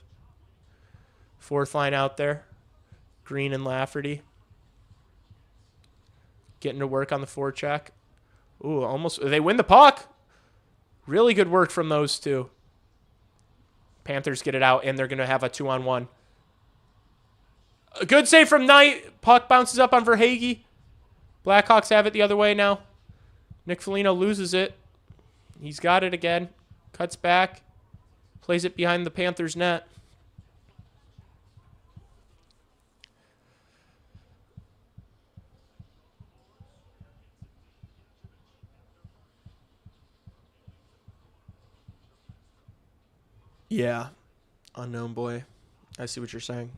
Fourth line out there. Green and Lafferty. Getting to work on the forecheck. Ooh, almost. They win the puck. Really good work from those two. Panthers get it out, and they're going to have a 2-on-1. A good save from Knight. Puck bounces up on Verhaeghe. Blackhawks have it the other way now. Nick Foligno loses it. He's got it again. Cuts back. Plays it behind the Panthers' net. Yeah. Unknown boy. I see what you're saying.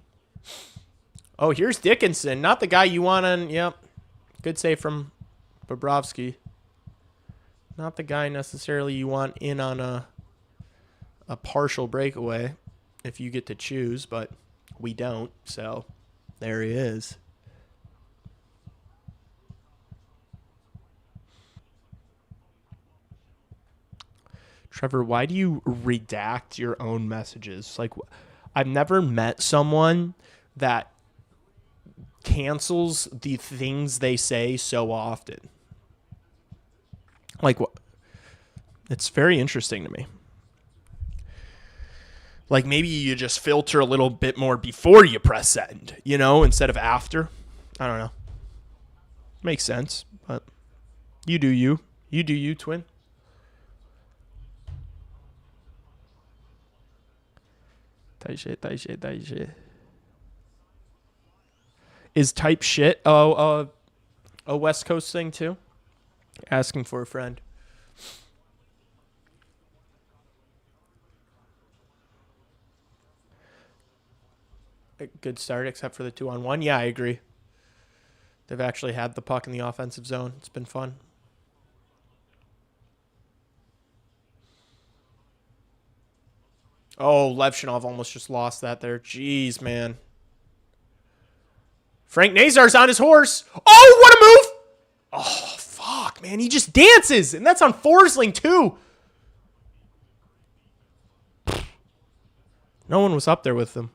Oh, here's Dickinson. Not the guy you want on. Yep. Good save from Bobrovsky. Not the guy necessarily you want in on a partial breakaway if you get to choose, but we don't. So there he is. Trevor, why do you redact your own messages? Like, I've never met someone that cancels the things they say so often. Like, what? It's very interesting to me. Like, maybe you just filter a little bit more before you press send, you know, instead of after. I don't know. Makes sense, but you do you. You do you, twin. Tight shit. Is type shit a West Coast thing too? Asking for a friend. A good start except for the 2-on-1. Yeah, I agree. They've actually had the puck in the offensive zone. It's been fun. Oh, Levshinov almost just lost that there. Jeez, man. Frank Nazar's on his horse. Oh, what a move! Oh, fuck, man. He just dances, and that's on Forsling, too. No one was up there with him.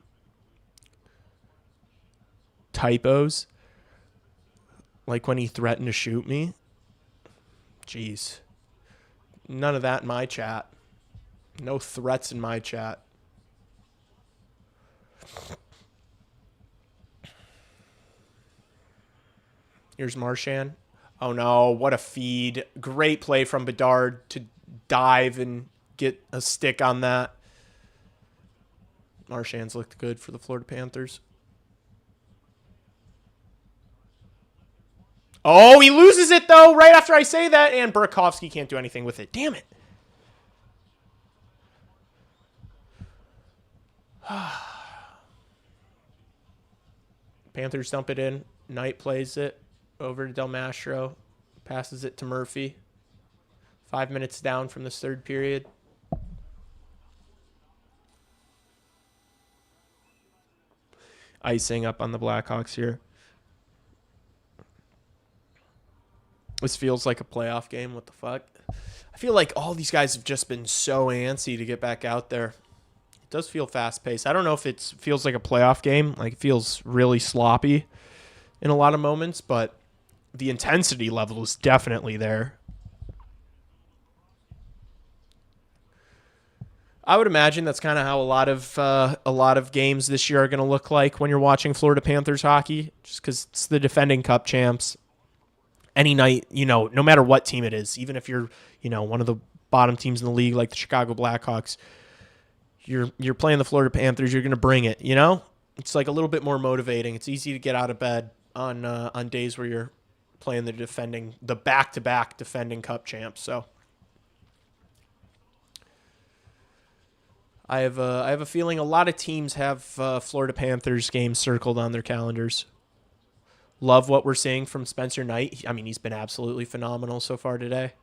Typos. Like when he threatened to shoot me. Jeez. None of that in my chat. No threats in my chat. Here's Marchand. Oh, no. What a feed. Great play from Bedard to dive and get a stick on that. Marchand's looked good for the Florida Panthers. Oh, he loses it, though, right after I say that. And Burakovsky can't do anything with it. Damn it. Panthers dump it in. Knight plays it over to Del Mastro. Passes it to Murphy. 5 minutes down from this third period. Icing up on the Blackhawks here. This feels like a playoff game. What the fuck? I feel like all these guys have just been so antsy to get back out there. It does feel fast-paced. I don't know if it feels like a playoff game. Like, it feels really sloppy in a lot of moments, but the intensity level is definitely there. I would imagine that's kind of how a lot of games this year are going to look like when you're watching Florida Panthers hockey, just because it's the defending Cup champs. Any night, no matter what team it is, even if you're, one of the bottom teams in the league like the Chicago Blackhawks, you're playing the Florida Panthers, you're going to bring it, It's like a little bit more motivating. It's easy to get out of bed on days where you're playing the back-to-back defending Cup champs. So I have a feeling a lot of teams have Florida Panthers games circled on their calendars. Love what we're seeing from Spencer Knight. I mean, he's been absolutely phenomenal so far today.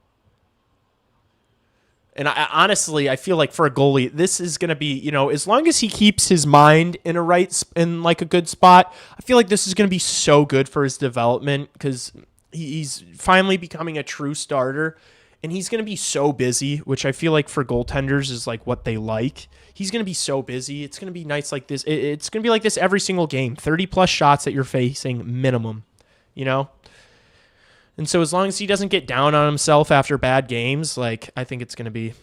And honestly, I feel like for a goalie, this is going to be, as long as he keeps his mind in a good spot, I feel like this is going to be so good for his development because he's finally becoming a true starter. And he's going to be so busy, which I feel like for goaltenders is like what they like. He's going to be so busy. It's going to be nights like this. It's going to be like this every single game. 30-plus shots that you're facing minimum, you know? And so as long as he doesn't get down on himself after bad games, like I think it'll be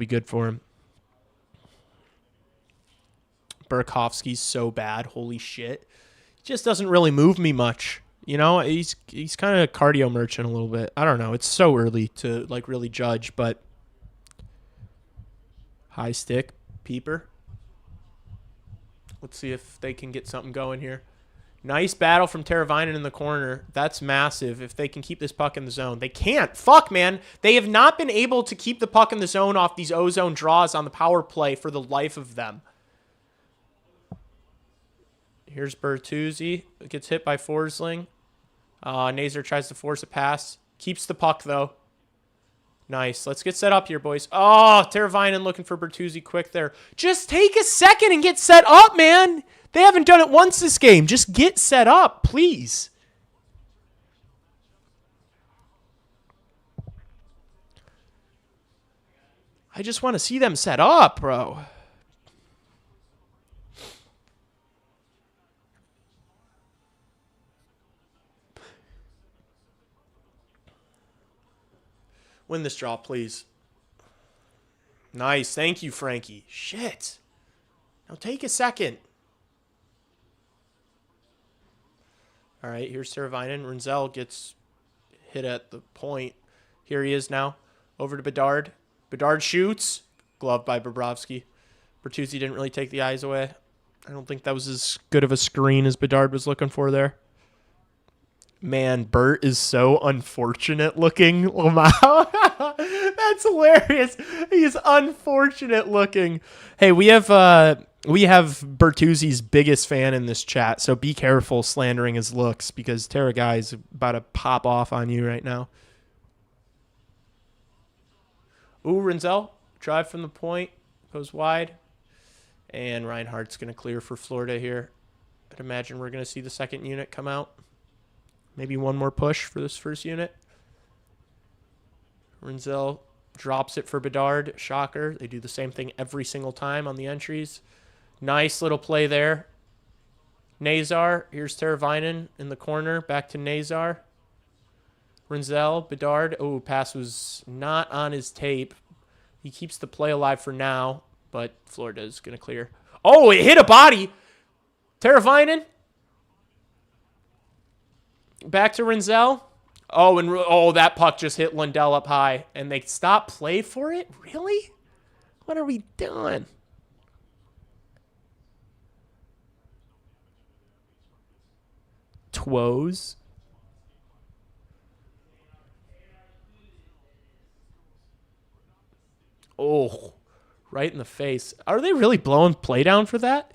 good for him. Burakovsky's so bad. Holy shit. He just doesn't really move me much. You know, he's kind of a cardio merchant a little bit. I don't know. It's so early to like really judge, but high stick, peeper. Let's see if they can get something going here. Nice battle from Teravainen in the corner. That's massive if they can keep this puck in the zone. They can't. Fuck, man. They have not been able to keep the puck in the zone off these O-zone draws on the power play for the life of them. Here's Bertuzzi. Gets hit by Forsling. Nazar tries to force a pass. Keeps the puck, though. Nice. Let's get set up here, boys. Oh, Teravainen looking for Bertuzzi quick there. Just take a second and get set up, man. They haven't done it once this game. Just get set up, please. I just want to see them set up, bro. Win this draw, please. Nice. Thank you, Frankie. Shit. Now take a second. All right, here's Teravainen. Renzel gets hit at the point. Here he is now. Over to Bedard. Bedard shoots. Gloved by Bobrovsky. Bertuzzi didn't really take the eyes away. I don't think that was as good of a screen as Bedard was looking for there. Man, Bert is so unfortunate looking. That's hilarious. He's unfortunate looking. Hey, we have Bertuzzi's biggest fan in this chat, so be careful slandering his looks because Terra Guy is about to pop off on you right now. Ooh, Renzel, drive from the point, goes wide, and Reinhardt's going to clear for Florida here. I'd imagine we're going to see the second unit come out. Maybe one more push for this first unit. Renzel drops it for Bedard. Shocker. They do the same thing every single time on the entries. Nice little play there. Nazar. Here's Teravainen in the corner. Back to Nazar. Renzel. Bedard. Oh, pass was not on his tape. He keeps the play alive for now, but Florida's going to clear. Oh, it hit a body. Teravainen. Back to Renzel. Oh, that puck just hit Lundell up high, and they stopped play for it? Really? What are we doing? Twoes. Oh, right in the face. Are they really blowing play down for that?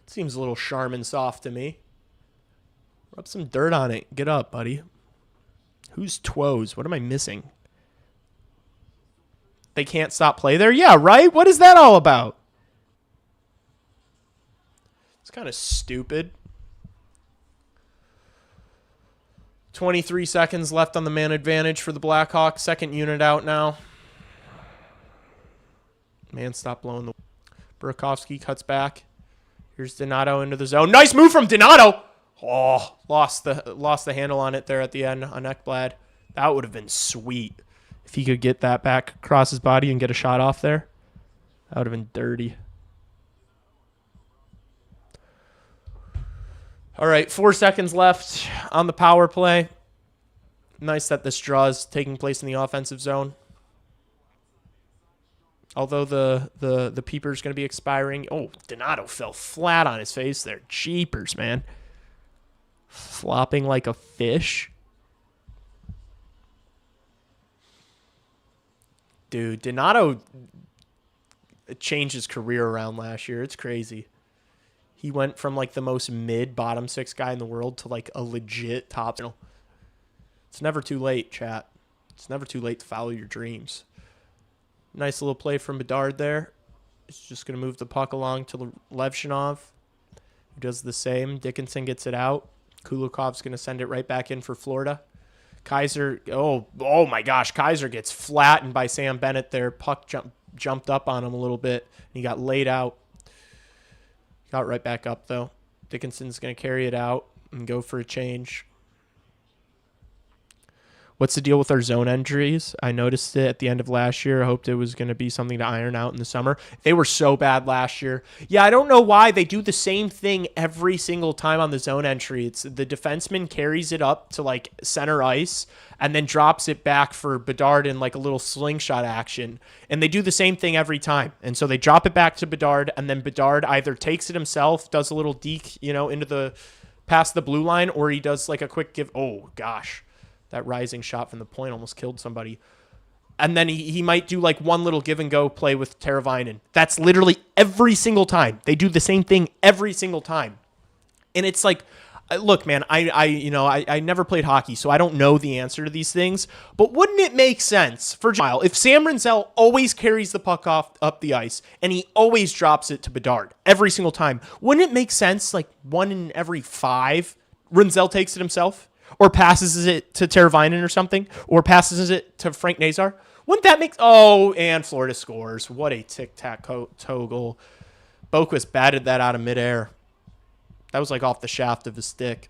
Seems a little Charmin soft to me. Rub some dirt on it. Get up, buddy. Who's Twoes? What am I missing? They can't stop play there? Yeah, right? What is that all about? It's kind of stupid. 23 seconds left on the man advantage for the Blackhawks. Second unit out now. Man, stop blowing the... Burakovsky cuts back. Here's Donato into the zone. Nice move from Donato! Oh, lost the handle on it there at the end on Ekblad. That would have been sweet if he could get that back across his body and get a shot off there. That would have been dirty. All right, 4 seconds left on the power play. Nice that this draw is taking place in the offensive zone. Although the peeper is going to be expiring. Oh, Donato fell flat on his face there. Jeepers, man. Flopping like a fish. Dude, Donato changed his career around last year. It's crazy. He went from like the most mid bottom six guy in the world to like a legit top. It's never too late, chat. It's never too late to follow your dreams. Nice little play from Bedard there. He's just going to move the puck along to Levshinov, who does the same. Dickinson gets it out. Kulikov's going to send it right back in for Florida. Kaiser, oh my gosh, Kaiser gets flattened by Sam Bennett there. Puck jumped up on him a little bit. He got laid out. Got right back up, though. Dickinson's going to carry it out and go for a change. What's the deal with our zone entries? I noticed it at the end of last year. I hoped it was going to be something to iron out in the summer. They were so bad last year. Yeah, I don't know why. They do the same thing every single time on the zone entry. It's the defenseman carries it up to like center ice and then drops it back for Bedard in like a little slingshot action. And they do the same thing every time. And so they drop it back to Bedard, and then Bedard either takes it himself, does a little deke, into the past the blue line, or he does like a quick give. Oh gosh. That rising shot from the point almost killed somebody. And then he might do like one little give and go play with Teravainen. That's literally every single time. They do the same thing every single time. And it's like, look, man, I never played hockey, so I don't know the answer to these things. But wouldn't it make sense for Giles if Sam Rinzel always carries the puck up the ice and he always drops it to Bedard every single time? Wouldn't it make sense like 1 in every 5 Rinzel takes it himself? Or passes it to Teravainen or something, or passes it to Frank Nazar. Wouldn't that make... Oh, and Florida scores. What a tic-tac-toe goal. Boquist batted that out of midair. That was like off the shaft of his stick.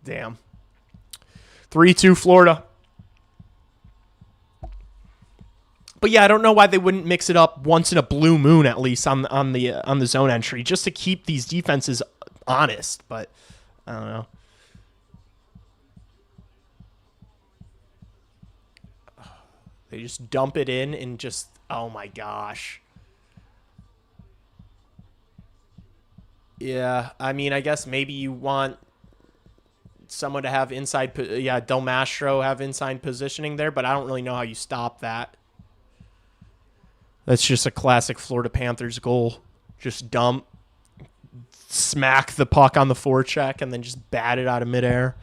Damn. 3-2 Florida. But yeah, I don't know why they wouldn't mix it up once in a blue moon at least on the zone entry, just to keep these defenses honest, but... I don't know. They just dump it in and just, oh my gosh. Yeah, I mean, I guess maybe you want someone to have inside, Del Mastro have inside positioning there, but I don't really know how you stop that. That's just a classic Florida Panthers goal. Just dump. Smack the puck on the forecheck and then just bat it out of midair.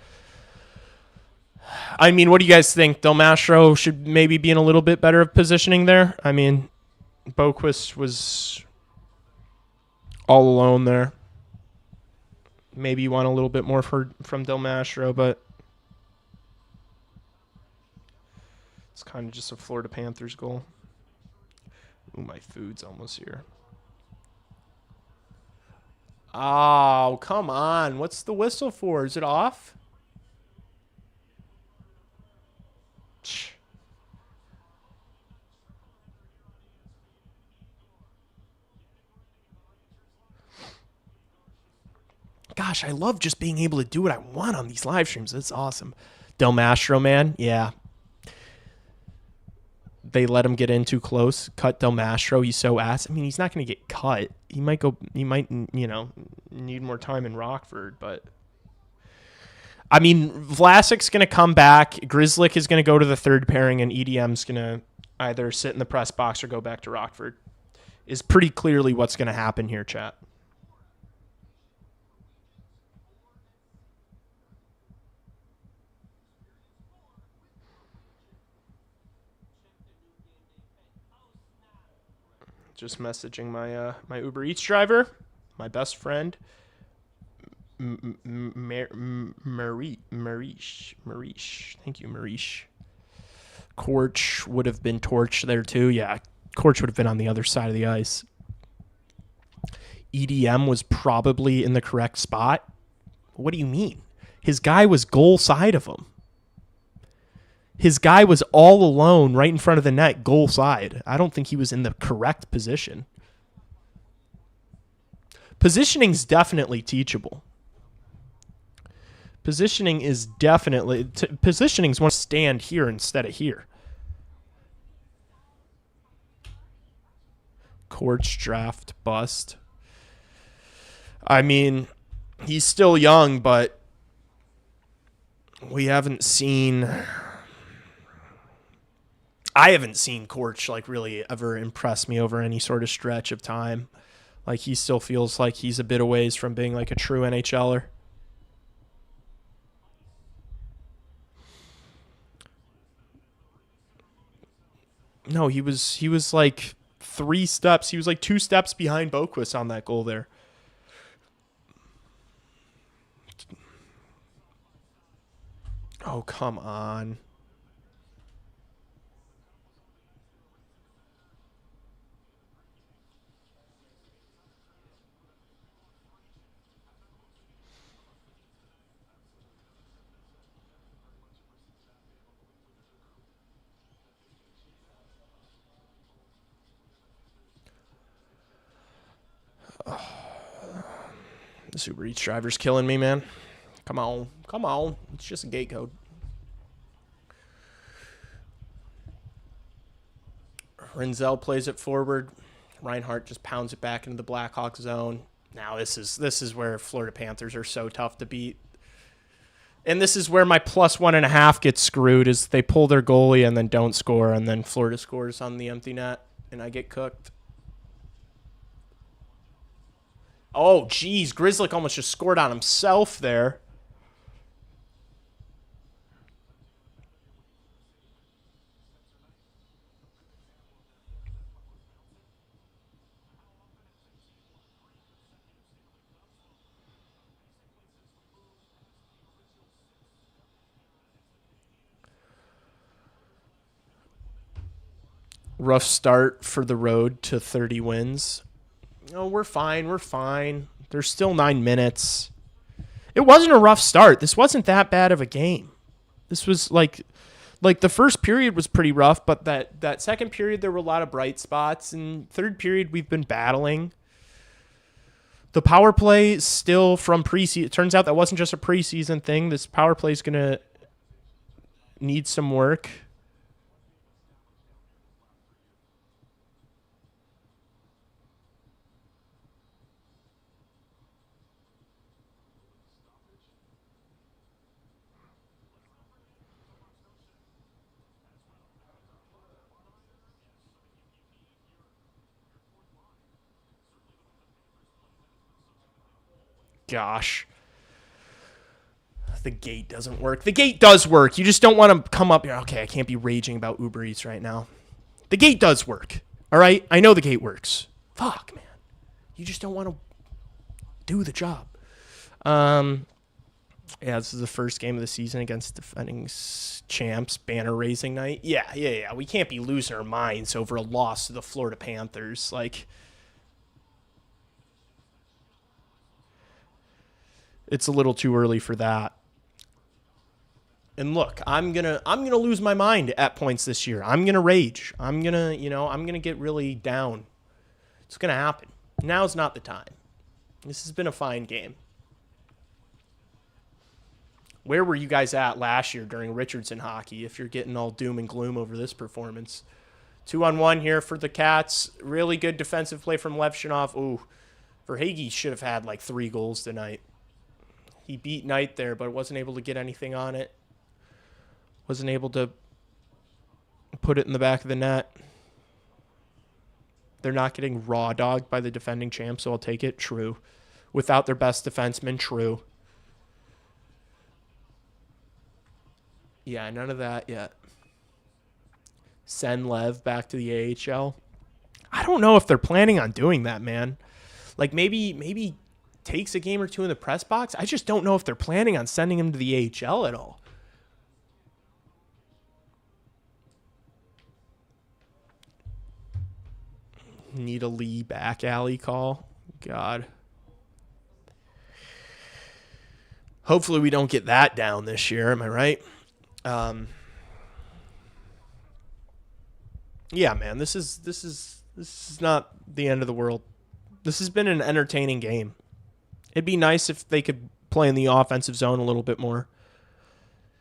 I mean, what do you guys think? Del Mastro should maybe be in a little bit better of positioning there. I mean, Boquist was all alone there. Maybe you want a little bit more from Del Mastro, but it's kind of just a Florida Panthers goal. Ooh, my food's almost here. Oh, come on. What's the whistle for? Is it off? Gosh, I love just being able to do what I want on these live streams. That's awesome. Del Mastro, man. Yeah. They let him get in too close. Cut Del Mastro. He's so ass. I mean, he's not going to get cut. He might, need more time in Rockford, but I mean, Vlasic's going to come back. Grzelcyk is going to go to the third pairing, and EDM's going to either sit in the press box or go back to Rockford. Is pretty clearly what's going to happen here, chat. Just messaging my Uber Eats driver, my best friend, Marish. Thank you, Marish. Korch would have been torched there too. Yeah, Korch would have been on the other side of the ice. EDM was probably in the correct spot. What do you mean? His guy was goal side of him. His guy was all alone right in front of the net, goal side. I don't think he was in the correct position. Positioning's definitely teachable. Positioning's one to stand here instead of here. Korch draft bust. I mean, he's still young, but we haven't seen... I haven't seen Korch like really ever impress me over any sort of stretch of time. Like he still feels like he's a bit of ways from being like a true NHLer. No, he was like 3 steps. He was like 2 steps behind Boquist on that goal there. Oh, come on. This Uber Eats driver's killing me, man. Come on. Come on. It's just a gate code. Renzel plays it forward. Reinhart just pounds it back into the Blackhawks zone. Now this is where Florida Panthers are so tough to beat. And this is where my +1.5 gets screwed, is they pull their goalie and then don't score, and then Florida scores on the empty net, and I get cooked. Oh, geez. Grzelcyk almost just scored on himself there. Rough start for the road to 30 wins. Oh, we're fine. We're fine. There's still 9 minutes. It wasn't a rough start. This wasn't that bad of a game. This was like the first period was pretty rough, but that second period there were a lot of bright spots, and third period we've been battling. The power play still from preseason. It turns out that wasn't just a preseason thing. This power play is going to need some work. Gosh. The gate doesn't work. The gate does work. You just don't want to come up here. Okay, I can't be raging about Uber Eats right now. The gate does work. All right? I know the gate works. Fuck, man. You just don't want to do the job. Yeah, this is the first game of the season against defending champs, banner raising night. Yeah. We can't be losing our minds over a loss to the Florida Panthers. Like, it's a little too early for that. And look, I'm gonna lose my mind at points this year. I'm gonna rage. I'm gonna get really down. It's gonna happen. Now's not the time. This has been a fine game. Where were you guys at last year during Richardson hockey if you're getting all doom and gloom over this performance? 2-on-1 here for the Cats. Really good defensive play from Levshunov. Ooh, Verhaeghe should have had like 3 goals tonight. He beat Knight there, but wasn't able to get anything on it. Wasn't able to put it in the back of the net. They're not getting raw dogged by the defending champs, so I'll take it. True. Without their best defenseman, true. Yeah, none of that yet. Send Lev back to the AHL. I don't know if they're planning on doing that, man. Like maybe takes a game or two in the press box. I just don't know if they're planning on sending him to the AHL at all. Need a Lee back alley call. God. Hopefully we don't get that down this year. Am I right? Yeah, man. This is not the end of the world. This has been an entertaining game. It'd be nice if they could play in the offensive zone a little bit more.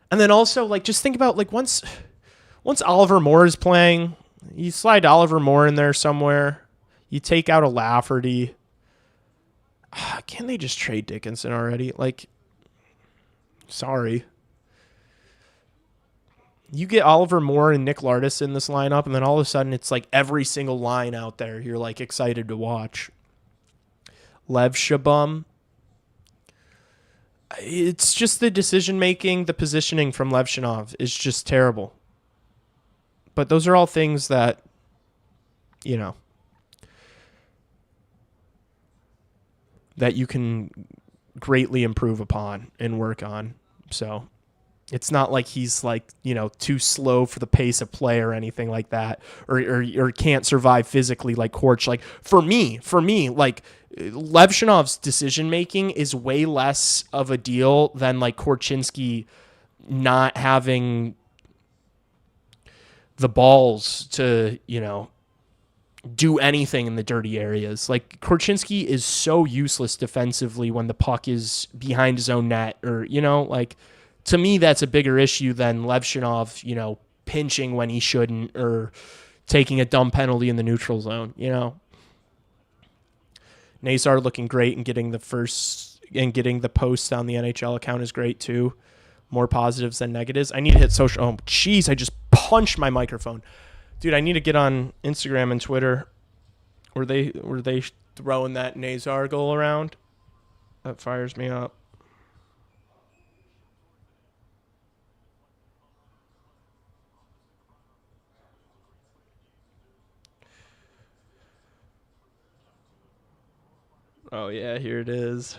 And then also, like, just think about, like, once Oliver Moore is playing, you slide Oliver Moore in there somewhere. You take out a Lafferty. Can't they just trade Dickinson already? Like, sorry. You get Oliver Moore and Nick Lardis in this lineup, and then all of a sudden it's like every single line out there you're, like, excited to watch. Lev Shabum. It's just the decision-making, the positioning from Levshunov is just terrible. But those are all things that, you know, that you can greatly improve upon and work on. So It's not like he's like, too slow for the pace of play or anything like that, or can't survive physically like Korch. Like for me, like Levshinov's decision making is way less of a deal than like Korchinski not having the balls to, do anything in the dirty areas. Like Korchinski is so useless defensively when the puck is behind his own net, or like to me that's a bigger issue than Levshinov, pinching when he shouldn't, or taking a dumb penalty in the neutral zone. Nazar looking great and getting the post on the NHL account is great too. More positives than negatives. I need to hit social. Oh, jeez, I just punched my microphone. Dude, I need to get on Instagram and Twitter. Were they throwing that Nazar goal around? That fires me up. Oh yeah, here it is.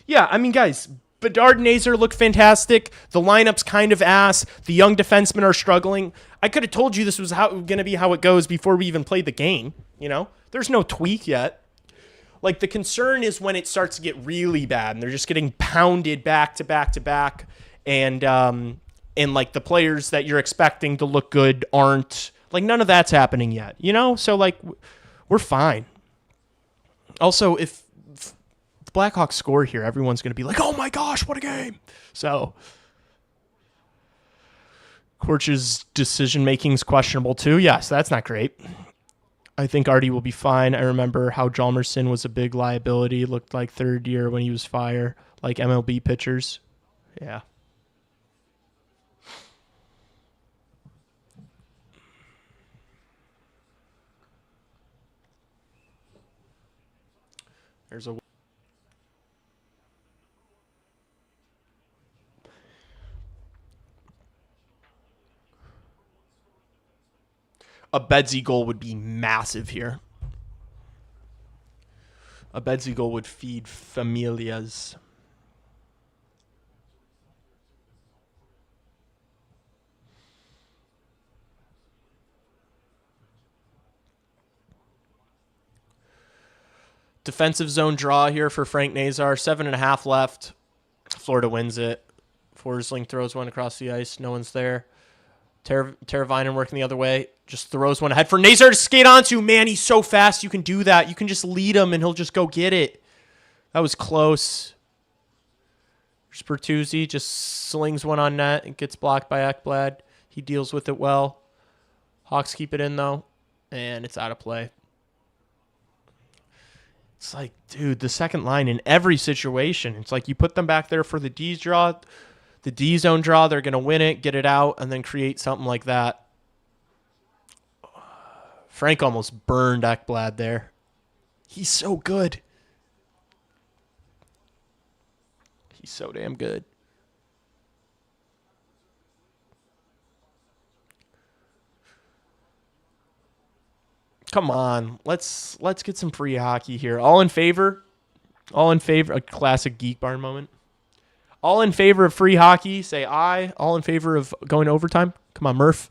Yeah, I mean, guys, Bedard and Nazar look fantastic. The lineup's kind of ass. The young defensemen are struggling. I could have told you this was going to be how it goes before we even played the game. There's no tweak yet. Like, the concern is when it starts to get really bad and they're just getting pounded back to back to back, and like the players that you're expecting to look good aren't. Like, none of that's happening yet. So like we're fine. Also, if the Blackhawks score here, everyone's going to be like, oh my gosh, what a game. So Korch's decision-making is questionable too. Yes, that's not great. I think Artie will be fine. I remember how Hjalmarsson was a big liability. Looked like third year when he was fire, like MLB pitchers. Yeah. There's a Bedsy goal would be massive here. A Bedsy goal would feed familias. Defensive zone draw here for Frank Nazar. 7.5 left. Florida wins it. Forsling throws one across the ice. No one's there. Teravainen working the other way. Just throws one ahead for Nazar to skate onto. Man, he's so fast. You can do that. You can just lead him, and he'll just go get it. That was close. Bertuzzi just slings one on net and gets blocked by Ekblad. He deals with it well. Hawks keep it in, though, and it's out of play. It's like, dude, the second line in every situation. It's like you put them back there for the D draw, the D zone draw. They're going to win it, get it out, and then create something like that. Frank almost burned Ekblad there. He's so good. He's so damn good. Come on, let's get some free hockey here. All in favor? All in favor? A classic Geek Barn moment. All in favor of free hockey? Say aye. All in favor of going to overtime? Come on, Murph.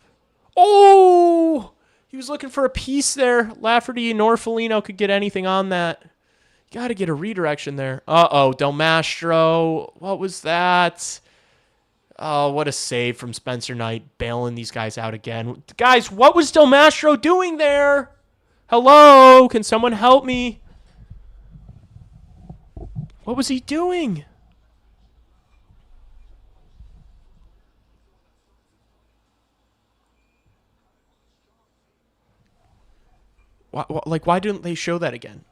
Oh, he was looking for a piece there. Lafferty nor Foligno could get anything on that. You got to get a redirection there. Uh-oh, Del Mastro. What was that? Oh, what a save from Spencer Knight, bailing these guys out again. Guys, what was Del Mastro doing there? Hello? Can someone help me? What was he doing? Why didn't they show that again?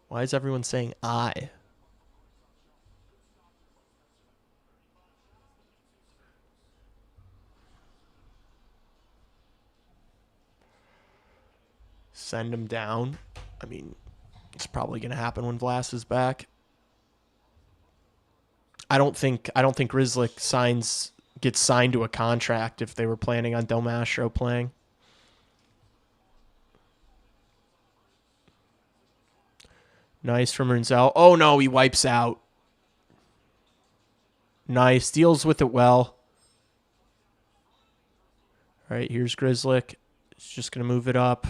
Why is everyone saying I? Send him down. I mean, it's probably going to happen when Vlass is back. I don't think Rizlick gets signed to a contract if they were planning on Del Mastro playing. Nice from Rinzel. Oh, no, he wipes out. Nice. Deals with it well. All right, here's Grizzlick. He's just going to move it up.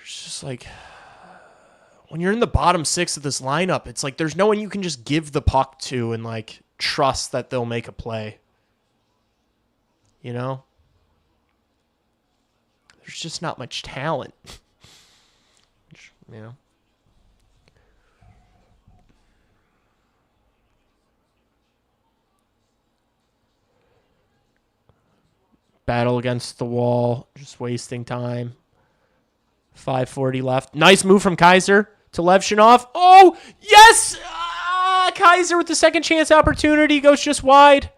It's just like, when you're in the bottom six of this lineup, it's like there's no one you can just give the puck to and, like, trust that they'll make a play. You know? There's just not much talent. You know? Battle against the wall. Just wasting time. 5:40 left. Nice move from Kaiser to Levshinov. Oh, yes! Kaiser with the second chance opportunity goes just wide.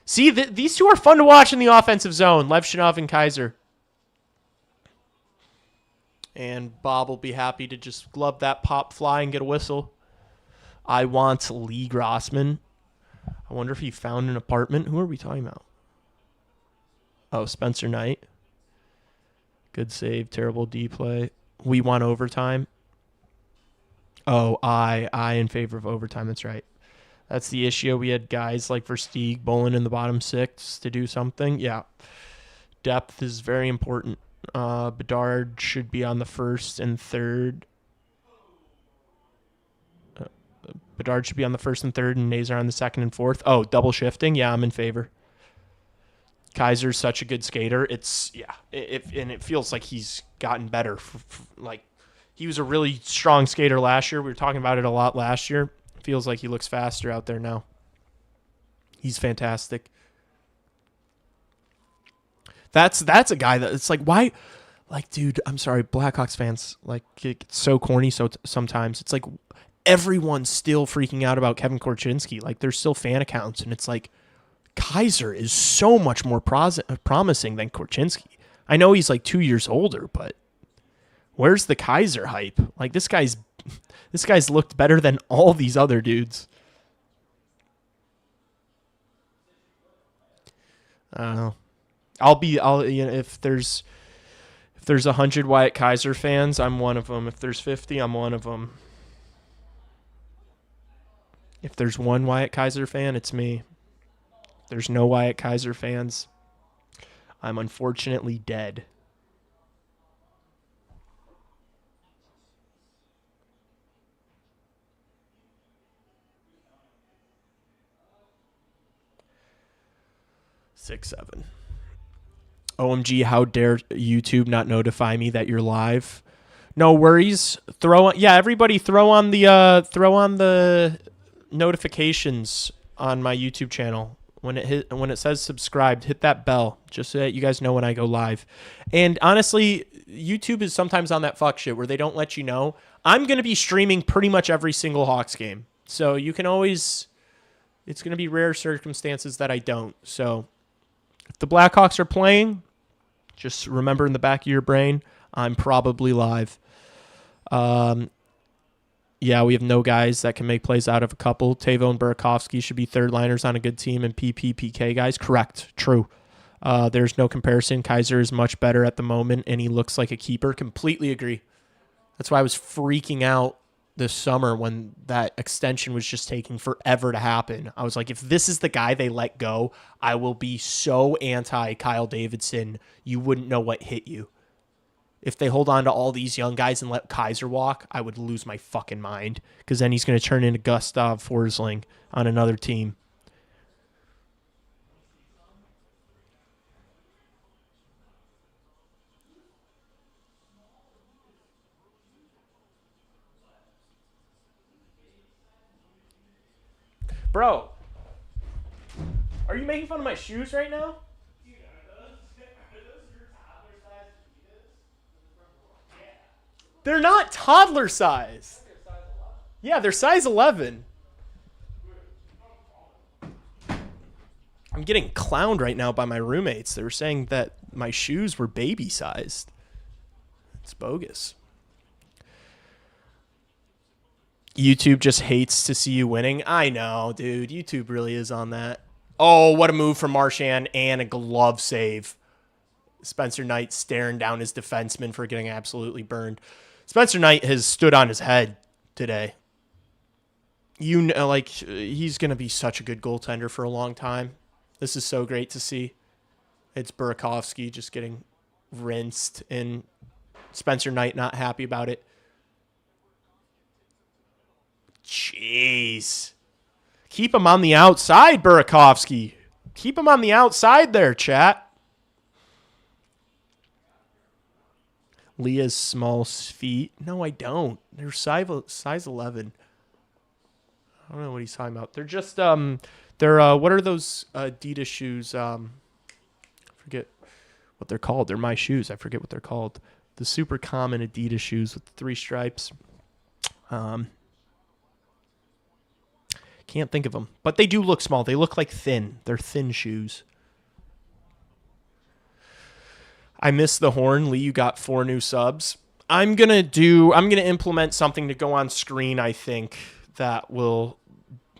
See, these two are fun to watch in the offensive zone. Levshinov and Kaiser. And Bob will be happy to just glove that pop fly and get a whistle. I want Lee Grossman. I wonder if he found an apartment. Who are we talking about? Oh, Spencer Knight. Good save. Terrible D play. We want overtime. Oh, I in favor of overtime. That's right. That's the issue. We had guys like Versteeg bowling in the bottom six to do something. Yeah. Depth is very important. Bedard should be on the first and third. Bedard should be on the first and third, and Nazar on the second and fourth. Oh, double shifting? Yeah, I'm in favor. Kaiser's such a good skater. It's, yeah. And it feels like he's gotten better. Like, he was a really strong skater last year. We were talking about it a lot last year. Feels like he looks faster out there now. He's fantastic. That's a guy that it's like, why, like, dude, I'm sorry, Blackhawks fans, like, it's so corny sometimes. It's like everyone's still freaking out about Kevin Korchinski. Like, there's still fan accounts, and it's like Kaiser is so much more promising than Korchinski. I know he's like 2 years older, but where's the Kaiser hype? Like, this guy's looked better than all these other dudes. I don't know. If there's 100 Wyatt Kaiser fans, I'm one of them. If there's 50, I'm one of them. If there's one Wyatt Kaiser fan, it's me. If there's no Wyatt Kaiser fans, I'm unfortunately dead. Six, 7. OMG, how dare YouTube not notify me that you're live? No worries. Everybody throw on the notifications on my YouTube channel. When it says subscribed, hit that bell just so that you guys know when I go live. And honestly, YouTube is sometimes on that fuck shit where they don't let you know. I'm going to be streaming pretty much every single Hawks game. So you can always, it's going to be rare circumstances that I don't. So if the Blackhawks are playing, just remember in the back of your brain, I'm probably live. Yeah, we have no guys that can make plays out of a couple. Tavo and Burakovsky should be third liners on a good team and PK guys. Correct. True. There's no comparison. Kaiser is much better at the moment, and he looks like a keeper. Completely agree. That's why I was freaking out this summer when that extension was just taking forever to happen. I was like, if this is the guy they let go, I will be so anti Kyle Davidson, you wouldn't know what hit you. If they hold on to all these young guys and let Kaiser walk, I would lose my fucking mind, because then he's going to turn into Gustav Forsling on another team. Bro, are you making fun of my shoes right now? They're not toddler size. Yeah, they're size 11. I'm getting clowned right now by my roommates. They were saying that my shoes were baby sized. It's bogus. YouTube just hates to see you winning. I know, dude. YouTube really is on that. Oh, what a move from Marchand and a glove save. Spencer Knight staring down his defenseman for getting absolutely burned. Spencer Knight has stood on his head today. You know, like, he's going to be such a good goaltender for a long time. This is so great to see. It's Burakovsky just getting rinsed and Spencer Knight not happy about it. Jeez. Keep him on the outside, Burakovsky. Keep him on the outside there, chat. Leah's small feet. No, I don't. They're size 11. I don't know what he's talking about. They're just they're what are those Adidas shoes? I forget what they're called. They're my shoes. I forget what they're called. The super common Adidas shoes with the 3 stripes. Can't think of them, but they do look small. They look like thin. They're thin shoes. I missed the horn. Lee, you got 4 new subs. I'm gonna implement something to go on screen, I think, that will,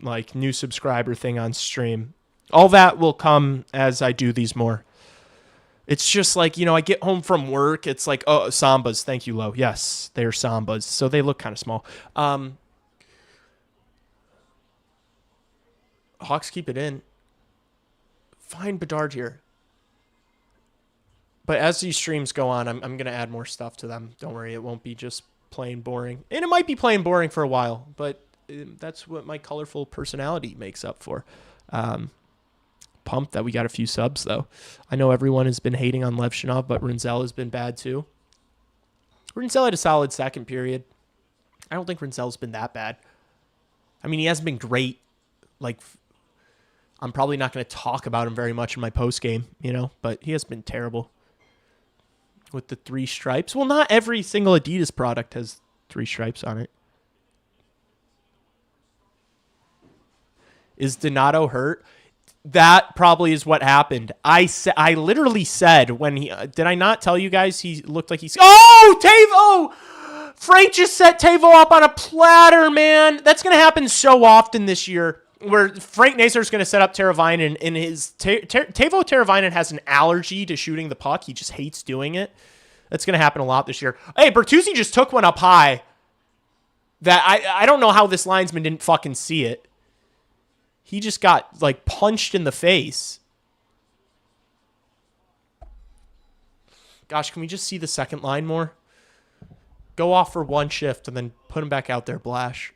like, new subscriber thing on stream. All that will come as I do these more. It's just like, I get home from work. It's like, oh, Sambas. Thank you, Lo. Yes, they're Sambas. So they look kind of small. Hawks keep it in. Find Bedard here. But as these streams go on, I'm going to add more stuff to them. Don't worry. It won't be just plain boring. And it might be plain boring for a while, but that's what my colorful personality makes up for. Pumped that we got a few subs, though. I know everyone has been hating on Levshinov, but Rinzel has been bad, too. Rinzel had a solid second period. I don't think Rinzel's been that bad. I mean, he hasn't been great. Like, I'm probably not going to talk about him very much in my post game, but he has been terrible with the 3 stripes. Well, not every single Adidas product has 3 stripes on it. Is Donato hurt? That probably is what happened. I literally said when he did I not tell you guys he looked like he's Tavo! Frank just set Tavo up on a platter, man. That's gonna happen so often this year. Where Frank Nazar is going to set up Teravainen, and his Teuvo Teravainen has an allergy to shooting the puck. He just hates doing it. That's going to happen a lot this year. Hey, Bertuzzi just took one up high. That I don't know how this linesman didn't fucking see it. He just got, like, punched in the face. Gosh, can we just see the second line more? Go off for 1 shift and then put him back out there, Blash.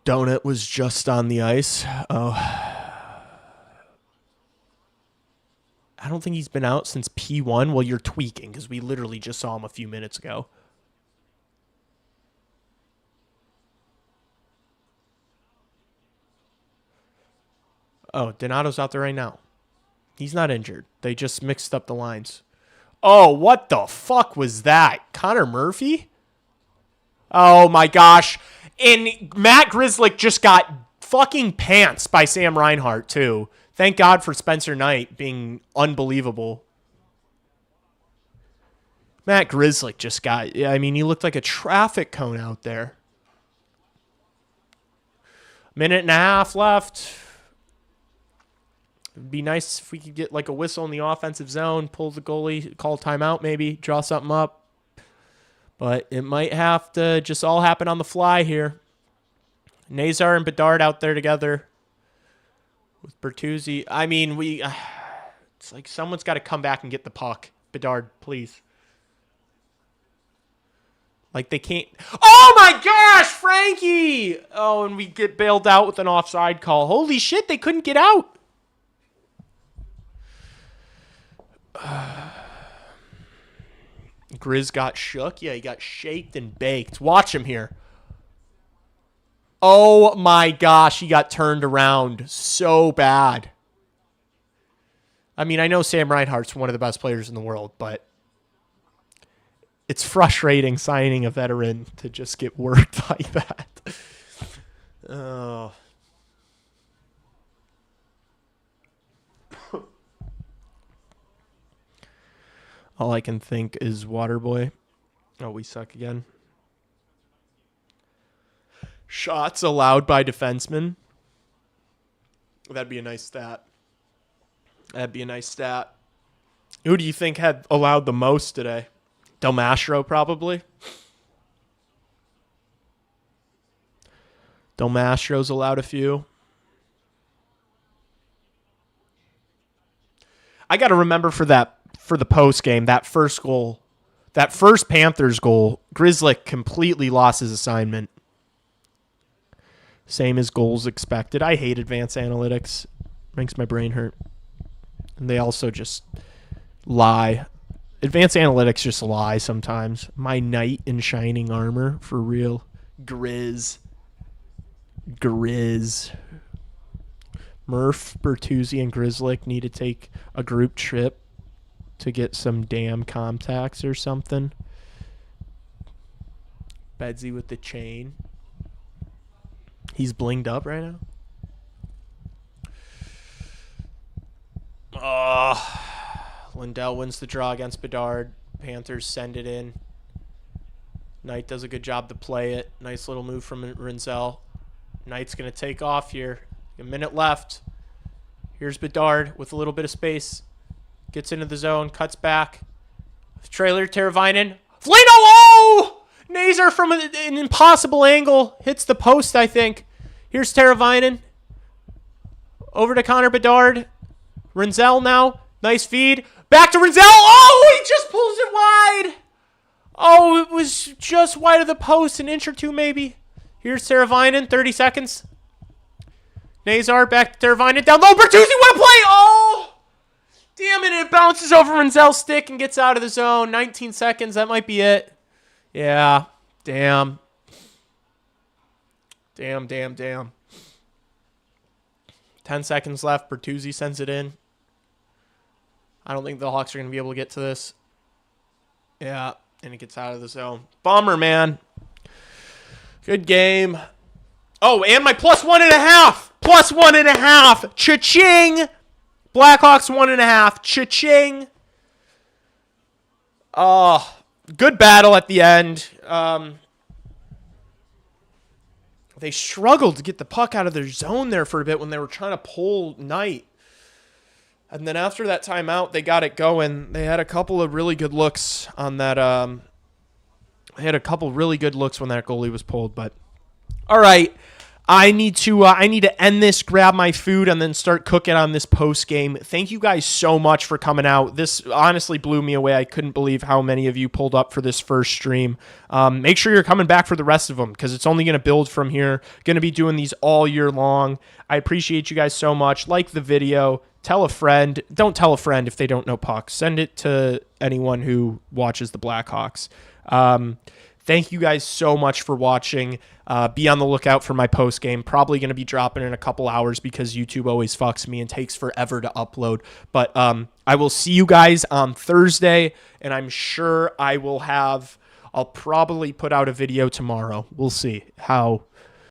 Donut was just on the ice. Oh. I don't think he's been out since P1. Well, you're tweaking because we literally just saw him a few minutes ago. Oh, Donato's out there right now. He's not injured. They just mixed up the lines. Oh, what the fuck was that? Connor Murphy? Oh, my gosh. And Matt Grzelcyk just got fucking pants by Sam Reinhart, too. Thank God for Spencer Knight being unbelievable. Matt Grzelcyk just got... he looked like a traffic cone out there. Minute and a half left. It'd be nice if we could get like a whistle in the offensive zone, pull the goalie, call timeout maybe, draw something up. But it might have to just all happen on the fly here. Nazar and Bedard out there together with Bertuzzi. It's like someone's got to come back and get the puck. Bedard, please. Like they can't. Oh my gosh, Frankie! Oh, and we get bailed out with an offside call. Holy shit, they couldn't get out. Grizz got shook. Yeah, he got shaked and baked. Watch him here. Oh my gosh, he got turned around so bad. I know Sam Reinhart's one of the best players in the world, but it's frustrating signing a veteran to just get worked like that. Oh. All I can think is Waterboy. Oh, we suck again. Shots allowed by defensemen. That'd be a nice stat. That'd be a nice stat. Who do you think had allowed the most today? Del Mastro, probably. Del Mastro's allowed a few. I got to remember for the post game, that first goal, that first Panthers goal, Grzelcyk completely lost his assignment. Same as goals expected. I hate advanced analytics. Makes my brain hurt. And they also just lie. Advanced analytics just lie sometimes. My knight in shining armor, for real. Grizz. Murph, Bertuzzi, and Grzelcyk need to take a group trip to get some damn contacts or something. Bedsy with the chain. He's blinged up right now. Lindell wins the draw against Bedard. Panthers send it in. Knight does a good job to play it. Nice little move from Rinzel. Knight's going to take off here. A minute left. Here's Bedard with a little bit of space. Gets into the zone. Cuts back. Trailer, Teravainen. Flano! Oh! Nazar from an impossible angle. Hits the post, I think. Here's Teravainen. Over to Connor Bedard. Rinzel now. Nice feed. Back to Rinzel. Oh, he just pulls it wide. Oh, it was just wide of the post. An inch or two, maybe. Here's Teravainen. 30 seconds. Nazar back to Teravainen. Down low. Bertuzzi, what a play. Oh! Damn it. It bounces over Rinzel's stick and gets out of the zone. 19 seconds. That might be it. Yeah. Damn. Damn. 10 seconds left. Bertuzzi sends it in. I don't think the Hawks are going to be able to get to this. Yeah. And it gets out of the zone. Bummer, man. Good game. Oh, and my +1.5. +1.5. Cha-ching. Blackhawks 1.5. Cha-ching. Oh, good battle at the end. They struggled to get the puck out of their zone there for a bit when they were trying to pull Knight. And then after that timeout, they got it going. They had a couple of really good looks on that. They had a couple really good looks when that goalie was pulled. But all right, I need to end this, grab my food, and then start cooking on this post game. Thank you guys so much for coming out. This honestly blew me away. I couldn't believe how many of you pulled up for this first stream. Make sure you're coming back for the rest of them because it's only going to build from here. Going to be doing these all year long. I appreciate you guys so much. Like the video. Tell a friend. Don't tell a friend if they don't know pucks. Send it to anyone who watches the Blackhawks. Thank you guys so much for watching. Be on the lookout for my post game. Probably going to be dropping in a couple hours because YouTube always fucks me and takes forever to upload. But I will see you guys on Thursday, and I'm sure I'll probably put out a video tomorrow. We'll see how